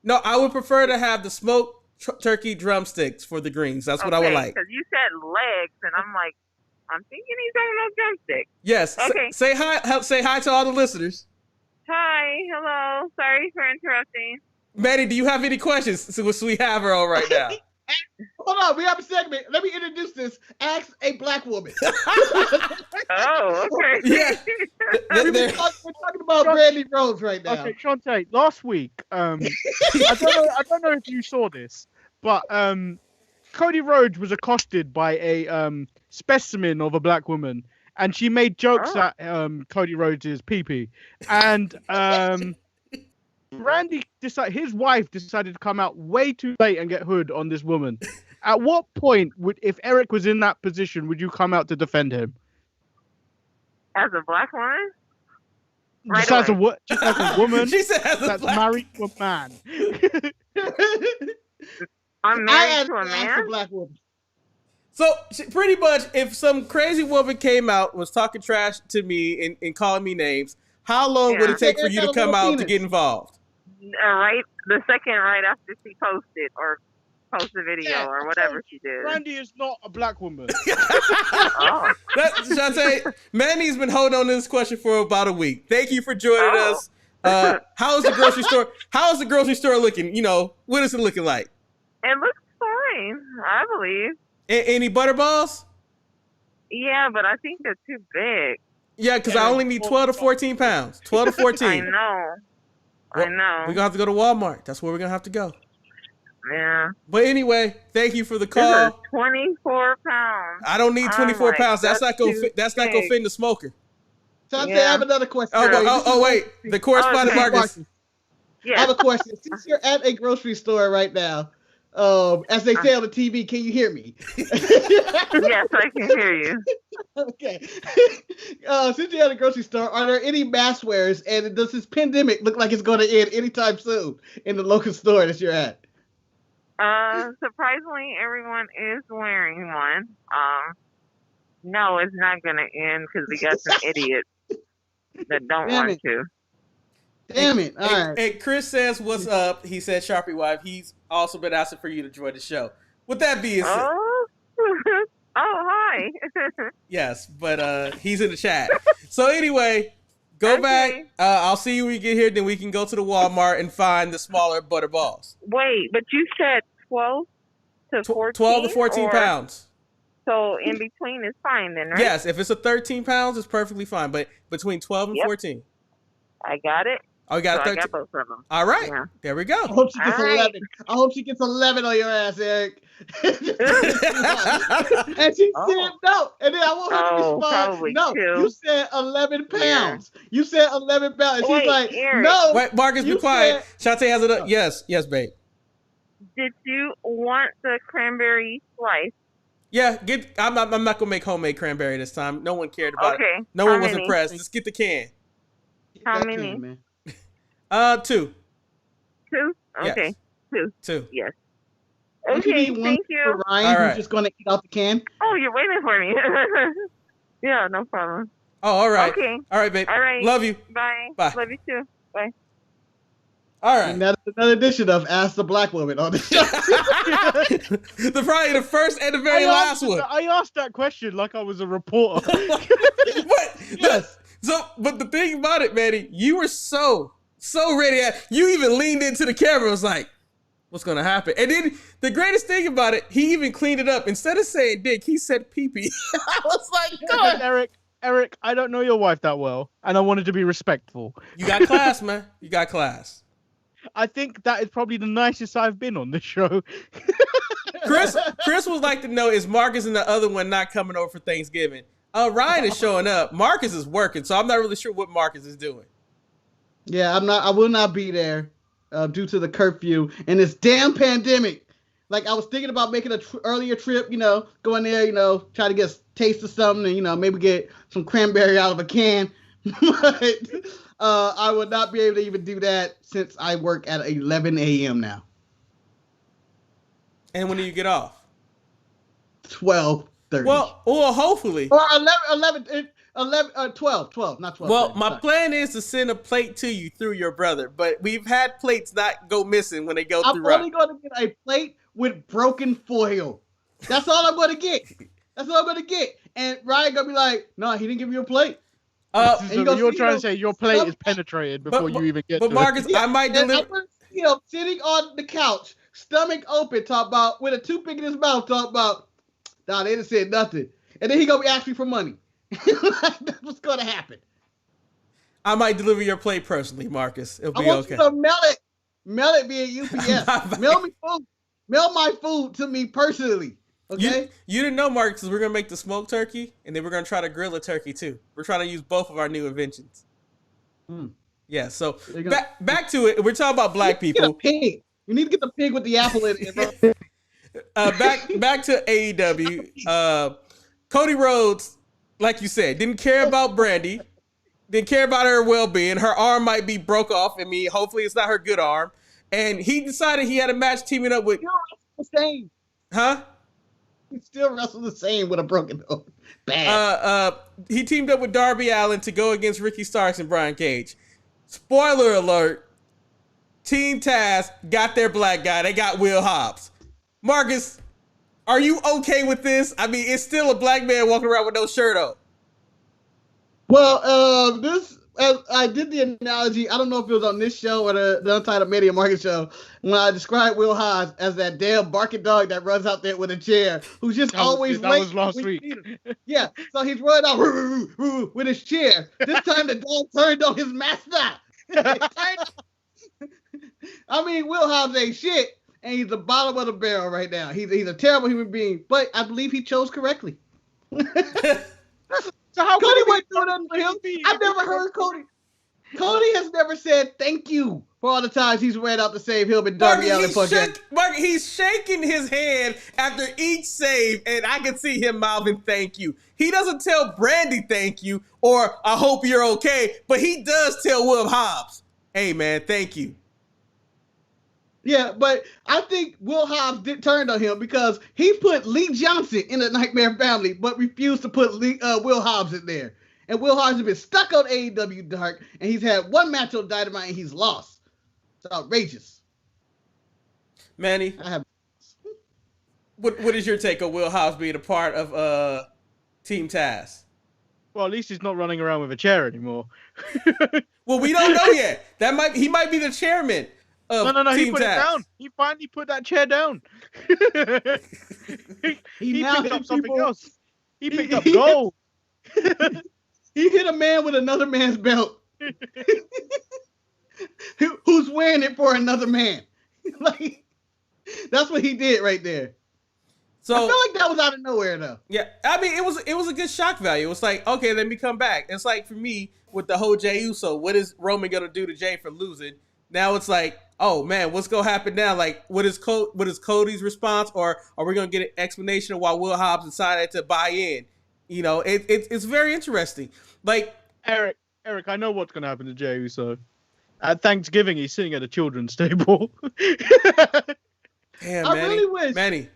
No, I would prefer to have the smoked turkey drumsticks for the greens. That's what I would like. Because you said legs, and I'm like, I'm thinking he's talking about drumsticks. Yes. Okay. Say hi to all the listeners. Hi, hello. Sorry for interrupting. Maddie, do you have any questions? So we have her on right now. Hold on, we have a segment. Let me introduce this. Ask a black woman. Oh, okay. Yeah. We're talking about Brandy Rhodes right now. Okay, Shantae, last week, I don't know if you saw this, but Cody Rhodes was accosted by a specimen of a black woman, and she made jokes at Cody Rhodes' pee-pee. And Randy his wife decided to come out way too late and get hood on this woman. At what point if Eric was in that position, would you come out to defend him? As a black woman? Just as a woman She said as a that's black... married to a man. I'm married to a man? Black woman. So pretty much, if some crazy woman came out, was talking trash to me and calling me names, how long would it take for you to come out to get involved? Right, the second right after she posted or post the video or whatever she did. Randy is not a black woman. Oh. Shantae, Manny's been holding on to this question for about a week. Thank you for joining us. How's the grocery store? How's the grocery store looking? You know, what is it looking like? It looks fine, I believe. Any butterballs? Yeah, but I think they're too big. Yeah, because I only need 12 to 14 pounds. 12 to 14. I know. Well, I know. We're going to have to go to Walmart. That's where we're going to have to go. Yeah. But anyway, thank you for the This call. is 24 pounds. I don't need 24 pounds. That's not going to fit. That's not going to big. fit in the smoker. So I have another question. Wait. The correspondent Okay. Marcus. Yeah. I have a question. Since you're at a grocery store right now, as they say on the TV, can you hear me? Yes, I can hear you. Okay. Since you're at a grocery store, are there any mask wearers, and does this pandemic look like it's going to end anytime soon in the local store that you're at? Surprisingly, everyone is wearing one. No, it's not going to end because we got some idiots that don't want to. Damn it. All right. Hey, Chris says, what's up? He said, Sharpie Wife. He's also been asking for you to join the show. With that being said. Oh, hi. Yes, but he's in the chat. So anyway, go back. I'll see you when you get here. Then we can go to the Walmart and find the smaller butter balls. Wait, but you said 12 to 14? 12 to 14 pounds. So in between is fine then, right? Yes, if it's a 13 pounds, it's perfectly fine. But between 12 and 14. I got it. Oh, you got a 13. I got both of them. All right. Yeah. There we go. I hope she gets All right. 11. I hope she gets 11 on your ass, Eric. And she said no. And then I want her to respond. No, 2. you said 11 pounds. Yeah. You said 11 pounds. And she's like, Eric. no. Wait, Marcus, be quiet. Shantae has it up. Yes, babe. Did you want the cranberry slice? Yeah, I'm not gonna make homemade cranberry this time. No one cared about it. No one was impressed. Just get the can. How many? 2. 2? Okay. Yes. 2. Yes. Don't you Okay, need one thank you. for Ryan, who's just going to eat out the can? Oh, you're waiting for me. Yeah, no problem. Oh, all right. Okay. All right, babe. All right. Love you. Bye. Bye. Love you too. Bye. All right. And that's another edition of Ask the Black Woman on the show. Probably the first and the very last one. I asked that question like I was a reporter. Yes. But the thing about it, Manny, you were so ready. You even leaned into the camera. Was like, what's going to happen? And then the greatest thing about it, he even cleaned it up. Instead of saying dick, he said pee-pee. I was like, God. Eric, I don't know your wife that well, and I wanted to be respectful. You got class, man. You got class. I think that is probably the nicest I've been on this show. Chris would like to know, is Marcus and the other one not coming over for Thanksgiving? Ryan is showing up. Marcus is working, so I'm not really sure what Marcus is doing. Yeah, I will not be there due to the curfew and this damn pandemic. Like, I was thinking about making an earlier trip, going there, try to get a taste of something and, maybe get some cranberry out of a can. But I would not be able to even do that since I work at 11 a.m. now. And when do you get off? 12:30. Well, hopefully. Or 12, not 12. Well, my plan is to send a plate to you through your brother, but we've had plates not go missing when they go through. I'm only going to get a plate with broken foil. That's all I'm going to get. And Ryan going to be like, no, he didn't give you a plate. You're trying to say your plate is penetrated before but- you even get But to Marcus, it. I might And I deliver. want to see him sitting on the couch, stomach open, talk about with a toothpick in his mouth, talk about, nah, they didn't say nothing. And then he gonna be asking for money. That's what's gonna happen. I might deliver your plate personally, Marcus. It'll I be want okay. you to mail it via UPS. Mail me food. Mail my food to me personally. Okay. You didn't know, Marcus, because we're gonna make the smoked turkey, and then we're gonna try to grill a turkey too. We're trying to use both of our new inventions. Yeah. So back to it. We're talking about black people. Get a pig. You need to get the pig with the apple in it, bro. Back to AEW. Cody Rhodes, like you said, didn't care about Brandy. Didn't care about her well-being. Her arm might be broke off. I mean, hopefully it's not her good arm. And he decided he had a match teaming up with. The same. Huh? He still wrestled the same with a broken arm. Bad. He teamed up with Darby Allin to go against Ricky Starks and Brian Cage. Spoiler alert. Team Taz got their black guy. They got Will Hobbs. Marcus, are you okay with this? I mean, it's still a black man walking around with no shirt on. Well, I did the analogy. I don't know if it was on this show or the Untitled Media Market show when I described Will Hobbs as that damn barking dog that runs out there with a chair, who's just always late. That was last week. Yeah, so he's running out with his chair. This time the dog turned on his mascot. I mean, Will Hobbs ain't shit, and he's the bottom of the barrel right now. He's a terrible human being, but I believe he chose correctly. So how Cody could went through it for him. I've never heard Cody. Cody has never said thank you for all the times he's ran out to save him and Darby Allin. He's shaking his hand after each save, and I can see him mouthing thank you. He doesn't tell Brandy thank you or I hope you're okay, but he does tell Will Hobbs, hey man, thank you. Yeah, but I think Will Hobbs turned on him because he put Lee Johnson in the Nightmare Family, but refused to put Will Hobbs in there. And Will Hobbs has been stuck on AEW Dark, and he's had one match on Dynamite, and he's lost. It's outrageous. Manny, what is your take on Will Hobbs being a part of Team Taz? Well, at least he's not running around with a chair anymore. Well, we don't know yet. He might be the chairman. No, Team he put Taz. it down. He finally put that chair down. he picked up something else. He picked up gold. He hit a man with another man's belt. Who's wearing it for another man. Like, that's what he did right there. So I feel like that was out of nowhere though. Yeah, I mean it was a good shock value. It was like, okay, let me come back. It's like for me with the whole Jey Uso, what is Roman gonna do to Jey for losing? Now it's like, oh man, what's gonna happen now? Like, what is Cody's response, or are we gonna get an explanation of why Will Hobbs decided to buy in? You know, it's very interesting. Like Eric, I know what's gonna happen to Jey Uso. At Thanksgiving, he's sitting at a children's table. Damn, I really wish. Manny,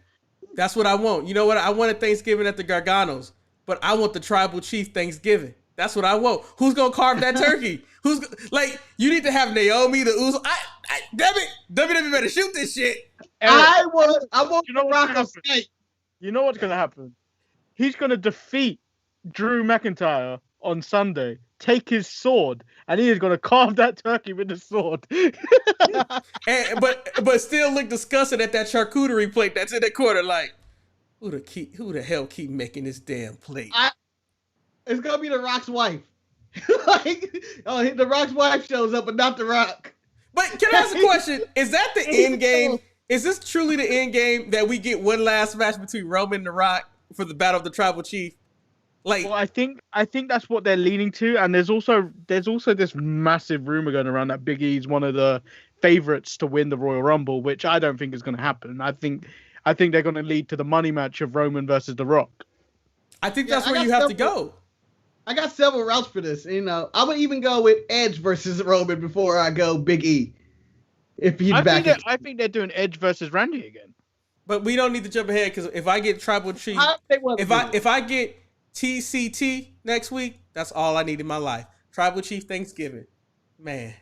that's what I want. You know what? I wanted Thanksgiving at the Garganos, but I want the Tribal Chief Thanksgiving. That's what I want. Who's gonna carve that turkey? Who's like? You need to have Naomi, the Uso. Damn it, WWE better shoot this shit. Eric, I want you know the what's Rock gonna of happen? You know what's gonna happen? He's gonna defeat Drew McIntyre on Sunday. Take his sword, and he is gonna carve that turkey with the sword. but still look disgusted at that charcuterie plate that's in the corner. Like, who the hell keep making this damn plate? It's gonna be the Rock's wife. The Rock's wife shows up, but not the Rock. But can I ask a question? Is that the end game? Is this truly the end game that we get one last match between Roman and the Rock for the Battle of the Tribal Chief? Like, well, I think that's what they're leaning to, and there's also this massive rumor going around that Big E's one of the favorites to win the Royal Rumble, which I don't think is going to happen. I think they're going to lead to the money match of Roman versus The Rock. I think that's where you have to go. I got several routes for this. You know, I would even go with Edge versus Roman before I go Big E. If he's back, I think they're doing Edge versus Randy again. But we don't need to jump ahead because if I get Tribal Chief, if I get TCT next week, that's all I need in my life. Tribal Chief Thanksgiving. Man.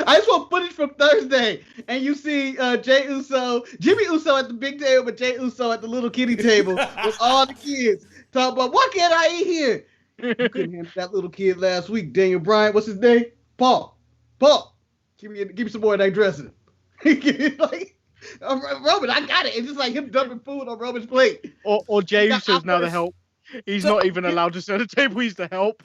I just want footage from Thursday, and you see Jey Uso, Jimmy Uso at the big table, but Jey Uso at the little kitty table with all the kids. Talk about, what can I eat here? You couldn't handle that little kid last week, Daniel Bryan. What's his name? Paul. Paul. Give me some more of that dressing. Like, Roman, I got it. It's just like him dumping food on Roman's plate. Or Jey Uso's now the help. He's not even allowed to sit at the table. He's the help.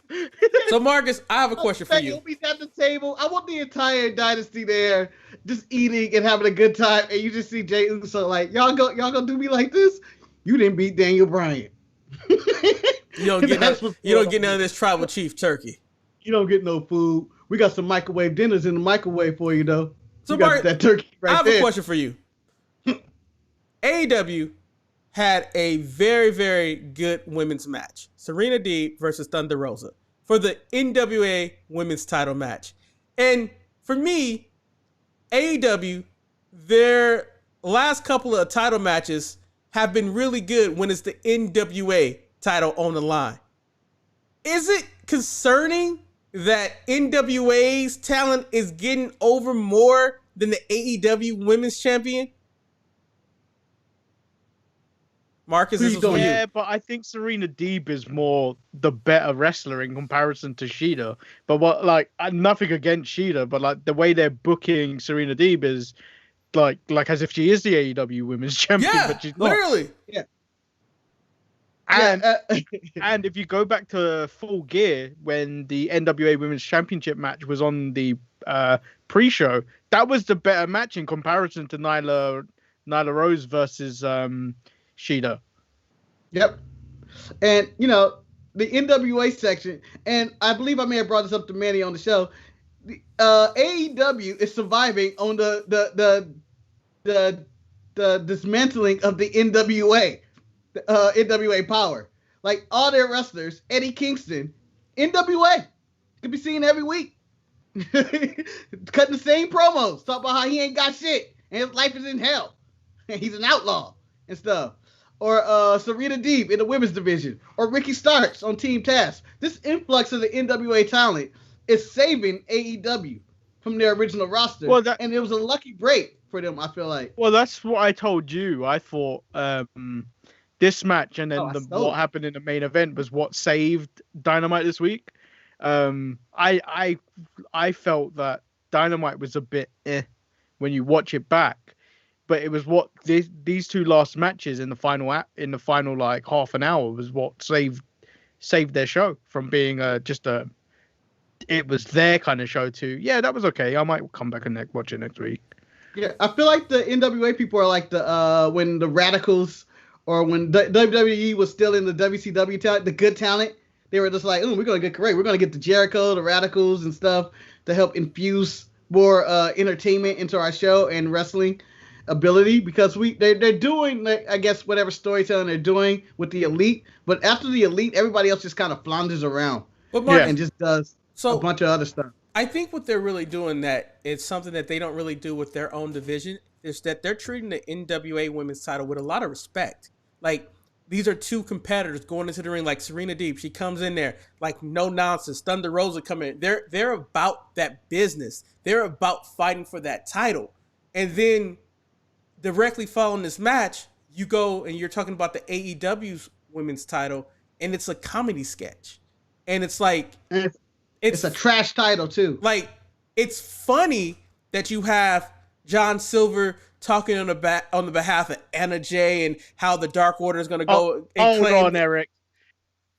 So Marcus, I have a question for you. He's at the table. I want the entire dynasty there, just eating and having a good time, and you just see Jey Uso like, y'all gonna do me like this? You didn't beat Daniel Bryan. You don't get none of this tribal chief turkey. You don't get no food. We got some microwave dinners in the microwave for you, though. So, you got that turkey right I have there. a question for you. AEW had a very, very good women's match. Serena Deeb versus Thunder Rosa for the NWA women's title match. And for me, AEW, their last couple of title matches have been really good when it's the NWA title on the line. Is it concerning that NWA's talent is getting over more than the AEW women's champion? Marcus, this is for you. Yeah, but I think Serena Deeb is more the better wrestler in comparison to Shida. But nothing against Shida, but like the way they're booking Serena Deeb is like as if she is the AEW women's champion, but she's not. Literally. Yeah. And if you go back to Full Gear when the NWA Women's Championship match was on the pre-show, that was the better match in comparison to Nyla Rose versus Shida. Yep. And the NWA section, and I believe I may have brought this up to Manny on the show. AEW is surviving on the dismantling of the NWA. NWA power. Like all their wrestlers, Eddie Kingston, NWA, could be seen every week. Cutting the same promos, talk about how he ain't got shit and his life is in hell. And he's an outlaw and stuff. Or Serena Deeb in the women's division. Or Ricky Starks on Team Taz. This influx of the NWA talent is saving AEW from their original roster. And it was a lucky break for them, I feel like. Well, that's what I told you. I thought this match and then what happened in the main event was what saved Dynamite this week. I felt that Dynamite was a bit when you watch it back, but it was what these two last matches in the final like half an hour was what saved their show from being it was their kind of show too. Yeah, that was okay. I might come back and watch it next week. Yeah, I feel like the NWA people are like when the Radicals or when WWE was still in the WCW talent, the good talent. They were just like, we're going to get correct. We're going to get the Jericho, the Radicals and stuff to help infuse more entertainment into our show and wrestling ability because they're doing, I guess, whatever storytelling they're doing with the Elite. But after the Elite, everybody else just kind of flounders around and just does a bunch of other stuff. I think what they're really doing that it's something that they don't really do with their own division is that they're treating the NWA women's title with a lot of respect. Like, these are two competitors going into the ring, like Serena Deeb. She comes in there like no nonsense. Thunder Rosa come in. They're about that business. They're about fighting for that title. And then directly following this match, you go and you're talking about the AEW's women's title, and it's a comedy sketch. And it's like it's a trash title too. Like, it's funny that you have John Silver talking on the behalf of Anna Jay and how the Dark Order is going to go. Hold on, Eric.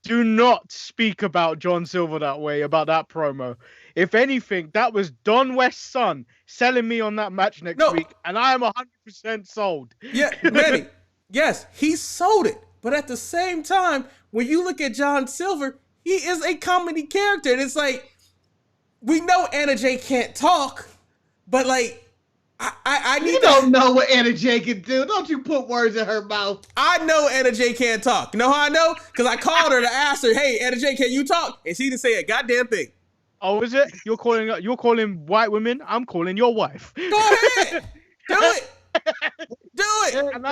Do not speak about John Silver that way, about that promo. If anything, that was Don West's son selling me on that match next week, and I am 100% sold. Yeah, Manny. Yes, he sold it. But at the same time, when you look at John Silver, he is a comedy character. And it's like, we know Anna Jay can't talk, but like, I need You don't know what Anna Jay can do. Don't you put words in her mouth. I know Anna Jay can't talk. You know how I know? Because I called her to ask her, hey, Anna Jay, can you talk? And she didn't say a goddamn thing. Oh, is it? You're calling white women? I'm calling your wife. Go ahead. Do it. Do it. And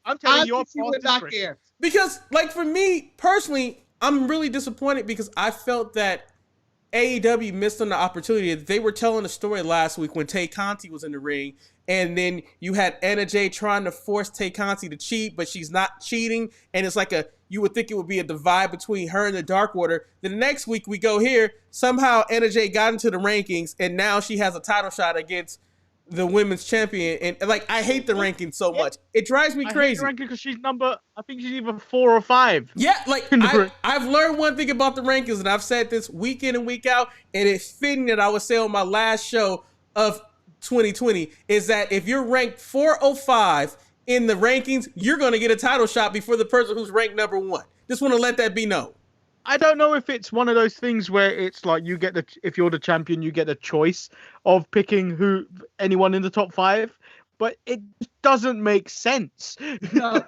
I'm telling you, you're not here. Because, like, for me, personally, I'm really disappointed because I felt that AEW missed on the opportunity. They were telling a story last week when Tay Conti was in the ring, and then you had Anna Jay trying to force Tay Conti to cheat, but she's not cheating, and it's like you would think it would be a divide between her and the Dark Order. The next week we go here, somehow Anna Jay got into the rankings, and now she has a title shot against the women's champion. And like, I hate the rankings so much. It drives me crazy. I hate the ranking because she's I think she's either 4 or 5. Yeah, like I've learned one thing about the rankings, and I've said this week in and week out, and it's fitting that I would say on my last show of 2020 is that if you're ranked 405 in the rankings, you're going to get a title shot before the person who's ranked number 1. Just want to let that be known. I don't know if it's one of those things where it's like if you're the champion, you get a choice of picking anyone in the top 5, but it doesn't make sense. No.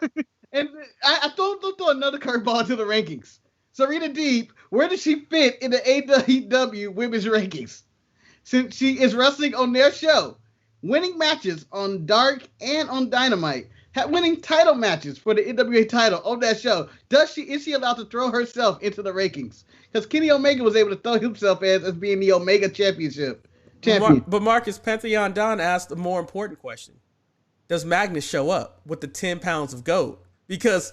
And I throw another curveball to the rankings. Serena Deeb, where does she fit in the AEW women's rankings? Since she is wrestling on their show, winning matches on Dark and on Dynamite, winning title matches for the NWA title on that show, is she allowed to throw herself into the rankings? Because Kenny Omega was able to throw himself as being the Omega champion. But Marcus Pantheon Don asked a more important question. Does Magnus show up with the 10 pounds of gold? Because,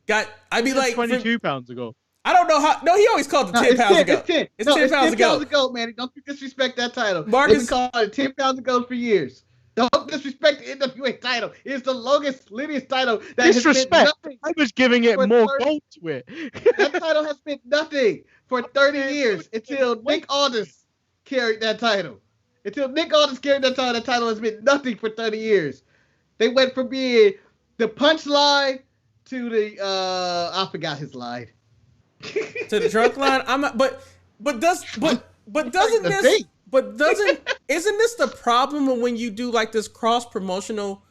22 pounds ago. I don't know how. No, he always called it 10 pounds ago. It's 10 pounds ago, man. Don't disrespect that title. Marcus, they've been calling it 10 pounds ago for years. Don't disrespect the NWA title. It's the longest lineage title that disrespect. Has spent nothing. I was giving it more gold to it. That title has spent nothing for 30 years until Nick Aldis carried that title. Until Nick Aldis carried that title has been nothing for 30 years. They went from being the punchline to the I forgot his line. To the drunk line. Isn't this the problem when you do like this cross promotional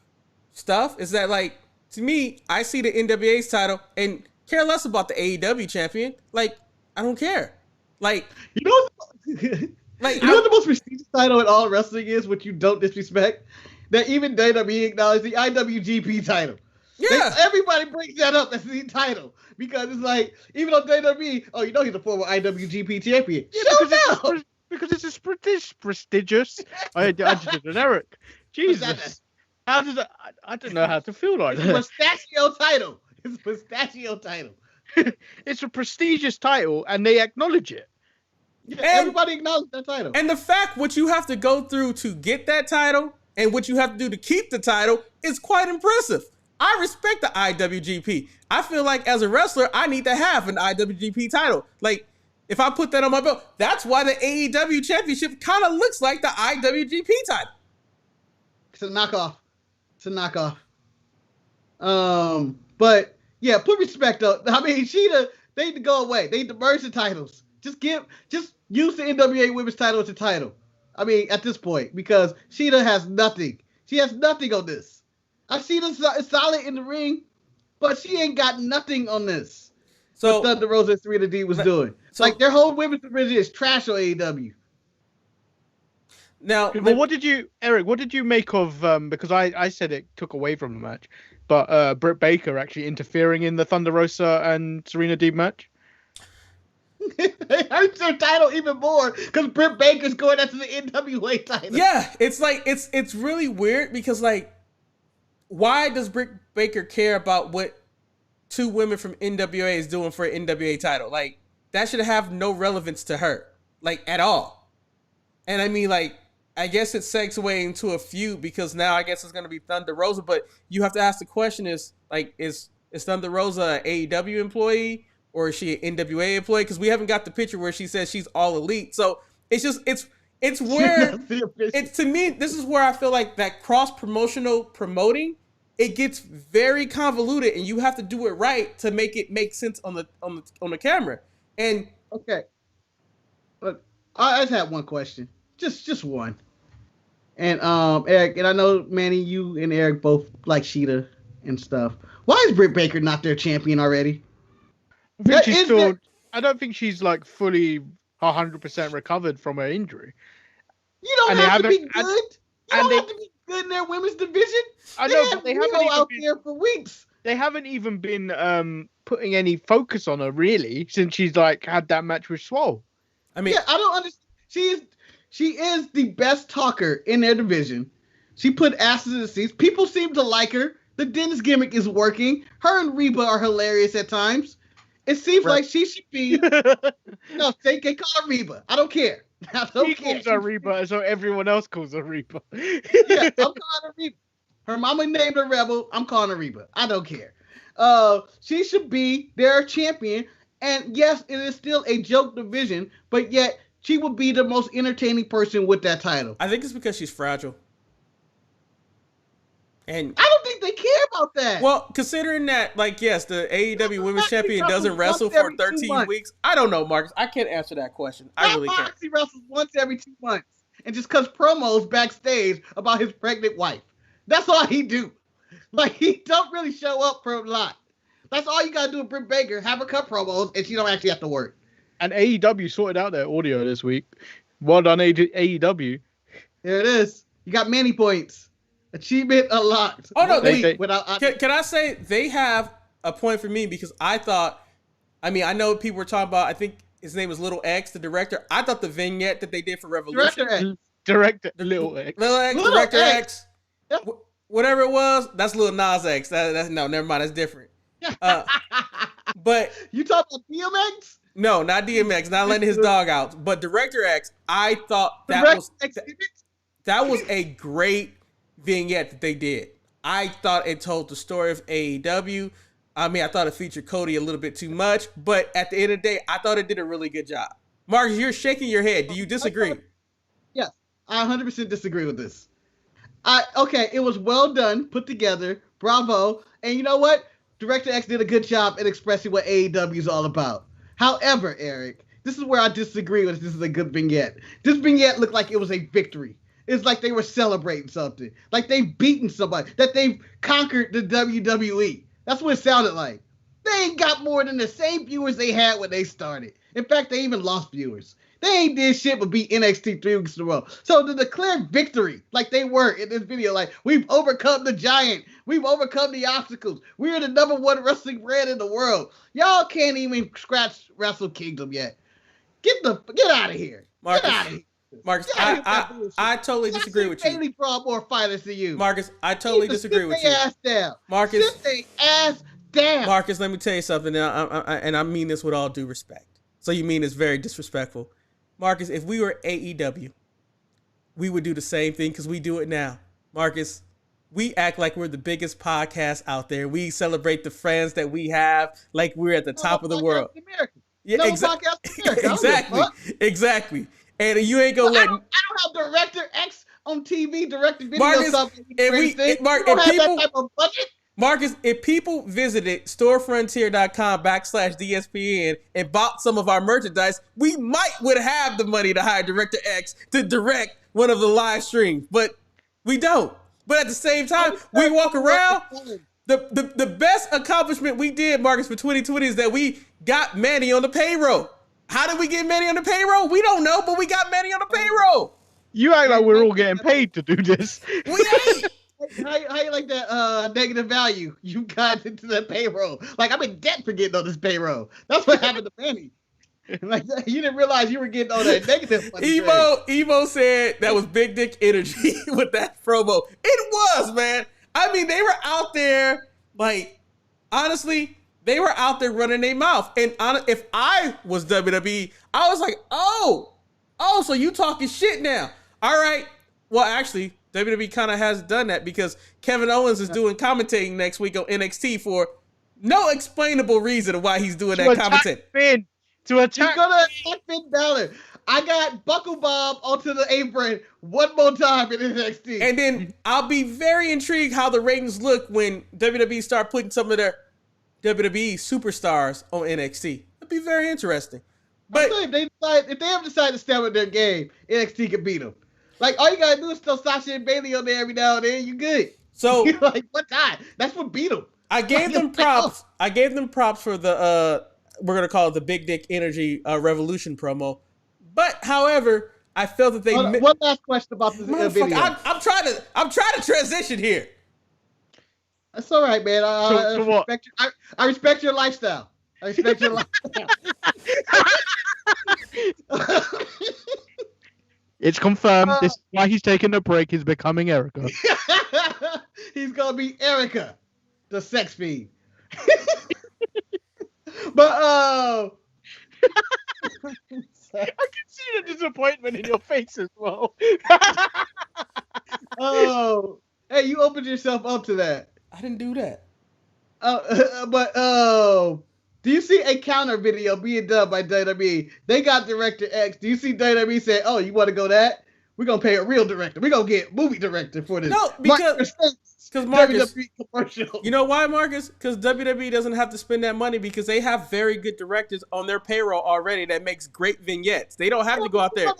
stuff? Is that like, to me, I see the NWA's title and care less about the AEW champion. Like, I don't care. Like, you know what the most prestigious title in all wrestling is, which you don't disrespect? That even WWE acknowledged, the IWGP title. Yeah. Everybody brings that up as the title because it's like, even on WWE, he's a former IWGP champion. Yeah, because it's prestigious. I just did an Eric. Jesus. How does that? I don't know how to feel like that. It's a pistachio title. It's a pistachio title. It's a prestigious title, and they acknowledge it. Yeah, everybody acknowledges that title. And the fact what you have to go through to get that title and what you have to do to keep the title is quite impressive. I respect the IWGP. I feel like as a wrestler, I need to have an IWGP title. Like, if I put that on my belt, that's why the AEW championship kind of looks like the IWGP title. It's a knockoff. But yeah, put respect up. I mean, they need to go away. They need to merge the titles. Just use the NWA Women's title as a title. I mean, at this point, because Sheeta has nothing. She has nothing on this. Sheeta's solid in the ring, but she ain't got nothing on this. So what Thunder Rosa and Serena Deeb was doing. So, like, their whole women's division is trash on AEW. Now, well, what did you make of, because I said it took away from the match, but Britt Baker actually interfering in the Thunder Rosa and Serena Deeb match? It hurts their title even more because Britt Baker's going after the NWA title. Yeah, it's like, it's really weird because, like, why does Britt Baker care about what 2 women from NWA is doing for an NWA title? Like, that should have no relevance to her, like, at all. And I mean, like, I guess it segues away into a feud because now I guess it's going to be Thunder Rosa, but you have to ask the question is Thunder Rosa an AEW employee or is she an NWA employee? Because we haven't got the picture where she says she's all elite. So it's just, it's where, to me, this is where I feel like that cross-promotional promoting, it gets very convoluted and you have to do it right to make it make sense on the camera. And okay, but I just have one question, just one. And Eric, and I know Manny, you and Eric both like Sheeta and stuff. Why is Britt Baker not their champion already? I don't think she's like fully 100% recovered from her injury. You don't have to be good. You don't have to be good in their women's division. I know, but they haven't out there for weeks. They haven't even been putting any focus on her really since she's like had that match with Swole. I mean, yeah, I don't understand. She is the best talker in their division. She put asses in the seats. People seem to like her. The Dennis gimmick is working. Her and Reba are hilarious at times. It seems like she should be. No, they call her Reba. I don't care. I don't He care. calls her Reba, so everyone else calls her Reba. Yeah, I'm calling her Reba. Her mama named her Rebel. I'm calling her Reba. I don't care. She should be their champion. And yes, it is still a joke division, but yet she would be the most entertaining person with that title. I think it's because she's fragile. And I don't think they care about that. well, considering that, like, yes, the AEW Women's Champion doesn't wrestle for 13 weeks. I don't know, Marcus. I can't answer that question. I really can't. Moxley wrestles once every 2 months and just cuts promos backstage about his pregnant wife. That's all he do. Like, he don't really show up for a lot. That's all you gotta do with Britt Baker. Have her cut promos, and she don't actually have to work. And AEW sorted out their audio this week. Well done, AEW. Here it is. You got many points. Achievement unlocked. Oh no, Can I say they have a point for me because I thought, I mean, I know people were talking about, I think his name is Little X, the director. I thought the vignette that they did for Revolution. Director Little X. Director X. Yep. Whatever it was, that's Lil Nas X. That's no, never mind, that's different. But you talking about DMX? No, not DMX, not letting his dog out. But Director X, I thought that was a great vignette that they did. I thought it told the story of AEW. I mean, I thought it featured Cody a little bit too much, but at the end of the day, I thought it did a really good job. Marcus, you're shaking your head. Do you disagree? Yes, I 100% disagree with this. Okay, it was well done, put together, bravo. And you know what? Director X did a good job in expressing what AEW is all about. However, Eric, this is where I disagree with this is a good vignette. This vignette looked like it was a victory. It's like they were celebrating something. Like they've beaten somebody. That they've conquered the WWE. That's what it sounded like. They ain't got more than the same viewers they had when they started. In fact, they even lost viewers. They ain't did shit but beat NXT 3 weeks in a row. So to declare victory, like they were in this video, like, we've overcome the giant. We've overcome the obstacles. We're the #1 wrestling brand in the world. Y'all can't even scratch Wrestle Kingdom yet. Get out of here. Marcus, get out of here. Marcus, I totally disagree with you. Bailey brought more fighters to you. Marcus, I totally disagree with you. Ass down. Marcus, sit their ass down. Marcus, let me tell you something, and I mean this with all due respect. So you mean it's very disrespectful. Marcus, if we were AEW, we would do the same thing because we do it now. Marcus, we act like we're the biggest podcast out there. We celebrate the friends that we have like we're at the top of the world. Yeah, exactly. And you ain't gonna let. I don't have Director X on TV directing video. Marcus, Marcus, if people visited storefrontier.com/DSPN and bought some of our merchandise, we would have the money to hire Director X to direct one of the live streams, but we don't. But at the same time, we walk around. The best accomplishment we did, Marcus, for 2020 is that we got Manny on the payroll. How did we get Manny on the payroll? We don't know, but we got Manny on the payroll. You act like we're all getting paid to do this. We ain't. How you like that negative value you got into the payroll? Like, I'm in debt for getting on this payroll. That's what happened to Manny. Like, you didn't realize you were getting all that negative money. Evo said that was big dick energy with that promo. It was, man. I mean, they were out there, like, honestly, they were out there running their mouth. And if I was WWE, I was like, oh, so you talking shit now. All right. Well, actually, WWE kind of has done that because Kevin Owens is doing commentating next week on NXT for no explainable reason of why he's doing that commentating. He's gonna attack Finn Balor. I got Buckle Bob onto the apron one more time in NXT. And then I'll be very intrigued how the ratings look when WWE start putting some of their WWE superstars on NXT. It'd be very interesting. But if they ever decide to step up their game, NXT can beat them. Like, all you gotta do is throw Sasha and Bailey on there every now and then. You good? So like, what time? That's what beat them. I gave them props. I gave them props for the we're gonna call it the Big Dick Energy Revolution promo. But however, I felt that they. One last question about this video. I'm trying to transition here. That's all right, man. I respect your lifestyle. I respect your lifestyle. It's confirmed. This is why he's taking a break. He's becoming Erica. He's gonna be Erica, the sex fiend. But I can see the disappointment in your face as well. oh, hey, you opened yourself up to that. I didn't do that. But do you see a counter video being done by WWE? They got Director X. Do you see WWE say, "Oh, you want to go that? We're gonna pay a real director. We're gonna get movie director for this." No, because Marcus, WWE commercial. you know why, Marcus? Because WWE doesn't have to spend that money because they have very good directors on their payroll already that makes great vignettes. They don't have to go out there.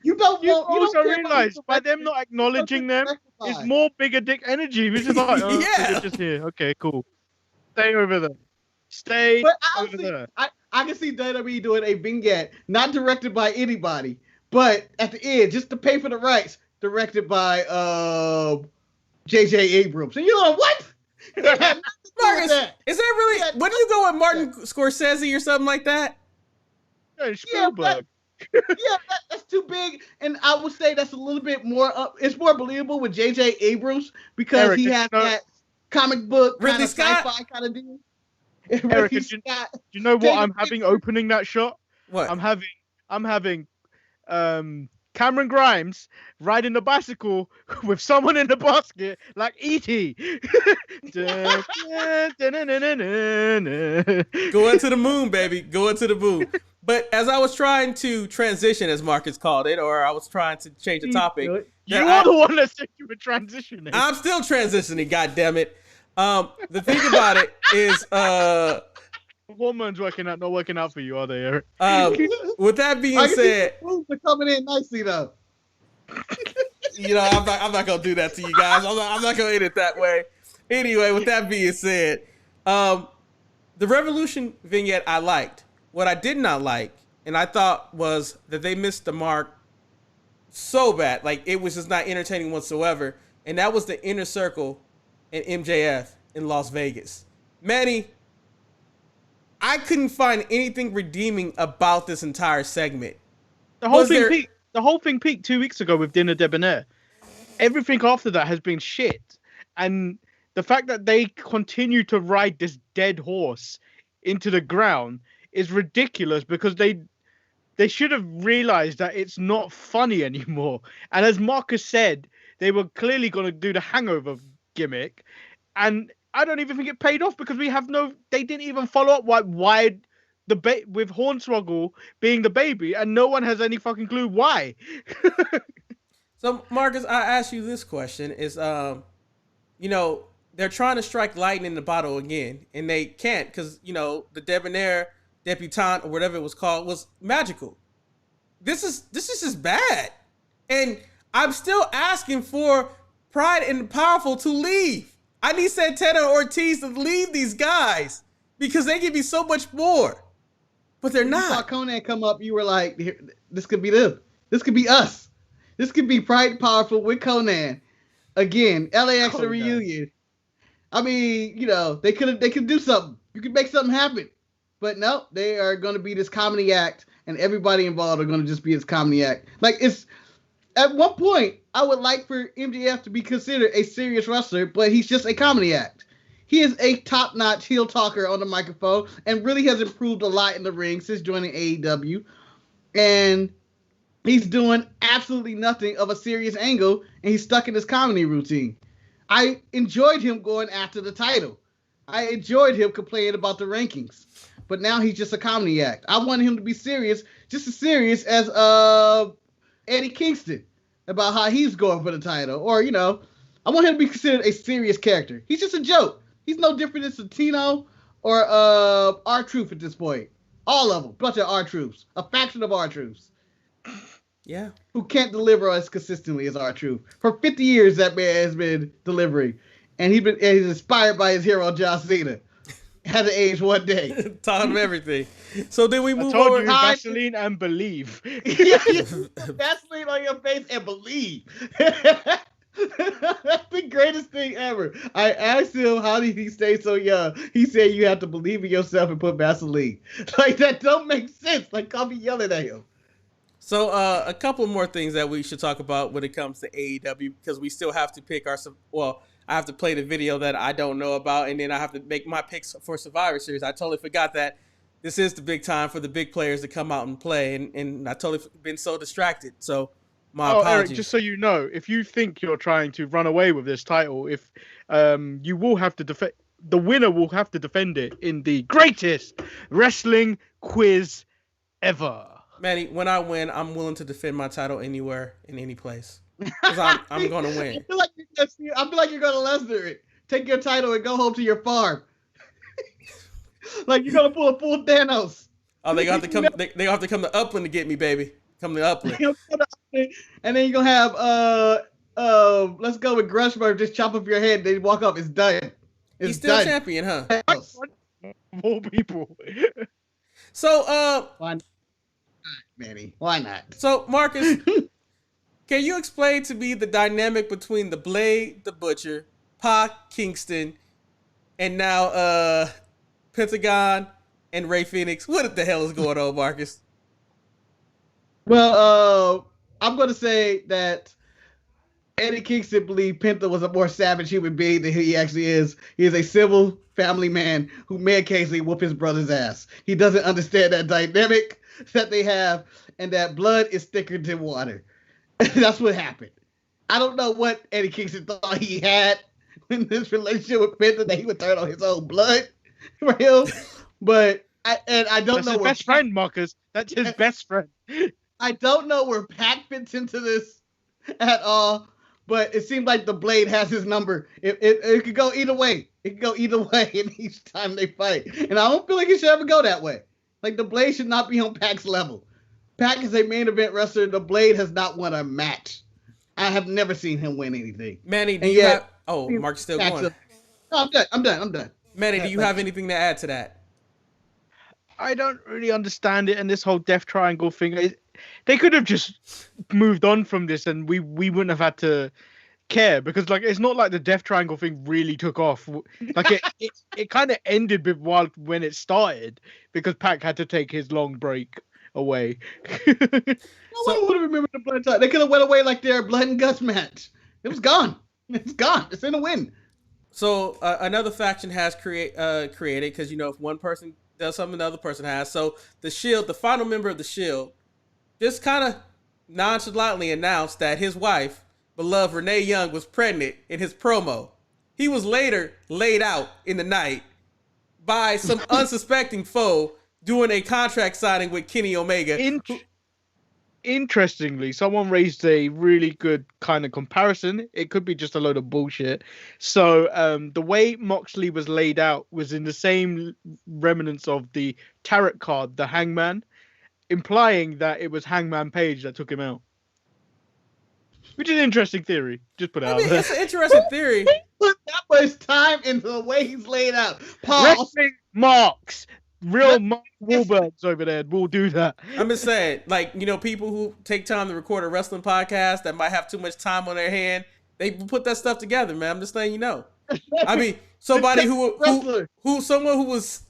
You don't also realize by them not acknowledging them, it's more bigger dick energy. Which is like, oh, Yeah. just here. Okay, cool. Stay over there. Stay over there. I can see WWE doing a vignette, not directed by anybody, but at the end, just to pay for the rights, directed by J.J. Abrams. And you're like, what? Marcus, is that really? Wouldn't you go with Martin Scorsese or something like that? Yeah, Spielberg. Yeah, that's too big, and I would say that's a little bit more. It's more believable with J.J. Abrams because Eric, he has that comic book kind of Scott? sci-fi kind of deal. Eric, do you know what I'm having opening that shot? What? I'm having Cameron Grimes riding the bicycle with someone in the basket like E.T. Going to the moon, baby. Going to the moon. But as I was trying to transition, as Marcus called it, or I was trying to change the topic. You're the one that said you were transitioning. I'm still transitioning, goddammit. The thing about it is, hormones not working out for you, are they, Eric? with that being said, are coming in nicely though. You know, I'm not gonna do that to you guys. I'm not gonna end it that way. Anyway, with that being said, the Revolution vignette I liked. What I did not like, and I thought was that they missed the mark so bad. Like, it was just not entertaining whatsoever. And that was the Inner Circle and MJF in Las Vegas. Manny, I couldn't find anything redeeming about this entire segment. The whole thing peaked 2 weeks ago with Dinner Debonair. Everything after that has been shit. And the fact that they continue to ride this dead horse into the ground is ridiculous because they should have realized that it's not funny anymore. And as Marcus said, they were clearly going to do the Hangover gimmick. And I don't even think it paid off because they didn't even follow up why with Hornswoggle being the baby, and no one has any fucking clue why. So, Marcus, I asked you this question: is you know, they're trying to strike lightning in the bottle again, and they can't because the Debonair debutante or whatever it was called was magical. This is just bad, and I'm still asking for Pride and the Powerful to leave. I need Santana and Ortiz to leave these guys because they give me so much more. But they're not. You saw Conan come up, you were like, this could be them. This could be us. This could be Pride and Powerful with Conan. Again, LAX a reunion. I mean, they could do something. You could make something happen. But no, they are going to be this comedy act, and everybody involved are going to just be this comedy act. Like, it's at one point, I would like for MJF to be considered a serious wrestler, but he's just a comedy act. He is a top-notch heel talker on the microphone and really has improved a lot in the ring since joining AEW. And he's doing absolutely nothing of a serious angle, and he's stuck in his comedy routine. I enjoyed him going after the title. I enjoyed him complaining about the rankings. But now he's just a comedy act. I want him to be serious, just as serious as Eddie Kingston about how he's going for the title. Or, I want him to be considered a serious character. He's just a joke. He's no different than Santino or R-Truth at this point. All of them. Bunch of R-Truths. A faction of R-Truths. Yeah. Who can't deliver as consistently as R-Truth. For 50 years, that man has been delivering. And he's inspired by his hero, John Cena. Had to age one day. Taught him everything. So then we move I told over. You, Vaseline and believe. Vaseline on your face and believe. That's the greatest thing ever. I asked him how did he stay so young. He said you have to believe in yourself and put Vaseline. Like, that don't make sense. Like, I'll be yelling at him. So a couple more things that we should talk about when it comes to AEW, because we still have to pick I have to play the video that I don't know about, and then I have to make my picks for Survivor Series. I totally forgot that this is the big time for the big players to come out and play, and I totally been so distracted. So my apologies. Eric, just so you know, if you think you're trying to run away with this title, if you will have to defend, the winner will have to defend it in the greatest wrestling quiz ever. Manny, when I win, I'm willing to defend my title anywhere, in any place. Because I'm going to win. I feel like you're going to Lesnar it. Take your title and go home to your farm. Like you're going to pull a full Thanos. Oh, they have to come. They have to come to Upland to get me, baby. Come to Upland. And then you're going to have let's go with Grushberg, just chop off your head, then walk off. It's done. He's still champion, huh? More people. So why not, Manny? Why not? So Marcus, can you explain to me the dynamic between the Blade, the Butcher, Pac, Kingston, and now Pentagon and Ray Phoenix? What the hell is going on, Marcus? Well, I'm going to say that Eddie Kingston believed Penta was a more savage human being than he actually is. He is a civil family man who may occasionally whoop his brother's ass. He doesn't understand that dynamic that they have, and that blood is thicker than water. That's what happened. I don't know what Eddie Kingston thought he had in this relationship with Penta, that he would turn on his own blood for him. But I don't know his best friend, Marcus. That's his best friend. I don't know where Pac fits into this at all, but it seems like the Blade has his number. It could go either way. It could go either way in each time they fight. And I don't feel like it should ever go that way. Like, the Blade should not be on Pac's level. Pac is a main event wrestler. The Blade has not won a match. I have never seen him win anything. Manny, do you have... Oh, Mark's still going. No, I'm done. Manny, do you have anything to add to that? I don't really understand it, and this whole Death Triangle thing. They could have just moved on from this, and we wouldn't have had to care, because like it's not like the Death Triangle thing really took off. Like it kind of ended when it started, because Pac had to take his long break away. No one would have remembered the blood tie. They could have went away like their blood and guts match. It was gone. It's gone. It's in the wind. So another faction has created, because you know, if one person does something, the other person has. So the Shield, the final member of the Shield, just kind of nonchalantly announced that his wife, beloved Renee Young, was pregnant in his promo. He was later laid out in the night by some unsuspecting foe doing a contract signing with Kenny Omega. Interestingly, someone raised a really good kind of comparison. It could be just a load of bullshit. So the way Moxley was laid out was in the same remnants of the tarot card, the Hangman, implying that it was Hangman Page that took him out. Which is an interesting theory. Just put it out there. It's an interesting theory. Put that much time into the way he's laid out. Wrestling marks. Real Mark Wahlbergs over there will do that. I'm just saying, like, you know, people who take time to record a wrestling podcast that might have too much time on their hand, they put that stuff together, man. I'm just letting you know. I mean, someone who was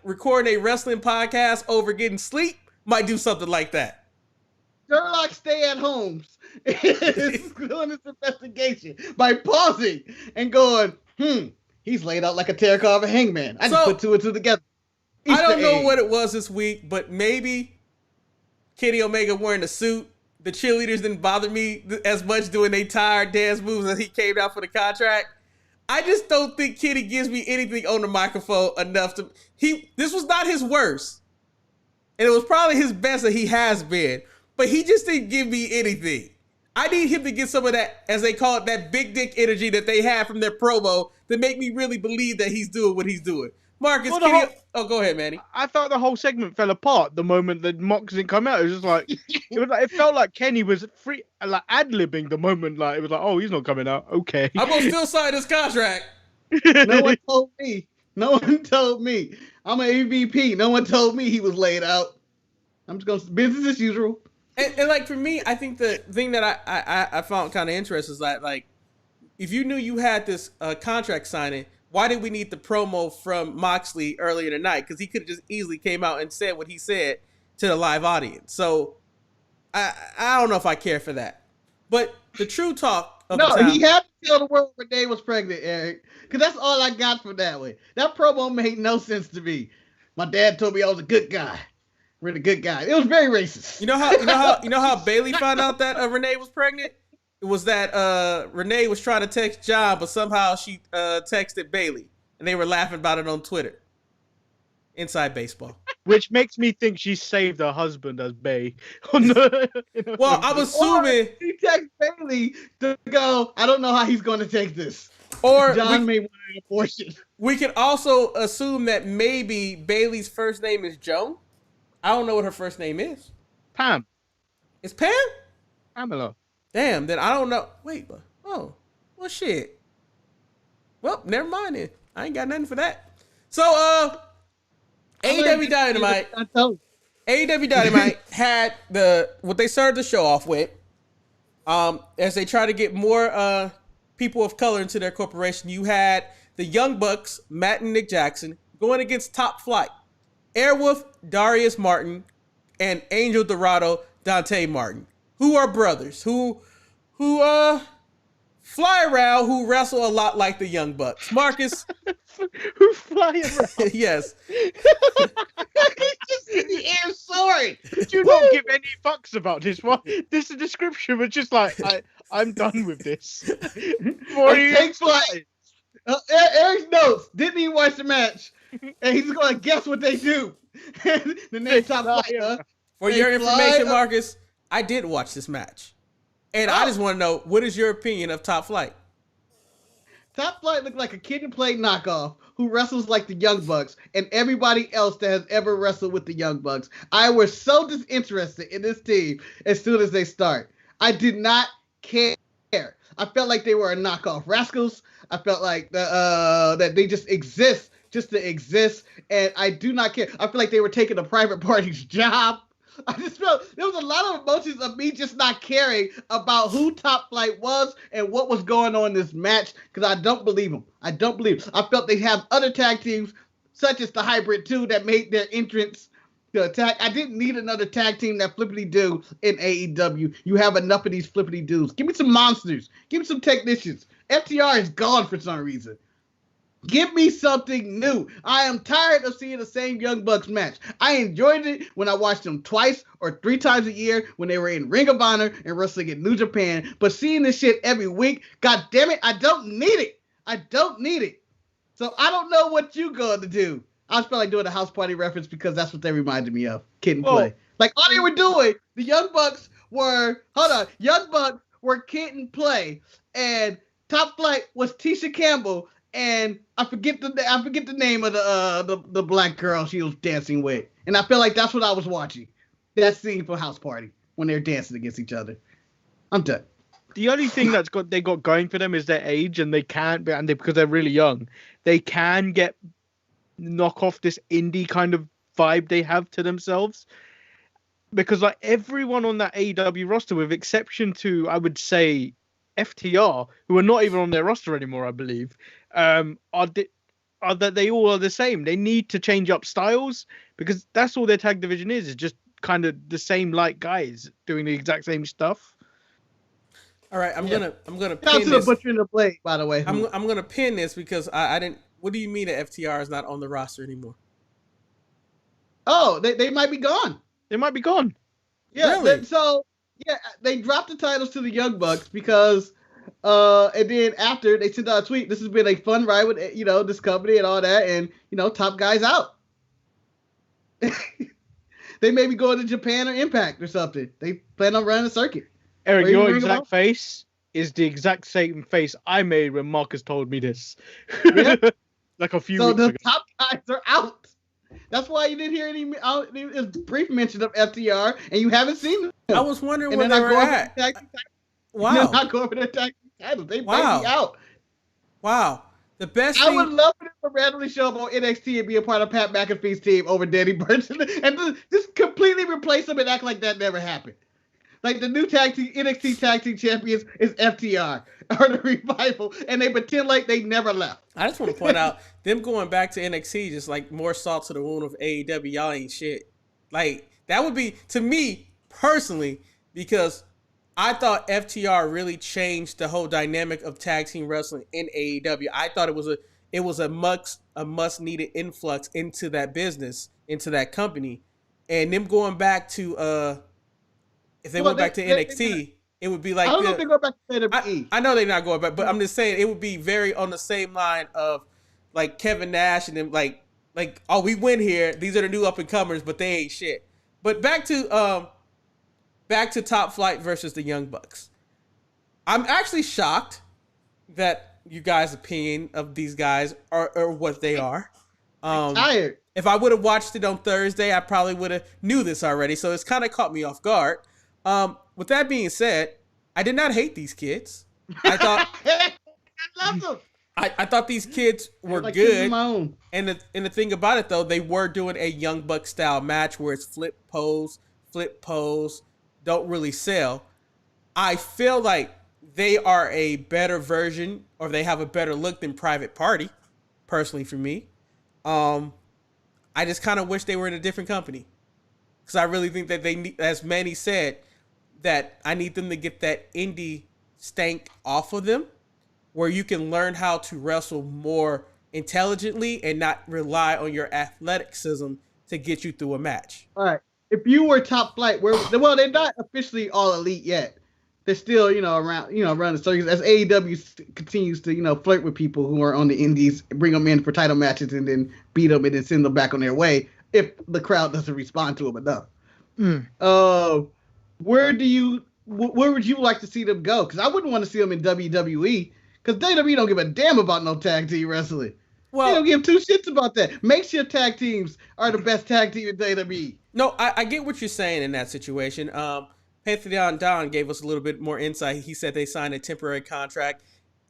recording a wrestling podcast over getting sleep might do something like that. Sherlock stay-at-homes is doing this investigation by pausing and going, he's laid out like a tarot card of a hangman. I just put two and two together. I don't know what it was this week, but maybe Kenny Omega wearing a suit. The cheerleaders didn't bother me as much doing their tired dance moves as he came out for the contract. I just don't think Kenny gives me anything on the microphone enough to... This was not his worst. And it was probably his best that he has been. But he just didn't give me anything. I need him to get some of that, as they call it, that big dick energy that they have from their promo to make me really believe that he's doing what he's doing. Marcus, go ahead, Manny. I thought the whole segment fell apart the moment that Mox didn't come out. It was just like, it felt like Kenny was free, like ad-libbing the moment. Like, it was like, oh, he's not coming out. Okay. I'm going to still sign this contract. No one told me. I'm an AVP. No one told me he was laid out. I'm just going to business as usual. And like, for me, I think the thing that I found kind of interesting is that, like, if you knew you had this contract signing, why did we need the promo from Moxley earlier tonight? Because he could have just easily came out and said what he said to the live audience. So I don't know if I care for that. But the true talk of No, the town, he had to tell the world Renee was pregnant, Eric. Because that's all I got from that one. That promo made no sense to me. My dad told me I was a good guy. We're the good guy. It was very racist. you know how Bailey found out that Renee was pregnant? It was that Renee was trying to text John, but somehow she texted Bailey, and they were laughing about it on Twitter. Inside baseball. Which makes me think she saved her husband as Bay. Well, I'm assuming he texted Bailey to go, I don't know how he's going to take this. Or John may want an abortion. We can also assume that maybe Bailey's first name is Joan. I don't know what her first name is. Pam. It's Pam? Pamela. Damn, then I don't know. Wait, but well shit. Well, never mind then. I ain't got nothing for that. So AEW Dynamite had what they started the show off with. As they try to get more people of color into their corporation, you had the Young Bucks, Matt and Nick Jackson, going against Top Flight, Airwolf, Darius Martin, and Angel Dorado, Dante Martin, who are brothers, who fly around, who wrestle a lot like the Young Bucks. Marcus, who fly around? Yes. Sorry. Do not give any fucks about this one. This description was just like, I'm done with this. Takes flight. Eric's notes. Didn't even watch the match, and he's going to guess what they do. The name Top Flight. For your information, Marcus, I did watch this match, and I just want to know, what is your opinion of Top Flight? Top Flight looked like a Kid and Play knockoff who wrestles like the Young Bucks and everybody else that has ever wrestled with the Young Bucks. I was so disinterested in this team as soon as they start. I did not care. I felt like they were a knockoff Rascals. I felt like that they just exist just to exist, and I do not care. I feel like they were taking a private party's job. I just felt there was a lot of emotions of me just not caring about who Top Flight was and what was going on in this match, because I don't believe them. I felt they have other tag teams, such as the Hybrid 2, that made their entrance to attack. I didn't need another tag team that flippity do in AEW. You have enough of these flippity doos. Give me some monsters. Give me some technicians. FTR is gone for some reason. Give me something new. I am tired of seeing the same Young Bucks match. I enjoyed it when I watched them twice or 3 times a year when they were in Ring of Honor and wrestling in New Japan. But seeing this shit every week, god damn it, I don't need it. I don't need it. So I don't know what you going to do. I just felt like doing a house party reference because that's what they reminded me of. Kid and Play. Like all they were doing, the Young Bucks were, Young Bucks were Kid and Play, and Top Flight was Tisha Campbell, and I forget the name of the black girl she was dancing with, and I feel like that's what I was watching. That scene from House Party when they're dancing against each other. I'm done. The only thing they got going for them is their age, and because they're really young, they can knock off this indie kind of vibe they have to themselves. Because like everyone on that AEW roster, with exception to I would say FTR, who are not even on their roster anymore, I believe, are that they all are the same. They need to change up styles because that's all their tag division is just kind of the same like guys doing the exact same stuff. All right, I'm gonna pin to this. The Butcher and the Blade, by the way. I'm gonna pin this because I didn't. What do you mean that FTR is not on the roster anymore? Oh, they might be gone. They might be gone. Yeah. Really? They dropped the titles to the Young Bucks because, and then after they sent out a tweet, this has been a fun ride with this company and all that, and top guys out. They may be going to Japan or Impact or something. They plan on running a circuit. Eric, your exact face is the exact same face I made when Marcus told me this. Yeah. Like a few weeks ago. So the top guys are out. That's why you didn't hear any brief mention of FTR, and you haven't seen them. I was wondering where they were at. Wow. They're not going for their tag team titles. They might be out. Wow. The best I would love for them to randomly show up on NXT and be a part of Pat McAfee's team over Danny Burton and just completely replace them and act like that never happened. Like the new NXT tag team champions is FTR or the Revival, and they pretend like they never left. I just want to point out them going back to NXT just like more salt to the wound of AEW. Y'all ain't shit. Like that would be, to me personally, because I thought FTR really changed the whole dynamic of tag team wrestling in AEW. I thought it was a must needed influx into that business, into that company, and them going back to if they went back to NXT, it would be like I don't know if they go back to WWE. I know they're not going back, but I'm just saying it would be very on the same line of like Kevin Nash and them like oh, we win here. These are the new up and comers, but they ain't shit. But back to Top Flight versus the Young Bucks. I'm actually shocked that you guys' opinion of these guys are what they are. Tired. If I would have watched it on Thursday, I probably would have knew this already. So it's kind of caught me off guard. With that being said, I did not hate these kids. I thought I love them. I thought these kids were like good. my own. And the thing about it though, they were doing a Young Buck style match where it's flip pose, don't really sell. I feel like they are a better version, or they have a better look than Private Party, personally for me. I just kind of wish they were in a different company, because I really think that they need, as Manny said, that I need them to get that indie stank off of them, where you can learn how to wrestle more intelligently and not rely on your athleticism to get you through a match. All right. If you were Top Flight, well, they're not officially all elite yet. They're still, around the circus as AEW continues to, flirt with people who are on the indies, bring them in for title matches, and then beat them and then send them back on their way if the crowd doesn't respond to them enough. Where would you like to see them go? Because I wouldn't want to see them in WWE, because WWE don't give a damn about no tag team wrestling. Well, they don't give two shits about that. Makeshift tag teams are the best tag team in WWE. No, I get what you're saying in that situation. Pantheon Don gave us a little bit more insight. He said they signed a temporary contract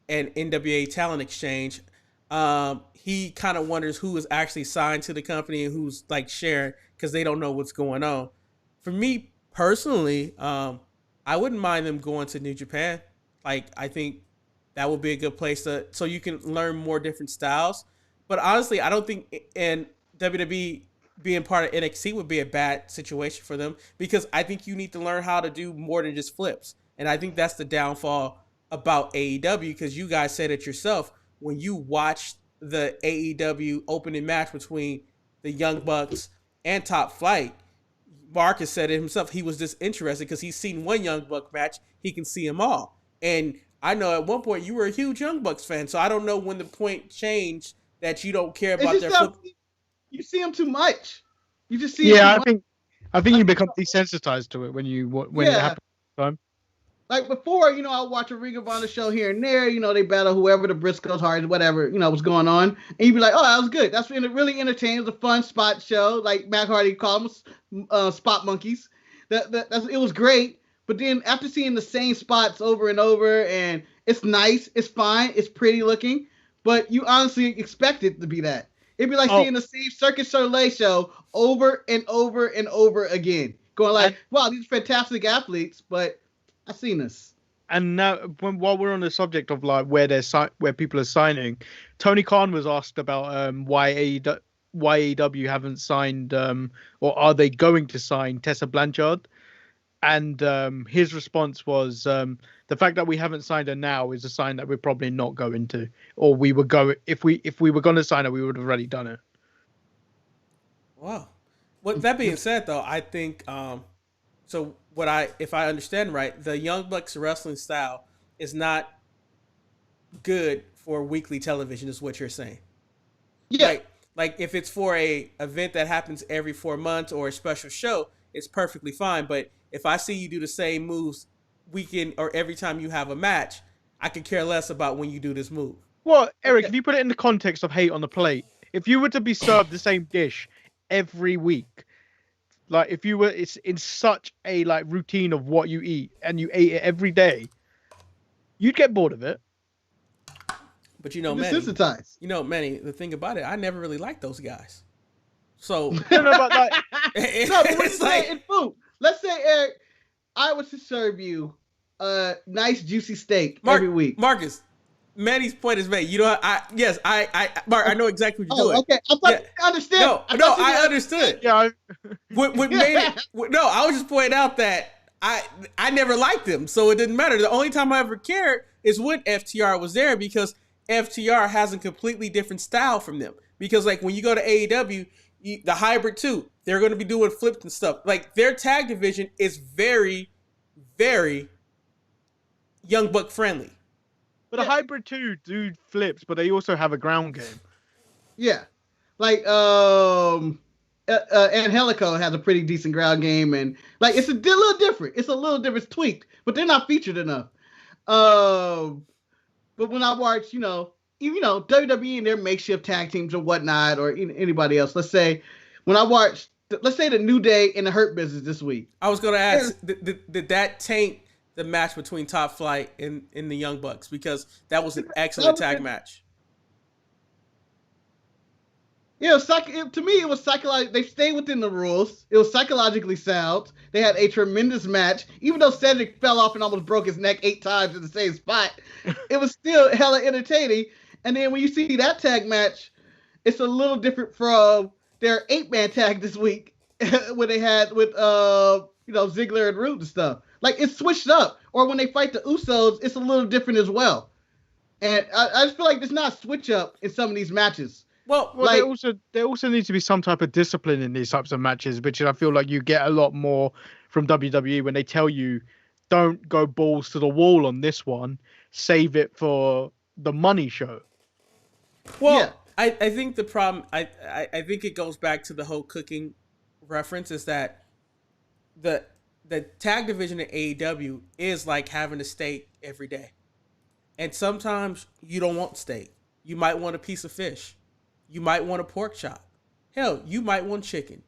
and NWA talent exchange. He kind of wonders who is actually signed to the company and who's like sharing, because they don't know what's going on. For me personally, I wouldn't mind them going to New Japan. Like, I think that would be a good place so you can learn more different styles. But honestly, I don't think in WWE being part of NXT would be a bad situation for them, because I think you need to learn how to do more than just flips. And I think that's the downfall about AEW, because you guys said it yourself when you watched the AEW opening match between the Young Bucks and Top Flight. Marcus said it himself. He was disinterested because he's seen one Young Buck match. He can see them all. And I know at one point you were a huge Young Bucks fan, so I don't know when the point changed that you don't care about their flip. You see them too much. You just see. Yeah, I think you become desensitized to it when it happens. Time. Like before, I would watch a Ring of Honor show here and there. They battle whoever, the Briscoes, Hardys, whatever, was going on. And you'd be like, oh, that was good. That's really entertaining. It was a fun spot show. Like Matt Hardy called them spot monkeys. It was great. But then after seeing the same spots over and over, and it's nice, it's fine, it's pretty looking, but you honestly expect it to be that. It'd be like seeing the same Circus Soleil show over and over and over again. Going like, wow, these are fantastic athletes, but I've seen this. And now, while we're on the subject of like where people are signing, Tony Khan was asked about why AEW haven't signed, or are they going to sign Tessa Blanchard? And his response was, the fact that we haven't signed her now is a sign that we're probably not going to, or we were going. If we were going to sign her, we would have already done it. Wow. Well, that being said, though, I think so. If I understand right, the Young Bucks wrestling style is not good for weekly television, is what you're saying. Yeah. Like if it's for a event that happens every 4 months or a special show, it's perfectly fine. But if I see you do the same moves weekend or every time you have a match, I could care less about when you do this move. Well, Eric, if you put it in the context of hate on the plate, if you were to be served the same dish every week, like if you were, it's in such a like routine of what you eat and you ate it every day, you'd get bored of it. But Manny, the thing about it, I never really liked those guys. So but like, it's like in food. Let's say, Eric, I was to serve you a nice juicy steak every week. Marcus, Manny's point is made. Mark, I know exactly what you're doing. Okay, I thought you understood. I understood. Yeah. What made it? No, I was just pointing out that I never liked them, so it didn't matter. The only time I ever cared is when FTR was there, because FTR has a completely different style from them. Because like when you go to AEW, the hybrid too, they're going to be doing flips and stuff. Like their tag division is very, very Young Buck friendly. But a hybrid too do flips, but they also have a ground game. Yeah, like Angelico has a pretty decent ground game, and like it's a little different. It's a little different, it's tweaked, but they're not featured enough. But when I watch, WWE and their makeshift tag teams or whatnot, or anybody else, let's say the New Day and the Hurt Business this week. I was going to ask, did that taint the match between Top Flight and the Young Bucks? Because that was an excellent tag match. Yeah, to me, it was psychological. They stayed within the rules. It was psychologically sound. They had a tremendous match. Even though Cedric fell off and almost broke his neck 8 times in the same spot, it was still hella entertaining. And then when you see that tag match, it's a little different from their 8-man tag this week, where they had with Ziggler and Roode and stuff. Like, it's switched up. Or when they fight the Usos, it's a little different as well. And I just feel like there's not a switch up in some of these matches. Well, like, there also needs to be some type of discipline in these types of matches, which I feel like you get a lot more from WWE when they tell you, don't go balls to the wall on this one, save it for the money show. Well, yeah. I think the problem, I think it goes back to the whole cooking reference, is that the tag division at AEW is like having a steak every day. And sometimes you don't want steak. You might want a piece of fish. You might want a pork chop. Hell, you might want chicken.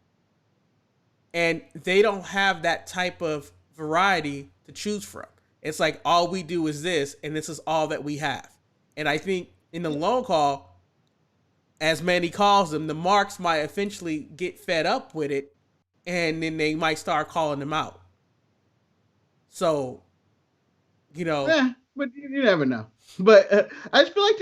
And they don't have that type of variety to choose from. It's like, all we do is this, and this is all that we have. And I think in the long haul, as Manny calls them, the marks might eventually get fed up with it, and then they might start calling them out. So, Yeah, but you never know. But I just feel like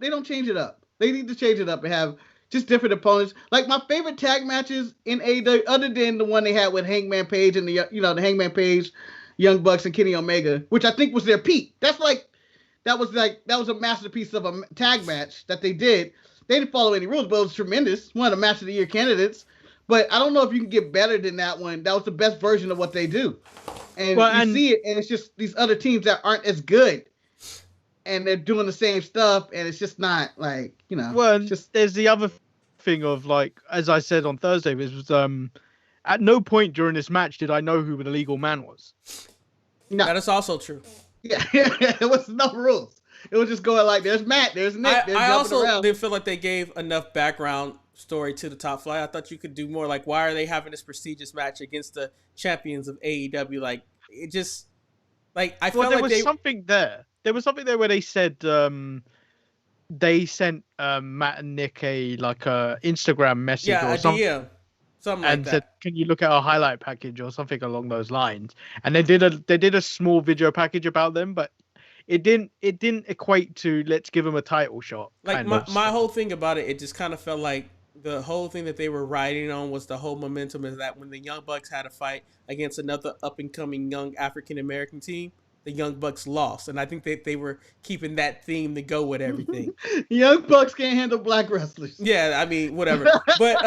they don't change it up. They need to change it up and have just different opponents. Like my favorite tag matches in AEW, other than the one they had with Hangman Page and the Hangman Page, Young Bucks and Kenny Omega, which I think was their peak. That was a masterpiece of a tag match that they did. They didn't follow any rules, but it was tremendous. One of the match of the year candidates. But I don't know if you can get better than that one. That was the best version of what they do. And you see it, and it's just these other teams that aren't as good. And they're doing the same stuff, and it's just not like, Well, there's the other thing of, like, as I said on Thursday, was at no point during this match did I know who the legal man was. No. That is also true. Yeah, there was no rules. It was just going like, there's Matt, there's Nick, I also didn't feel like they gave enough background story to the Top Flight. I thought you could do more. Like, why are they having this prestigious match against the champions of AEW? Like, it just, like, I felt like there was something there. There was something there where they said they sent Matt and Nick a Instagram message or something. DM, something like and that. said, "Can you look at our highlight package or something along those lines?" And they did a small video package about them, but it didn't equate to let's give them a title shot. Like my whole thing about it just kind of felt like the whole thing that they were riding on was the whole momentum is that when the Young Bucks had a fight against another up and coming young African American team, the Young Bucks lost, and I think that they were keeping that theme to go with everything. Young Bucks can't handle black wrestlers. Yeah, I mean, whatever. But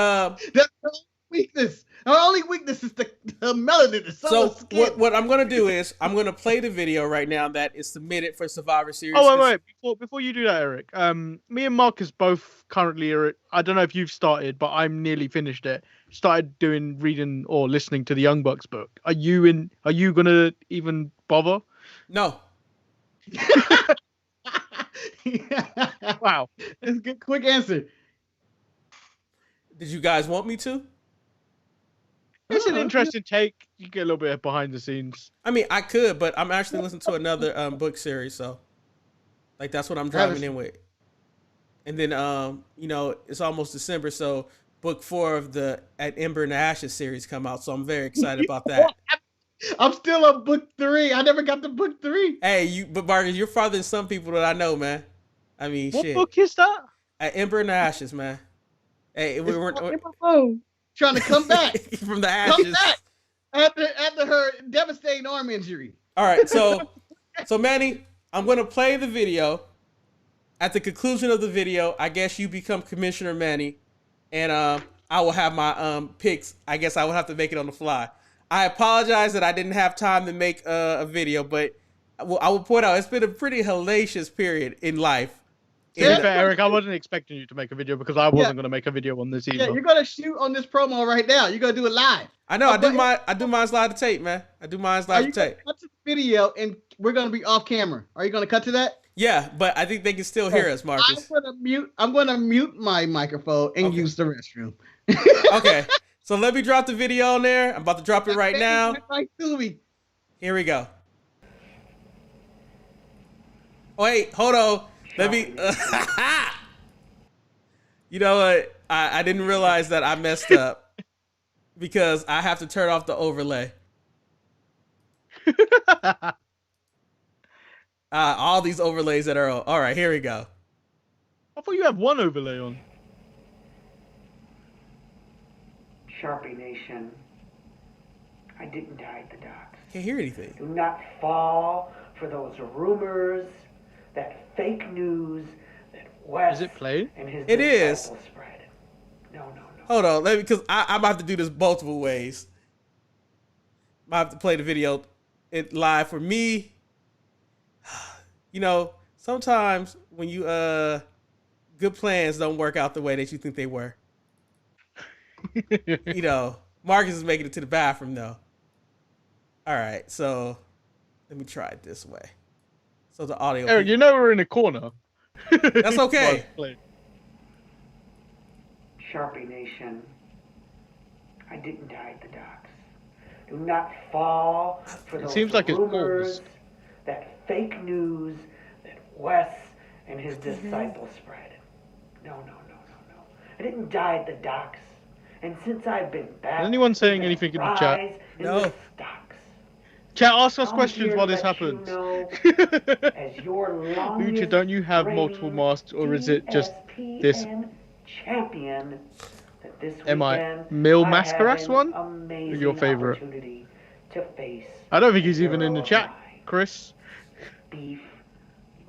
that's the weakness. Our only weakness is the melanin. So what I'm gonna do is I'm gonna play the video right now that is submitted for Survivor Series. Oh wait! Before you do that, Eric, me and Marcus both currently are. I don't know if you've started, but I'm nearly finished it. Started reading or listening to the Young Bucks book. Are you gonna even bother? No. Wow. That's a good, quick answer. Did you guys want me to? It's an interesting take. You get a little bit behind the scenes. I mean, I could, but I'm actually listening to another book series, so like that's what I'm driving in with. And then it's almost December, so book 4 of the At Ember and the Ashes series come out, so I'm very excited about that. I'm still on book 3. I never got to book 3. Hey, but Marcus, you're farther than some people that I know, man. I mean, what shit. book is that? At Ember and the Ashes, man. Hey, we're trying to come back from the ashes. Come back. after her devastating arm injury. All right, so Manny, I'm gonna play the video. At the conclusion of the video, I guess you become Commissioner Manny, and I will have my picks. I guess I will have to make it on the fly. I apologize that I didn't have time to make a video, but I will point out it's been a pretty hellacious period in life. To be fair, Eric, I wasn't expecting you to make a video because I wasn't going to make a video on this either. Yeah, you're going to shoot on this promo right now. You're going to do it live. I know. I do mine live to tape, man. I do mine live to tape. Cut to the video, and we're going to be off camera. Are you going to cut to that? Yeah, but I think they can still hear us, Marcus. I'm going to mute my microphone and use the restroom. Okay. So let me drop the video on there. I'm about to drop it right now. Right to me. Here we go. Wait, hold on. Let me. You know what? I didn't realize that I messed up because I have to turn off the overlay. All these overlays that are on. All right, here we go. I thought you had one overlay on. Sharpie Nation, I didn't die at the docks. Can't hear anything. Do not fall for those rumors, that fake news, that Wes Is it played? and his It is. disciples spread. No. Hold on, because I'm about to do this multiple ways. I have to play the video live for me. You know, sometimes when you good plans don't work out the way that you think they were. You know, Marcus is making it to the bathroom though. All right, so let me try it this way. So the audio. Eric, you know we're in a corner. That's okay. Sharpie Nation, I didn't die at the docks. Do not fall for those seems like it's rumors, paused. that fake news, that Wes and his disciples spread. No. I didn't die at the docks. And since I've been back, Is anyone saying anything in the chat? No. The stocks. Chat, ask us I'm questions here while to this let you happens. know, as your Lucha, don't you have multiple masks, or is it just this? DSPN champion that this Am I weekend Mil I Mascaras have one? an amazing Your favorite? opportunity to face I don't think he's even in the hero chat, of mine, Chris. Beef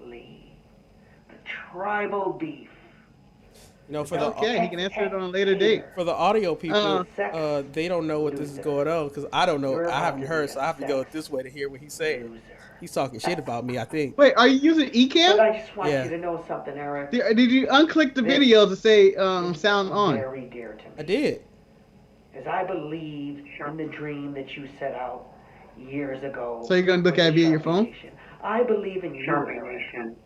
Lee, the tribal beef. You know, for Okay, he can answer it on a later date. For the audio people, Uh, they don't know what this is going on because I don't know. You're I haven't about to heard, be so I have to go sex this way to hear what he's saying. loser. He's talking shit about me, I think. Wait, are you using But eCam? I just want Yeah. you to know something, Eric. Did you unclick the video to say sound on? Very dear to me. I did. As I believe in the dream that you set out years ago. So you're gonna look at it via your Sharpie phone? Nation. I believe in Sharpie Nation.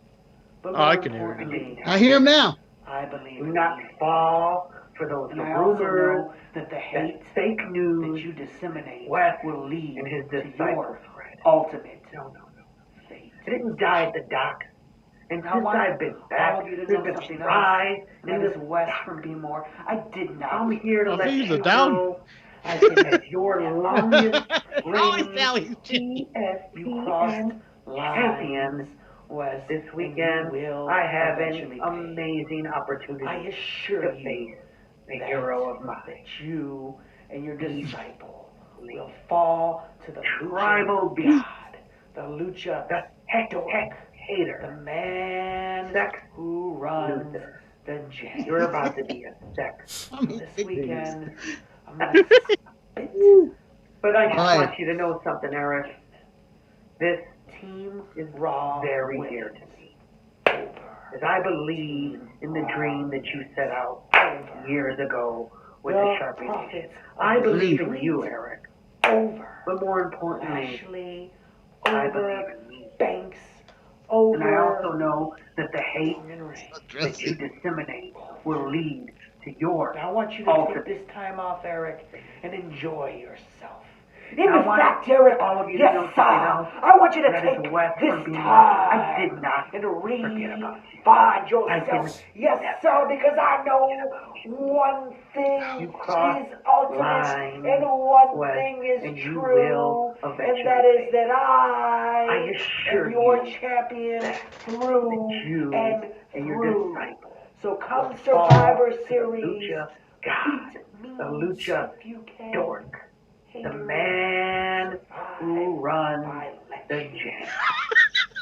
But Oh, I more can hear it. importantly, I hear him now. I believe do not fall for those rumors that the hate, fake news that you disseminate will lead and his to your ultimate fate. I didn't die at the dock. And since I've been back, there's been rise in this West from B-More. I did not. I'm here to I let think you he's down. know I've been at your longest Always reign. Sally's You crossed champions. Was this weekend I have an amazing opportunity to face the hero of mine. That you and your disciple will fall to the tribal god, the lucha, the hater, the man who runs the gym. You're about to be a sex this weekend. I'm gonna but I just want you to know something, Eric. This team is raw, very dear to me. As I believe in the dream that you set out years ago with the Sharpie Nation. I believe in you, Eric. But more importantly, I believe in me. Banks. And I also know that the hate that you disseminate will lead to your I want you to take this time off, Eric, and enjoy yourself. In fact, Eric, all of you yes, know I want you to take this time I did not and refine yourself. Yes, sir, because I know one thing is ultimate and one thing is true, and that is that I am your champion through and through. So come Survivor Series, beat me the Lucha Dork. The man run the jam.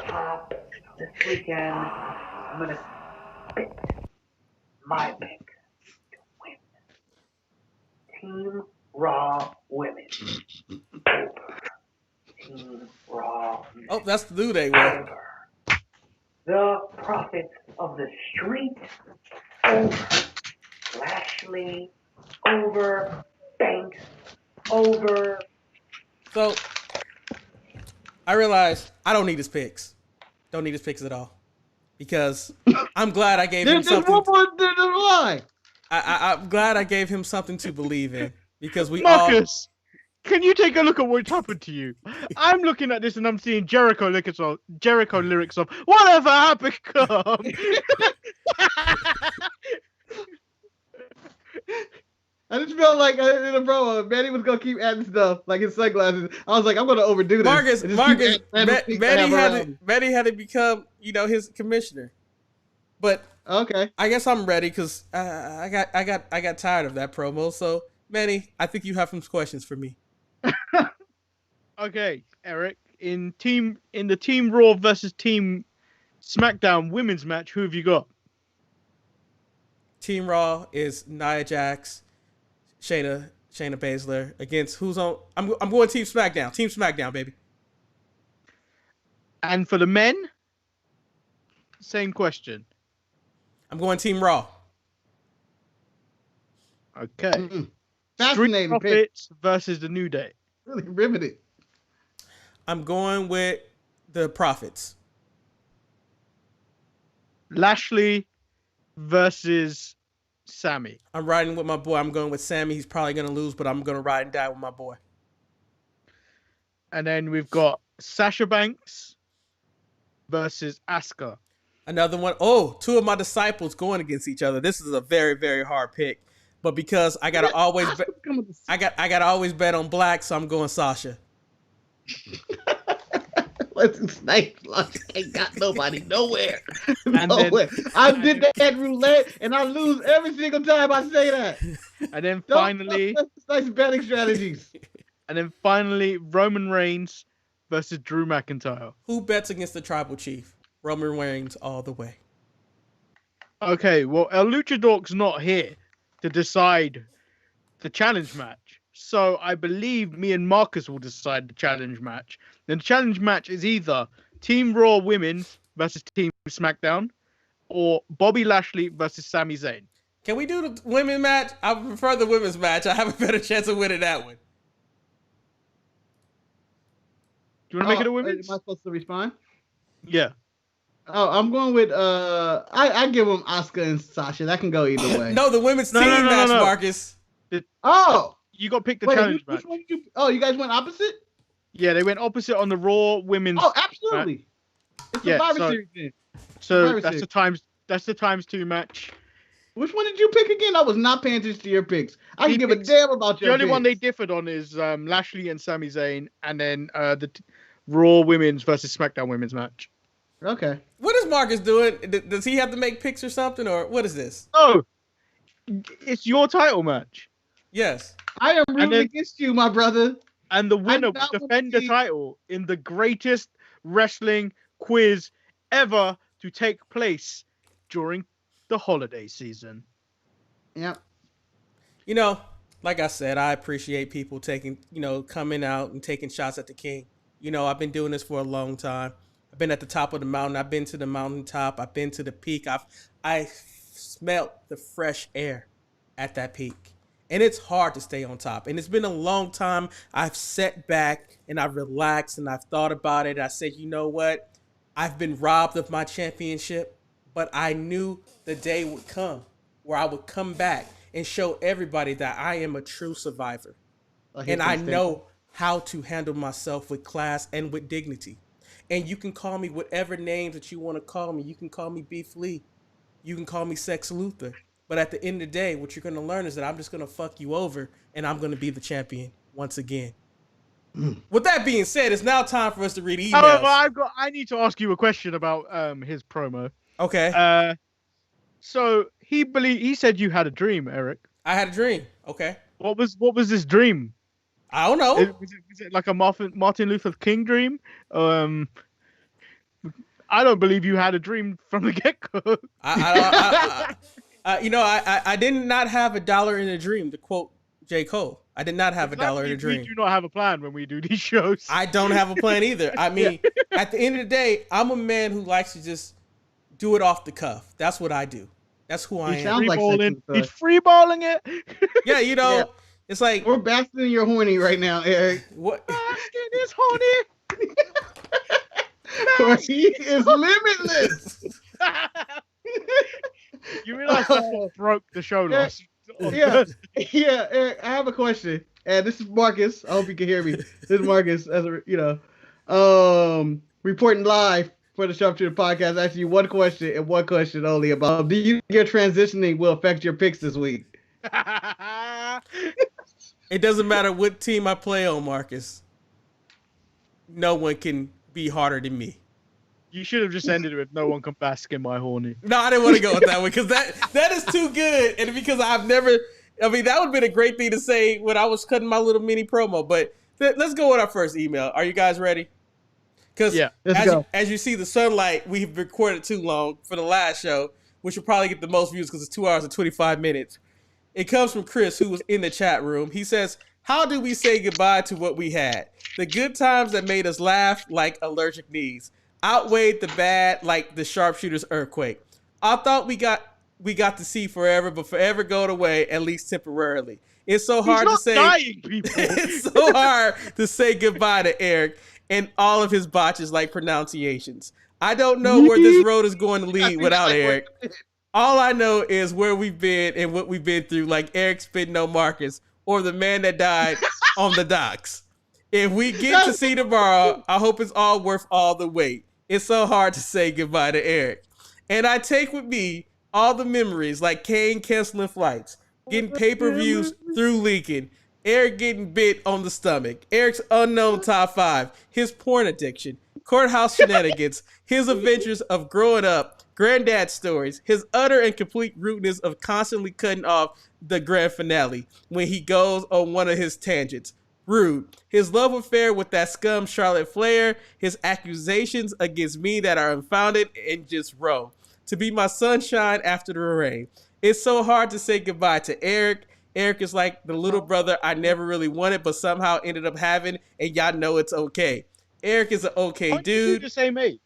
Pop, this weekend, I'm going to spit my pick to win. Team Raw Women. Over. Team Raw Men. Oh, that's the New Day one. Over. The Prophets of the Street. Over. Lashley. Over. Banks. Over. So I realized I don't need his picks. Don't need his picks at all. Because I'm glad I gave him something. Why? I'm glad I gave him something to believe in. Because we Marcus, can you take a look at what's happened to you? I'm looking at this and I'm seeing Jericho lyrics of "Whatever happened, come." I just felt like in a promo, Manny was gonna keep adding stuff like his sunglasses. I was like, I'm gonna overdo this. Manny had to become, his commissioner. But okay, I guess I'm ready because I got tired of that promo. So Manny, I think you have some questions for me. Okay, Eric, in the Team Raw versus Team SmackDown women's match, who have you got? Team Raw is Nia Jax, Shayna Baszler against who's on? I'm going Team SmackDown. Team SmackDown, baby. And for the men, same question. I'm going Team Raw. Okay. Street Fascinating pick. Profits versus the New Day. Really riveted. I'm going with the Profits. Lashley versus Sammy. I'm riding with my boy. I'm going with Sammy. He's probably going to lose, but I'm going to ride and die with my boy. And then we've got Sasha Banks versus Asuka. Another one. Oh, two of my disciples going against each other. This is a very, very hard pick. But because I gotta always bet, I gotta always bet on black, so I'm going Sasha. Listen, Snake ain't got nobody nowhere. And nowhere. I did that roulette, and I lose every single time I say that. And then finally, nice betting strategies. And then finally, Roman Reigns versus Drew McIntyre. Who bets against the Tribal Chief? Roman Reigns all the way. Okay, well, El Luchador's not here to decide the challenge match. So I believe me and Marcus will decide the challenge match. Then the challenge match is either Team Raw Women versus Team SmackDown or Bobby Lashley versus Sami Zayn. Can we do the women's match? I prefer the women's match. I have a better chance of winning that one. Do you want to make it a women's? Am I supposed to respond? Yeah. Oh, I'm going with I give them Asuka and Sasha. That can go either way. No, the women's team match, Marcus. You got picked the challenge match. Which one did you? You guys went opposite? Yeah, they went opposite on the Raw women's. Oh, absolutely. It's a Survivor Series then. So that's the times 2 match. Which one did you pick again? I was not paying attention to your picks. I can give a damn about your The only picks. one they differed on is Lashley and Sami Zayn, and then the Raw women's versus SmackDown women's match. Okay. What is Marcus doing? Does he have to make picks or something, or what is this? Oh, it's your title match. Yes. I am rooting against you, my brother. And the winner will defend the title in the greatest wrestling quiz ever to take place during the holiday season. Yep. Like I said, I appreciate people taking, coming out and taking shots at the king. I've been doing this for a long time. I've been at the top of the mountain. I've been to the mountaintop. I've been to the peak. I smelt the fresh air at that peak. And it's hard to stay on top. And it's been a long time. I've sat back and I've relaxed and I've thought about it. I said, you know what? I've been robbed of my championship, but I knew the day would come where I would come back and show everybody that I am a true survivor. And I know how to handle myself with class and with dignity. And you can call me whatever names that you want to call me. You can call me Beef Lee. You can call me Sex Luthor. But at the end of the day, what you're going to learn is that I'm just going to fuck you over and I'm going to be the champion once again. With that being said, it's now time for us to read emails. However, I need to ask you a question about his promo. Okay. So he said you had a dream, Eric. I had a dream. Okay. What was this dream? I don't know. Was it like a Martin Luther King dream? I don't believe you had a dream from the get-go. I did not have a dollar in a dream, to quote J. Cole. I did not have a dollar in a dream. We do not have a plan when we do these shows. I don't have a plan either. I mean, at the end of the day, I'm a man who likes to just do it off the cuff. That's what I do. That's who I am. Sounds like He's freeballing it. Yeah, it's like we're basking in your horny right now, Eric. What? Basking is horny. He is limitless. You realize that's what broke the show last. Yeah, Eric, I have a question, and this is Marcus. I hope you can hear me. This is Marcus, reporting live for the Sharpshooter podcast. Asking you one question and one question only about: do you think your transitioning will affect your picks this week? It doesn't matter what team I play on, Marcus. No one can be harder than me. You should have just ended it with "No one can bask in my horny." No, I didn't want to go with that one because that is too good, and because I've never. I mean, that would have been a great thing to say when I was cutting my little mini promo. But let's go with our first email. Are you guys ready? Because as you see, the sunlight, we've recorded too long for the last show, which will probably get the most views because it's 2 hours and 25 minutes. It comes from Chris, who was in the chat room. He says, "How do we say goodbye to what we had? The good times that made us laugh like allergic knees outweighed the bad like the Sharpshooters earthquake. I thought we got to see forever, but forever going away, at least temporarily. It's so hard to say. Dying people. It's so hard to say goodbye to Eric and all of his botches like pronunciations. I don't know where this road is going to lead without Eric. All I know is where we've been and what we've been through, like Eric spit no Marcus or the man that died on the docks. If we get to see tomorrow, I hope it's all worth all the wait. It's so hard to say goodbye to Eric. And I take with me all the memories like Kane canceling flights, getting pay-per-views through leaking, Eric getting bit on the stomach, Eric's unknown top 5, his porn addiction, courthouse shenanigans, his adventures of growing up, granddad stories, his utter and complete rudeness of constantly cutting off the grand finale when he goes on one of his tangents. Rude. His love affair with that scum Charlotte Flair, his accusations against me that are unfounded and just wrong. To be my sunshine after the rain. It's so hard to say goodbye to Eric. Eric is like the little brother I never really wanted, but somehow ended up having, and y'all know it's okay. Eric is an okay dude. The same age.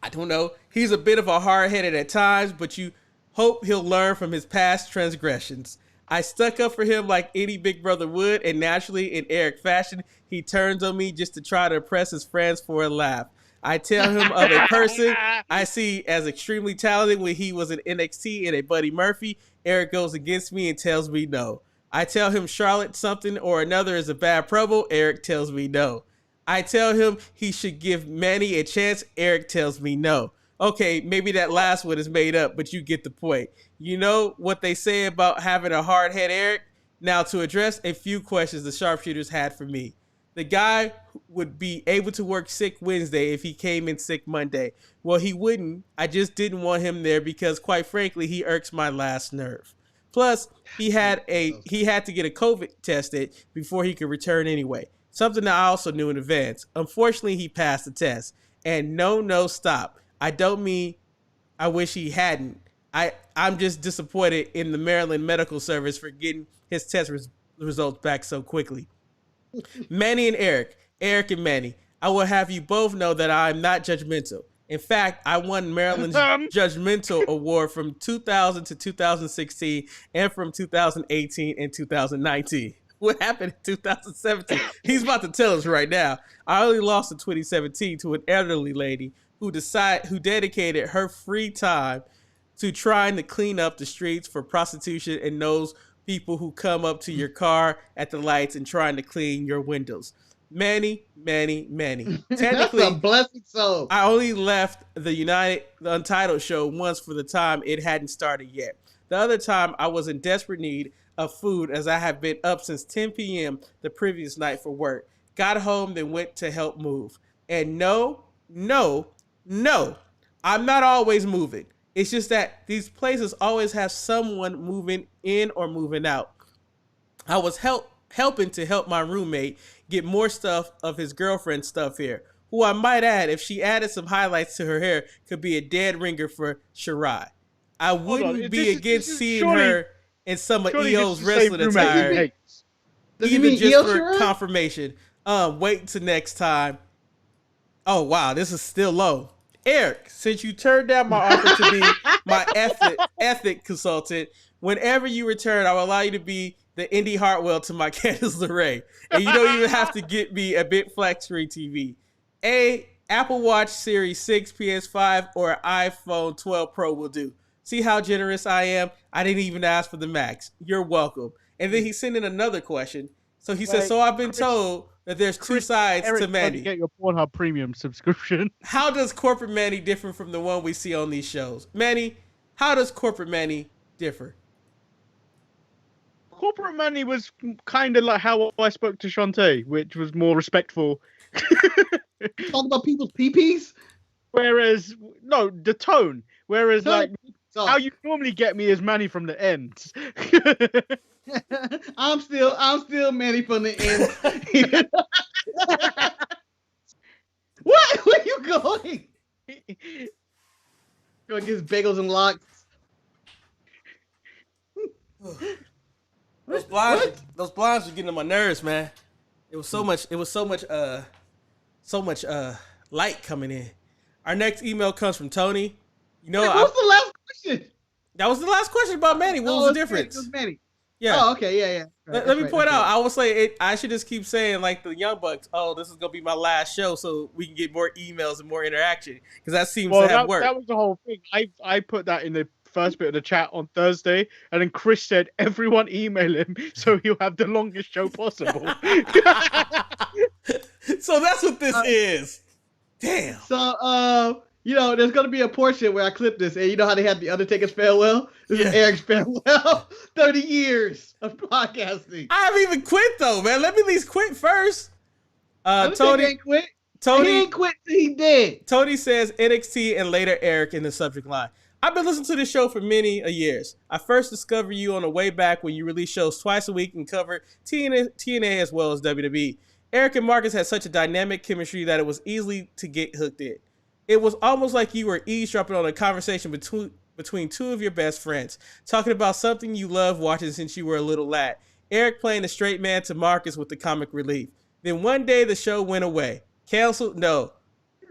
I don't know. He's a bit of a hard-headed at times, but you hope he'll learn from his past transgressions. I stuck up for him like any big brother would, and naturally, in Eric fashion, he turns on me just to try to impress his friends for a laugh. I tell him of a person I see as extremely talented when he was in NXT and a Buddy Murphy. Eric goes against me and tells me no. I tell him Charlotte something or another is a bad promo. Eric tells me no. I tell him he should give Manny a chance. Eric tells me no. Okay, maybe that last one is made up, but you get the point. You know what they say about having a hard head, Eric? Now, to address a few questions the Sharpshooters had for me. The guy would be able to work sick Wednesday if he came in sick Monday. Well, he wouldn't. I just didn't want him there because, quite frankly, he irks my last nerve. Plus, he had to get a COVID tested before he could return anyway. Something that I also knew in advance. Unfortunately, he passed the test. And no, stop. I don't mean I wish he hadn't. I'm just disappointed in the Maryland Medical Service for getting his test results back so quickly. Manny and Eric and Manny, I will have you both know that I am not judgmental. In fact, I won Maryland's Judgmental Award from 2000 to 2016 and from 2018 and 2019. What happened in 2017? He's about to tell us right now. I only lost in 2017 to an elderly lady who dedicated her free time to trying to clean up the streets for prostitution and knows people who come up to your car at the lights and trying to clean your windows. Manny. Technically, that's a blessed soul. I only left the Untitled show once for the time it hadn't started yet. The other time, I was in desperate need of food as I had been up since 10 p.m. the previous night for work. Got home, then went to help move. And no, I'm not always moving. It's just that these places always have someone moving in or moving out. I was helped helping to help my roommate get more stuff of his girlfriend's stuff here, who I might add, if she added some highlights to her hair, could be a dead ringer for Shirai. I wouldn't be against seeing her in some of EO's wrestling attire, even just for confirmation. Wait till next time. Oh, wow, this is still low. Eric, since you turned down my offer to be my ethic consultant, whenever you return, I will allow you to be the Indy Hartwell to my Candice LeRae. And you don't even have to get me a big flat screen TV. Apple Watch Series 6, PS5, or iPhone 12 Pro will do. See how generous I am? I didn't even ask for the max. You're welcome. And then he sent in another question. So he says, so I've been told that there's two sides to Manny. Get your Pornhub Premium subscription. How does corporate Manny differ from the one we see on these shows? Manny, how does corporate Manny differ? Corporate Manny was kind of like how I spoke to Shantae, which was more respectful. Talk about people's pee-pees? Whereas, no, the tone. Whereas, like, how you normally get me is Manny from the end. I'm still Manny from the end. What? Where you going? Going to get his bagels and locks. Those blinds were getting on my nerves, man. It was so much light coming in. Our next email comes from Tony. You know, what was the last question? That was the last question about Manny. What was the difference? It was Manny. Yeah. Oh, okay. Yeah. Right, let me point out. I will say I should just keep saying like the Young Bucks. Oh, this is gonna be my last show, so we can get more emails and more interaction because that seems to have worked. That was the whole thing. I put that in the first bit of the chat on Thursday, and then Chris said everyone email him so he'll have the longest show possible. So that's what this is. Damn. So there's gonna be a portion where I clip this, and you know how they had the Undertaker's farewell? This is Eric's farewell. 30 years of podcasting. I haven't even quit though, man. Let me at least quit first. Tony ain't quit. He ain't quit till he did. Tony says NXT and later Eric in the subject line. I've been listening to this show for many years. I first discovered you on the way back when you released shows twice a week and covered TNA as well as WWE. Eric and Marcus had such a dynamic chemistry that it was easy to get hooked in. It was almost like you were eavesdropping on a conversation between two of your best friends, talking about something you loved watching since you were a little lad. Eric playing the straight man to Marcus with the comic relief. Then one day the show went away. Canceled? No.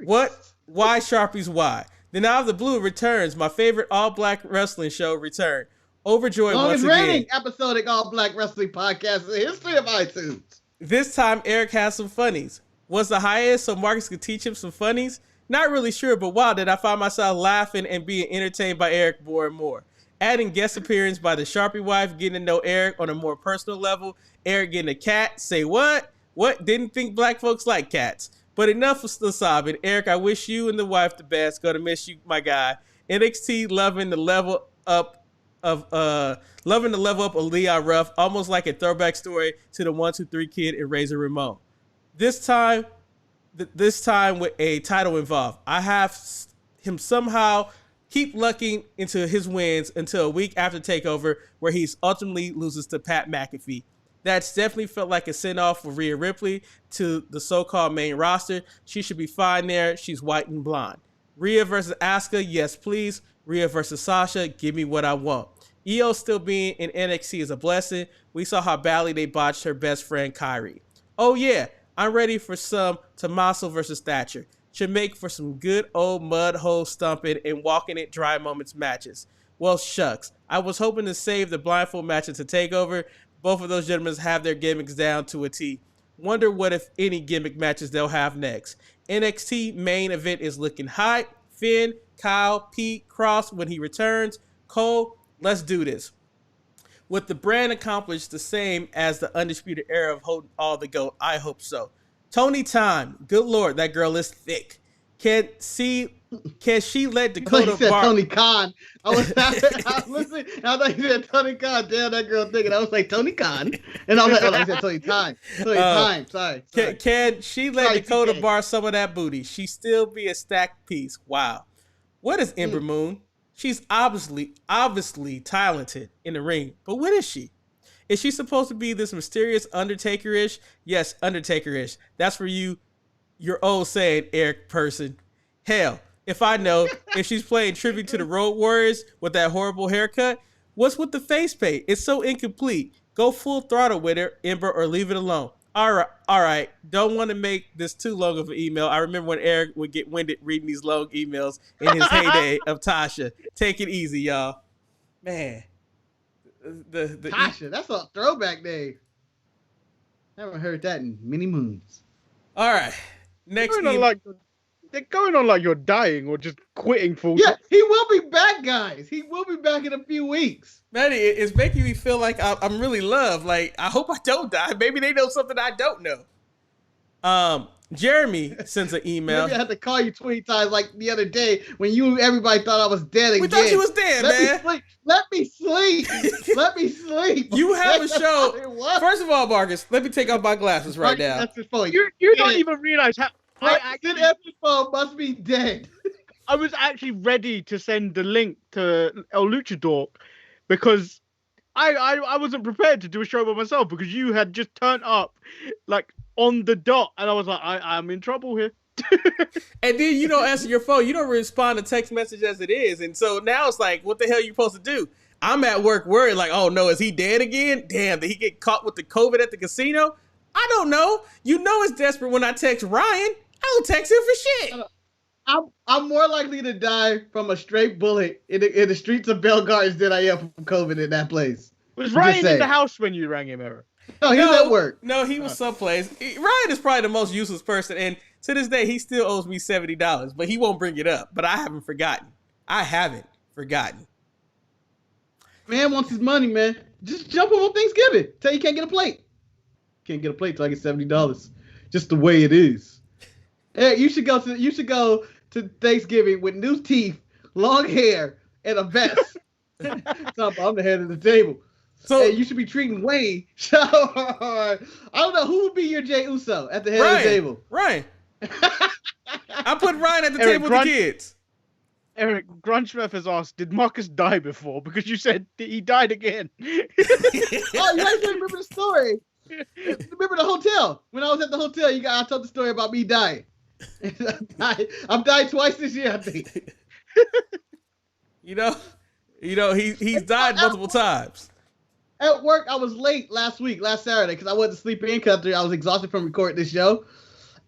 What? Why Sharpies? Why? Then out of the blue returns. My favorite all-black wrestling show returned. Overjoyed once again. Longest reigning episodic all-black wrestling podcast in the history of iTunes. This time Eric has some funnies. Was the highest so Marcus could teach him some funnies? Not really sure, but wow, did I find myself laughing and being entertained by Eric more and more. Adding guest appearance by the Sharpie wife, getting to know Eric on a more personal level. Eric getting a cat. Say what? What? Didn't think black folks like cats. But enough of the sobbing. Eric, I wish you and the wife the best. Gonna miss you, my guy. NXT loving the level up of Leon Ruff, almost like a throwback story to the 1-2-3 Kid and Razor Ramon. This time with a title involved. I have him somehow keep lucking into his wins until a week after TakeOver, where he ultimately loses to Pat McAfee. That's definitely felt like a send-off for Rhea Ripley to the so-called main roster. She should be fine there. She's white and blonde. Rhea versus Asuka, yes please. Rhea versus Sasha, give me what I want. Io still being in NXT is a blessing. We saw how badly they botched her best friend Kyrie. Oh yeah, I'm ready for some Tommaso versus Thatcher. Should make for some good old mud hole stumping and walking it dry moments matches. Well, shucks. I was hoping to save the blindfold matches to TakeOver. Both of those gentlemen have their gimmicks down to a T. Wonder what, if any, gimmick matches they'll have next. NXT main event is looking hot. Finn, Kyle, Pete, Cross when he returns. Cole, let's do this. With the brand accomplished the same as the Undisputed Era of holding all the GOAT, I hope so. Tony Time, good lord, that girl is thick. Can she let Dakota you said Bar... Tony Khan. I was listening. I thought you said Tony Khan. Damn, that girl thinking. I was like Tony Khan, and I was like, oh, I said Tony Time. Tony Time. Sorry. Can she let Dakota bar some of that booty? She still be a stacked piece. Wow. What is Ember Moon? She's obviously talented in the ring, but what is she? Is she supposed to be this mysterious Undertaker-ish? Yes, Undertaker-ish. That's for you, your old saying, Eric person. Hell, if I know, if she's playing tribute to the Road Warriors with that horrible haircut, what's with the face paint? It's so incomplete. Go full throttle with her, Ember, or leave it alone. All right. Don't want to make this too long of an email. I remember when Eric would get winded reading these long emails in his heyday of Tasha. Take it easy, y'all. Man. The Tasha, that's a throwback name. Haven't heard that in many moons. All right. Next they're going on like you're dying or just quitting full time. Yeah, he will be back, guys. He will be back in a few weeks. Man, it's making me feel like I'm really loved. Like, I hope I don't die. Maybe they know something I don't know. Jeremy sends an email. Maybe I had to call you 20 times like the other day when everybody thought I was dead again. We thought you was dead, man. Let me sleep. Let me sleep. You have a show. First of all, Marcus, let me take off my glasses right now. You don't even realize how that phone must be dead. I was actually ready to send the link to El Luchador because I wasn't prepared to do a show by myself because you had just turned up like on the dot and I was like, I'm in trouble here. And then you don't answer your phone. You don't respond to text message as it is. And so now it's like, what the hell are you supposed to do? I'm at work worried like, oh no, is he dead again? Damn, did he get caught with the COVID at the casino? I don't know. You know it's desperate when I text Ryan. I don't text him for shit. I'm more likely to die from a straight bullet in the streets of Bell Gardens than I am from COVID in that place. Was Ryan in the house when you rang him, Eric? No, he was at work. No, he was someplace. Ryan is probably the most useless person, and to this day, he still owes me $70, but he won't bring it up. But I haven't forgotten. Man wants his money, man. Just jump on Thanksgiving. Tell you can't get a plate. Can't get a plate till I get $70. Just the way it is. Hey, you should go to Thanksgiving with new teeth, long hair, and a vest. I'm the head of the table. So hey, you should be treating Wayne. I don't know who would be your Jey Uso at the head of the table. Ryan. I put Ryan at the table with the kids. Eric, Grunchmeth has asked, did Marcus die before? Because you said he died again. Oh, you guys remember the story. Remember the hotel? When I was at the hotel, I told the story about me dying. I've died twice this year, I think. You know, he's died multiple times. At work, I was late last Saturday, because I went to sleep in because I was exhausted from recording this show.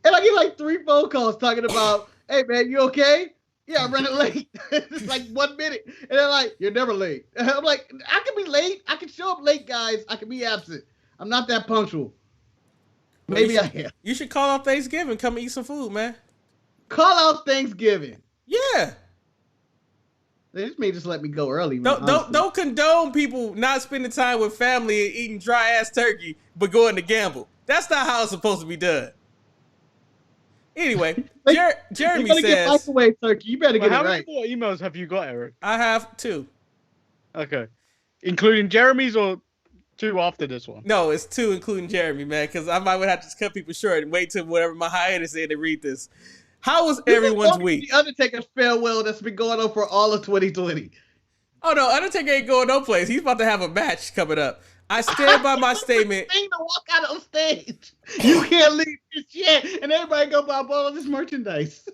And I get like 3 phone calls talking about, hey man, you okay? Yeah, I'm running late. It's like 1 minute. And they're like, you're never late. And I'm like, I can be late. I can show up late, guys. I can be absent. I'm not that punctual. Maybe I am. You should call out Thanksgiving. Come eat some food, man. Call out Thanksgiving. Yeah. They just let me go early. Don't condone people not spending time with family and eating dry ass turkey, but going to gamble. That's not how it's supposed to be done. Anyway, Jeremy says, get microwave turkey. You better get it right. How many more emails have you got, Eric? I have 2. Okay, including Jeremy's or 2 after this one? No, it's 2 including Jeremy, man, because I might have to cut people short and wait till whatever my hiatus is to read this. How was everyone's week? The Undertaker's farewell that's been going on for all of 2020. Oh no, Undertaker ain't going no place. He's about to have a match coming up. I stand by my statement. Thing to walk out on stage. You can't leave this shit, and everybody go buy all of this merchandise.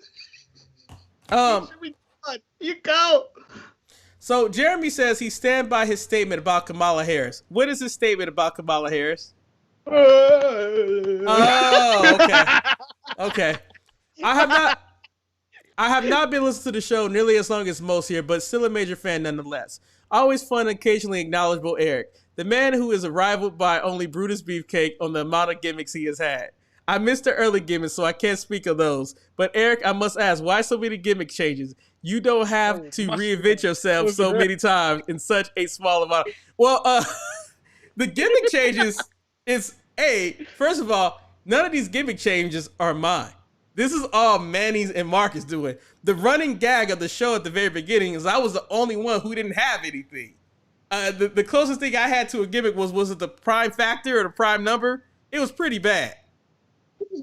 You go. So Jeremy says he stand by his statement about Kamala Harris. What is his statement about Kamala Harris? Oh, okay. Okay. I have not been listening to the show nearly as long as most here, but still a major fan nonetheless. Always fun, occasionally acknowledgeable Eric. The man who is rivaled by only Brutus Beefcake on the amount of gimmicks he has had. I missed the early gimmicks, so I can't speak of those. But Eric, I must ask, why so many gimmick changes? You don't have to reinvent yourself so many times in such a small amount. Well, the gimmick changes is, first of all, none of these gimmick changes are mine. This is all Manny's and Marcus doing. The running gag of the show at the very beginning is I was the only one who didn't have anything. The closest thing I had to a gimmick was it the prime factor or the prime number? It was pretty bad.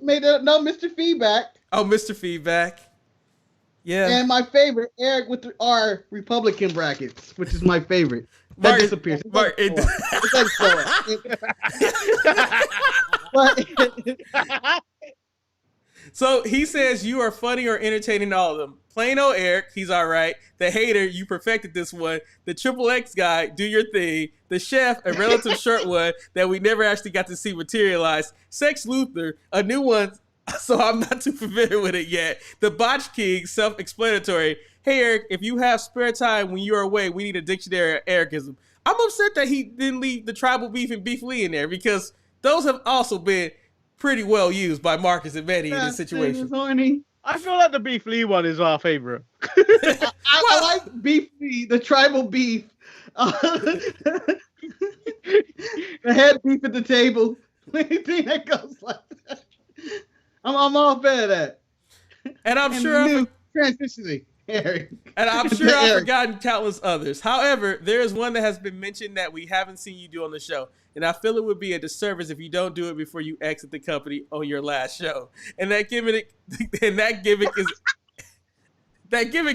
Made that no Mr. Feedback. Oh, Mr. Feedback. Yeah. And my favorite, Eric with our Republican brackets, which is my favorite. That Mark, disappears. Mark, It doesn't show up. But So he says you are funny or entertaining to all of them. Plain old Eric, he's all right. The hater, you perfected this one. The Triple X guy, do your thing. The chef, a relative short one that we never actually got to see materialize. Sex Luther, a new one, so I'm not too familiar with it yet. The Botch King, self-explanatory. Hey Eric, if you have spare time when you're away, we need a dictionary of Ericism. I'm upset that he didn't leave the tribal beef and beef Lee in there because those have also been pretty well used by Marcus and Manny in this situation. I feel like the Beef Lee one is our favorite. I like beef Lee, the tribal beef. The head beef at the table. Anything that goes like that. I'm all fan of that. And I'm sure transitioning. Eric. And I'm sure I've forgotten countless others. However, there is one that has been mentioned that we haven't seen you do on the show. And I feel it would be a disservice if you don't do it before you exit the company on your last show. And that gimmick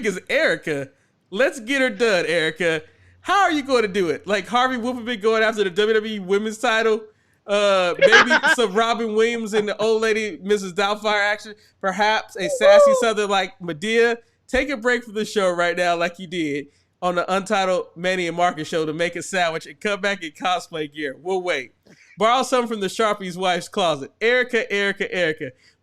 is Erica. Let's get her done, Erica. How are you going to do it? Like Harvey Whoopin going after the WWE Women's title? Maybe some Robin Williams and the old lady Mrs. Doubtfire action? Perhaps a sassy southern like Medea? Take a break from the show right now like you did on the Untitled Manny and Marcus show to make a sandwich and come back in cosplay gear. We'll wait. Borrow some from the Sharpie's wife's closet. Erica.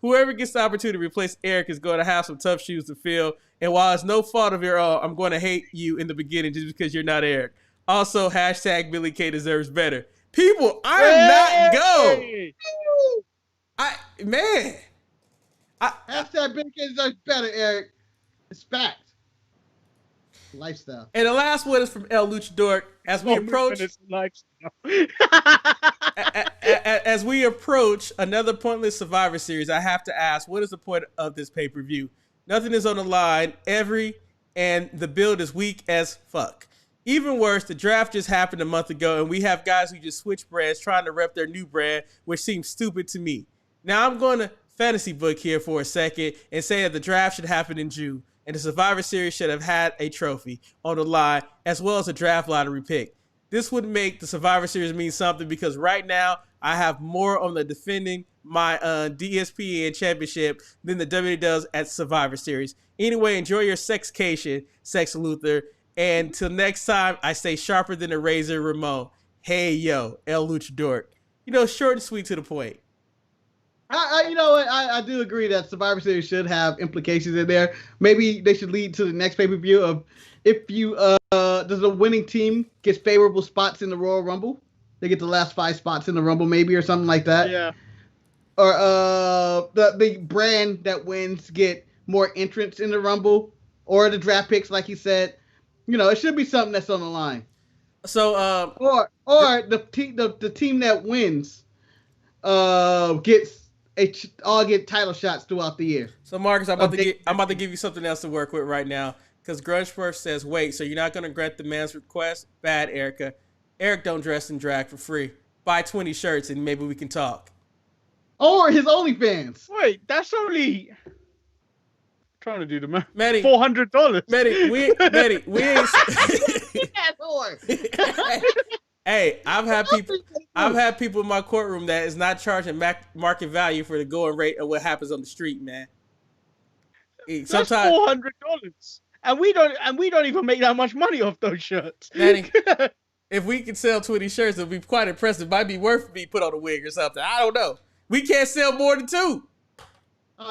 Whoever gets the opportunity to replace Eric is going to have some tough shoes to fill. And while it's no fault of your own, I'm going to hate you in the beginning just because you're not Eric. Also, hashtag Billy Kay deserves better. People, I am not go. Hashtag Billy Kay deserves better, Eric. It's fact. Lifestyle. And the last one is from El Luchador. As we approach another pointless Survivor Series, I have to ask, what is the point of this pay-per-view? Nothing is on the line. And the build is weak as fuck. Even worse, the draft just happened a month ago, and we have guys who just switch brands trying to rep their new brand, which seems stupid to me. Now I'm going to fantasy book here for a second and say that the draft should happen in June. And the Survivor Series should have had a trophy on the line as well as a draft lottery pick. This would make the Survivor Series mean something because right now I have more on the defending my DSPN championship than the WWE does at Survivor Series. Anyway, enjoy your sexcation, Sex Luther. And till next time, I stay sharper than a razor, Ramon. Hey, yo, El Luchador. Short and sweet to the point. I do agree that Survivor Series should have implications in there. Maybe they should lead to the next pay-per-view of if you does the winning team gets favorable spots in the Royal Rumble. They get the last 5 spots in the Rumble, maybe, or something like that. Yeah. Or the brand that wins get more entrants in the Rumble, or the draft picks, like he said. It should be something that's on the line. So or the team that wins get title shots throughout the year. So Marcus, I'm about to give you something else to work with right now. Because Grudgeworth says, wait, so you're not going to grant the man's request? Bad, Erica. Eric don't dress in drag for free. Buy 20 shirts and maybe we can talk. Or his OnlyFans. Wait, that's only... trying to do the math. Manny, $400. Manny, we ain't... Hey, I've had people in my courtroom that is not charging market value for the going rate of what happens on the street, man. That's $400. And we don't even make that much money off those shirts. Manny, if we could sell 20 shirts, it'd be quite impressive. Might be worth me put on a wig or something. I don't know. We can't sell more than 2.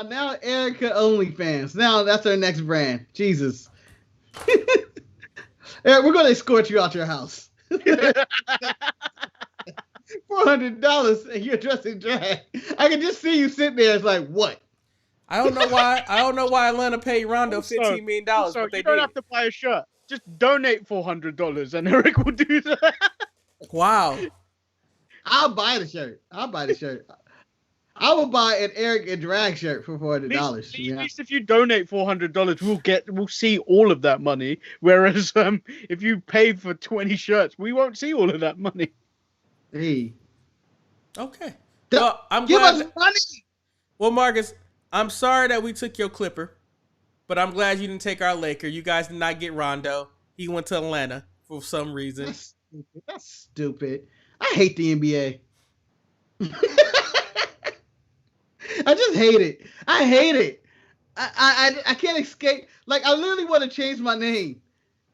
Now Erica OnlyFans. Now that's our next brand. Jesus. Eric, we're going to escort you out your house. $400 and you're dressed in drag. I can just see you sitting there. It's like, what? I don't know why Atlanta paid Rondo $15 million. So you don't have to buy a shirt. Just donate $400 and Eric will do that. Wow. I'll buy the shirt. I will buy an Eric and drag shirt for $400. At least if you donate $400, we'll see all of that money. Whereas if you pay for 20 shirts, we won't see all of that money. Hey. Okay. Well, Give us money. Well, Marcus, I'm sorry that we took your Clipper, but I'm glad you didn't take our Laker. You guys did not get Rondo. He went to Atlanta for some reason. stupid. That's stupid. I hate the NBA. I just hate it. I hate it. I can't escape. Like, I literally want to change my name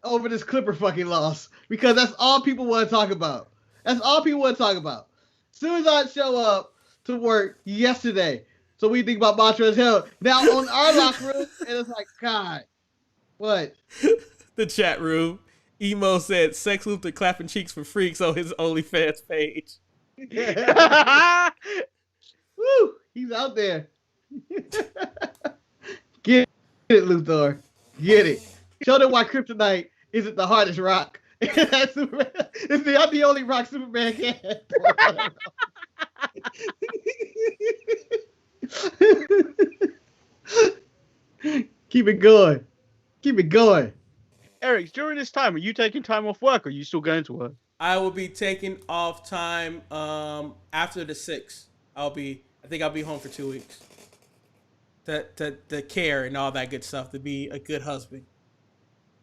over this Clipper fucking loss because that's all people want to talk about. That's all people want to talk about. As soon as I show up to work yesterday, so we think about Montrezl Hill. Now on our locker room, and it's like, God, what? The chat room. Emo said Sex Luthor clapping cheeks for freaks on his OnlyFans page. Woo! He's out there. Get it, Luthor. Get it. Show them why kryptonite isn't the hardest rock. It's not the only rock Superman can. Keep it going. Keep it going. Eric, during this time, are you taking time off work or are you still going to work? I will be taking off time after the 6th. I think I'll be home for 2 weeks. To care and all that good stuff, to be a good husband.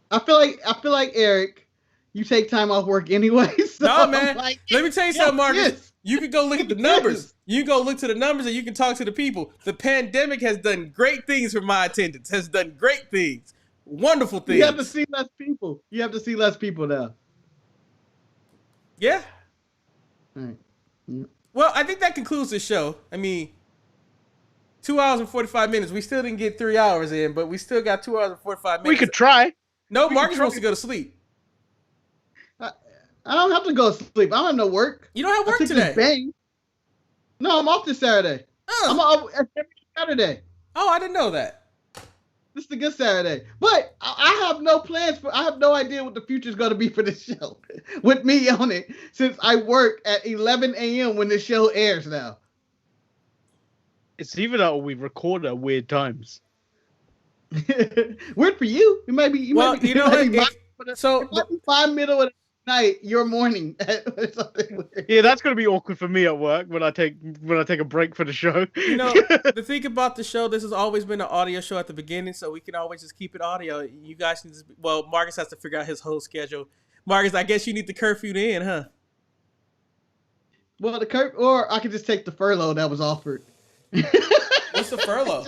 I feel like Eric, you take time off work anyway. So no, man. Like, let me tell you something, Marcus. Yes. You can go look at the numbers. You can go look to the numbers and you can talk to the people. The pandemic has done great things for my attendance. Has done great things. Wonderful things. You have to see less people. You have to see less people now. Yeah. All right. Yeah. Well, I think that concludes the show. I mean, 2 hours and 45 minutes. We still didn't get 3 hours in, but we still got 2 hours and 45 minutes. We could try. No, Marcus wants to go to sleep. I don't have to go to sleep. I don't have no work. You don't have work I today. Bang. No, I'm off this Saturday. Oh. I'm off every Saturday. Oh, I didn't know that. This is a good Saturday. But I have no plans I have no idea what the future is going to be for this show with me on it since I work at 11 a.m. when this show airs now. It's either that or we record at weird times. Weird for you. It might be. You know what? So it might be 5 middle of the night, your morning. Yeah, that's gonna be awkward for me at work when I take a break for the show. You know, the thing about the show, this has always been an audio show at the beginning, so we can always just keep it audio. You guys can just, well, Marcus has to figure out his whole schedule. Marcus, I guess you need the curfew in, huh? Well, or I could just take the furlough that was offered. What's the furlough?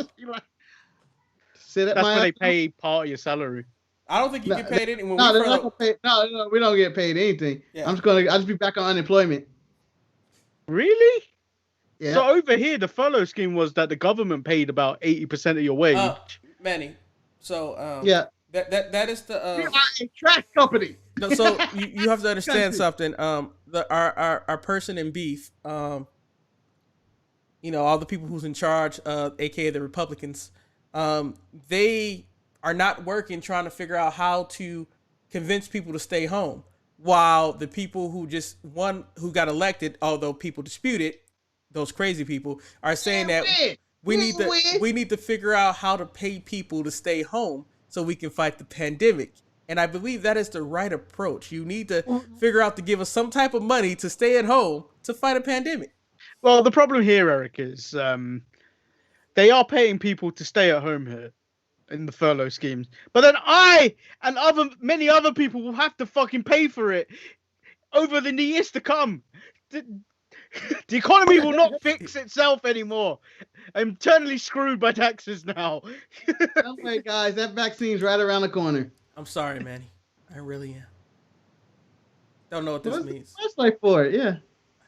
Sit at That's my when they pay part of your salary. I don't think you get paid anything. No, we don't get paid anything. Yeah. I'll just be back on unemployment. Really? Yeah. So over here, the furlough scheme was that the government paid about 80% of your wage. Manny. So yeah, that is the we are a trash company. No, so you have to understand something. Our person in beef, you know, all the people who's in charge, aka the Republicans, they are not working trying to figure out how to convince people to stay home, while the people who who got elected, although people dispute it, those crazy people are saying that we need to figure out how to pay people to stay home so we can fight the pandemic. And I believe that is the right approach. You need to figure out to give us some type of money to stay at home to fight a pandemic. Well, the problem here, Eric, is they are paying people to stay at home here in the furlough schemes. But then I and many other people will have to fucking pay for it over the years to come. The economy will not fix itself anymore. I'm eternally screwed by taxes now. Don't wait, guys. That vaccine's right around the corner. I'm sorry, Manny. I really am. Don't know what this means. Flashlight for it, yeah.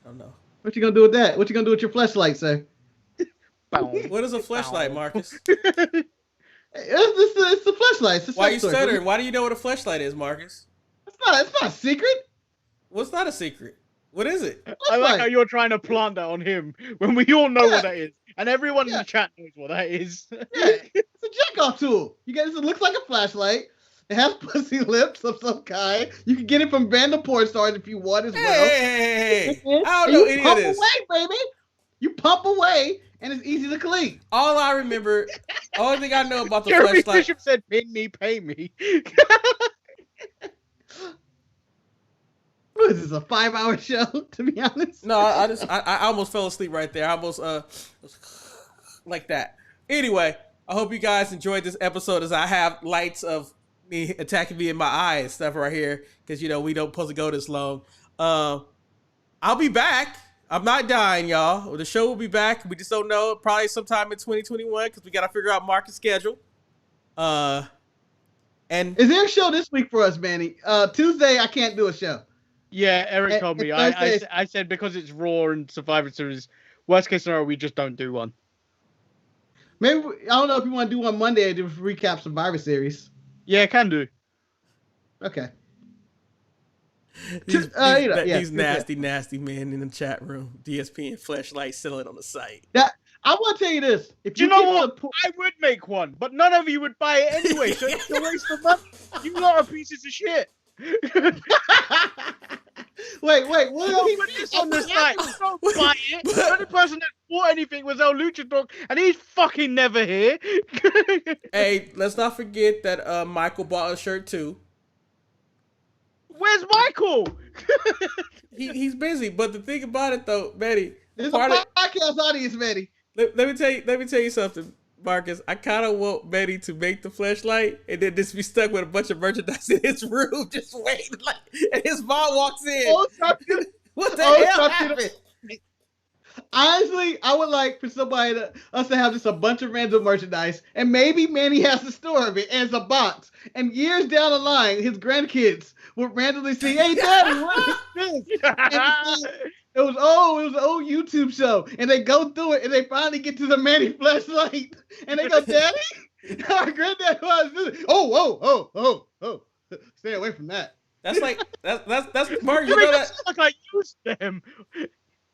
I don't know. What you gonna do with that? What you gonna do with your flashlight, sir? What is a flashlight, Marcus? It's a flashlight. Why are you stuttering? Why do you know what a flashlight is, Marcus? It's not a secret. Well, it's not a secret. What is it? I like how you're trying to plant that on him when we all know what that is. And everyone in the chat knows what that is. Yeah, it's a jack-off tool. You guys, it looks like a flashlight. It has pussy lips of some kind. You can get it from Vandal Porn Stars if you want as well. Hey. I don't know any of this. Pump away, baby. You pump away, and it's easy to clean. All I remember, only thing I know about the Jeremy flashlight. Bishop said, "Pin me, pay me." What is this, a 5-hour show, to be honest? No, I almost fell asleep right there. I almost like that. Anyway, I hope you guys enjoyed this episode as I have lights of me attacking me in my eye and stuff right here because we don't supposed to go this long. I'll be back. I'm not dying, y'all. The show will be back. We just don't know. Probably sometime in 2021 because we got to figure out Marcus' schedule. And is there a show this week for us, Manny? Tuesday, I can't do a show. Yeah, Eric told me. I said because it's Raw and Survivor Series, worst case scenario, we just don't do one. Maybe I don't know if you want to do one Monday to recap Survivor Series. Yeah, can do. Okay. These nasty men in the chat room. DSP and Fleshlight selling on the site. I want to tell you this. If you know what? I would make one, but none of you would buy it anyway, so it's a waste of money. You lot are pieces of shit. Wait, what? Put this on the site. Don't buy it. The only person that bought anything was El Luchador, and he's fucking never here. Hey, let's not forget that Michael bought a shirt too. Where's Michael? He's busy, but the thing about it though, Betty, there's a podcast audience, Betty. Let me tell you something, Marcus. I kind of want Betty to make the Fleshlight and then just be stuck with a bunch of merchandise in his room, just waiting. And his mom walks in. What the hell happened? Honestly, I would like for us to have just a bunch of random merchandise, and maybe Manny has the store of it as a box. And years down the line, his grandkids would randomly see, "Hey, Daddy, what is this?" It was an old YouTube show, and they go through it, and they finally get to the Manny Fleshlight, and they go, "Daddy, our granddad was this." Oh, stay away from that. That's Mark. You know that? Like I used them.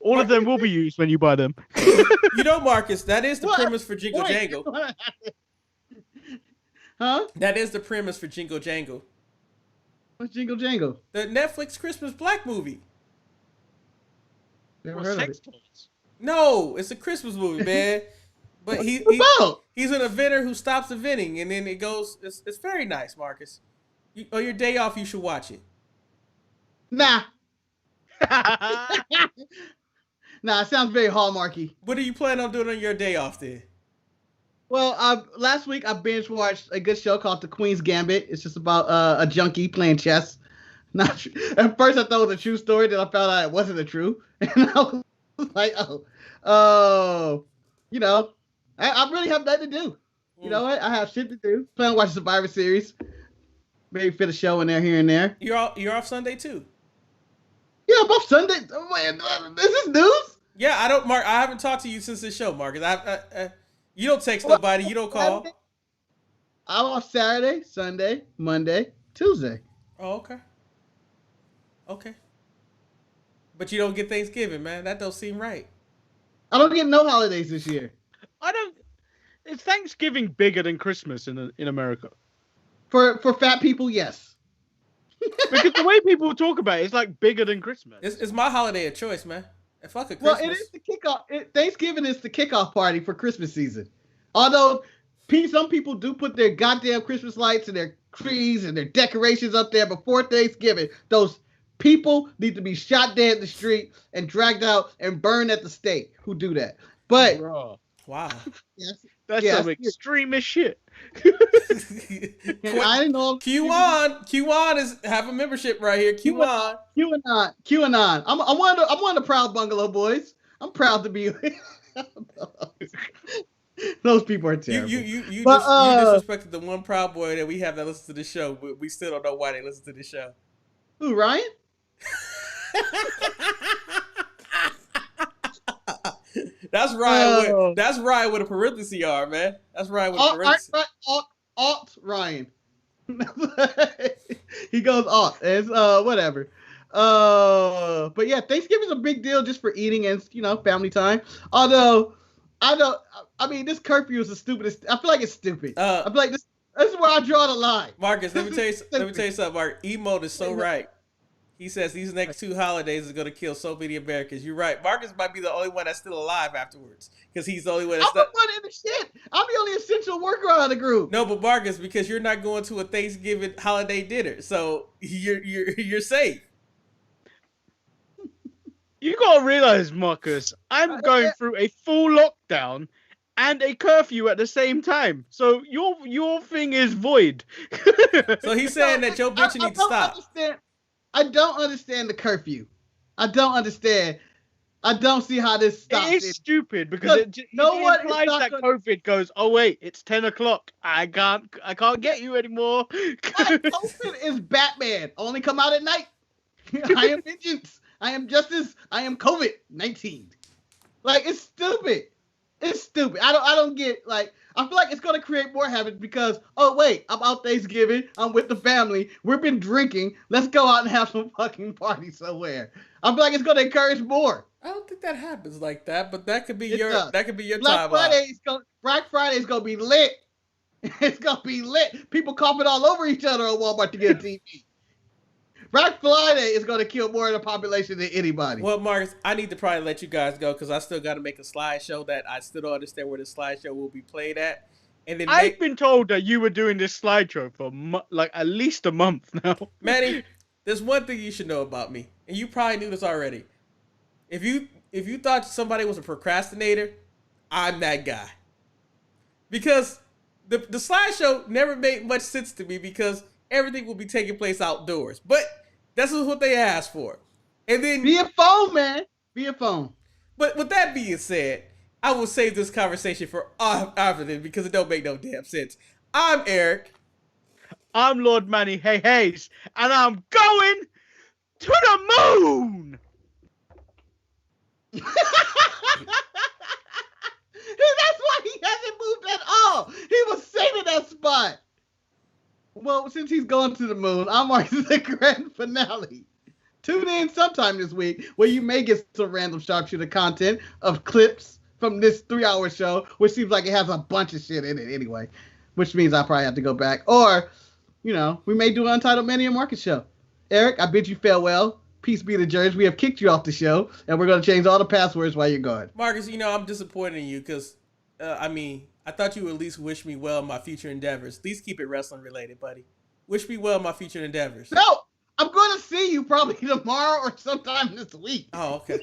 All of them will be used when you buy them. Marcus, that is the premise for Jingle Jangle. Huh? That is the premise for Jingle Jangle. What's Jingle Jangle? The Netflix Christmas Black movie. Never heard of it. No, it's a Christmas movie, man. But he's an inventor who stops inventing, and then it goes. It's very nice, Marcus. On your day off, you should watch it. Nah. Nah, it sounds very Hallmarky. What are you planning on doing on your day off then? Well, last week I binge watched a good show called The Queen's Gambit. It's just about a junkie playing chess. At first I thought it was a true story, then I found out it wasn't a true. And I was like, I really have nothing to do. You know what? I have shit to do. Plan on watching Survivor Series. Maybe fit a show in there here and there. You're off Sunday too. Yeah, I'm off Sunday. Oh, man, is this news? Yeah, I haven't talked to you since this show, Marcus. You don't text nobody. You don't call. I'm off Saturday, Sunday, Monday, Tuesday. Oh, okay. But you don't get Thanksgiving, man. That don't seem right. I don't get no holidays this year. Is Thanksgiving bigger than Christmas in America? For fat people, yes. Because the way people talk about it, it's like bigger than Christmas. It's my holiday of choice, man. And fuck a Christmas. Well, it is the kickoff. Thanksgiving is the kickoff party for Christmas season. Although some people do put their goddamn Christmas lights and their trees and their decorations up there before Thanksgiving. Those people need to be shot dead in the street and dragged out and burned at the stake who do that. But wow. Yes. That's some extremist shit. I didn't know. QAnon is have a membership right here. QAnon. I'm one of the proud Bungalow Boys. I'm proud to be. Those people are terrible. You disrespected the one proud boy that we have that listens to the show, but we still don't know why they listen to the show. Who, Ryan? That's Ryan. That's Ryan with a parenthesis R, man. That's Ryan with a parenthesis. Alt Ryan. He goes alt. It's whatever. But yeah, Thanksgiving's a big deal just for eating and family time. Although I mean this curfew is the stupidest. I feel like it's stupid. I feel like this is where I draw the line. Marcus, let me tell you something, Mark. Emote is so right. He says these next 2 holidays is going to kill so many Americans. You're right. Marcus might be the only one that's still alive afterwards because he's the only one that's I'm the one in the shit. I'm the only essential worker out of the group. No, but Marcus, because you're not going to a Thanksgiving holiday dinner, so you're safe. You got to realize, Marcus, I'm going through a full lockdown and a curfew at the same time. So your thing is void. So he's saying that your bitch needs to stop. I don't understand the curfew. I don't understand. I don't see how this stops. It is stupid because it implies that COVID goes, oh wait, it's 10 o'clock. I can't get you anymore. COVID is Batman. Only come out at night. I am vengeance. I am justice. I am COVID-19. Like, it's stupid. It's stupid. I don't get, like, I feel like it's going to create more habits because, oh, wait, I'm out Thanksgiving. I'm with the family. We've been drinking. Let's go out and have some fucking party somewhere. I feel like it's going to encourage more. I don't think that happens like that, but that could be your Black time. Black Friday's going to be lit. It's going to be lit. People coughing all over each other at Walmart to get a TV. Black Friday is going to kill more of the population than anybody. Well, Marcus, I need to probably let you guys go because I still got to make a slideshow that I still don't understand where the slideshow will be played at. And then I've been told that you were doing this slideshow for like at least a month now. Manny, there's one thing you should know about me, and you probably knew this already. If you thought somebody was a procrastinator, I'm that guy. Because the slideshow never made much sense to me because everything will be taking place outdoors. But this is what they asked for. And then be a phone, man. Be a phone. But with that being said, I will save this conversation for after this because it don't make no damn sense. I'm Eric. I'm Lord Manny Hayes, and I'm going to the moon. That's why he hasn't moved at all. He was saving that spot. Well, since he's going to the moon, I'm marking the grand finale. Tune in sometime this week where you may get some random Sharpshooter content of clips from this 3-hour show, which seems like it has a bunch of shit in it anyway, which means I probably have to go back. Or, you know, we may do an Untitled Manny and Marcus show. Eric, I bid you farewell. Peace be to Judge. We have kicked you off the show, and we're going to change all the passwords while you're gone. Marcus, you know, I'm disappointed in you because, I thought you would at least wish me well in my future endeavors. At least keep it wrestling related, buddy. Wish me well in my future endeavors. No, I'm going to see you probably tomorrow or sometime this week. Oh, okay.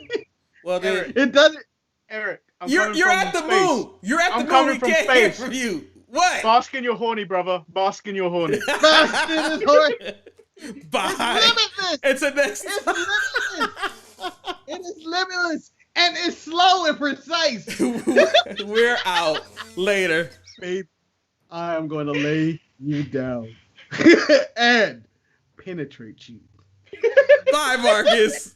Well, then Eric, it doesn't. Eric, you're at the moon. You're at the moon. We can't hear from you. What? Bask in your horny, brother. Bask in your horny. Bask in his horny. Bye. It's a next. It's limitless. It is limitless. And it's slow and precise. We're out. Later. Babe, I am going to lay you down and penetrate you. Bye, Marcus.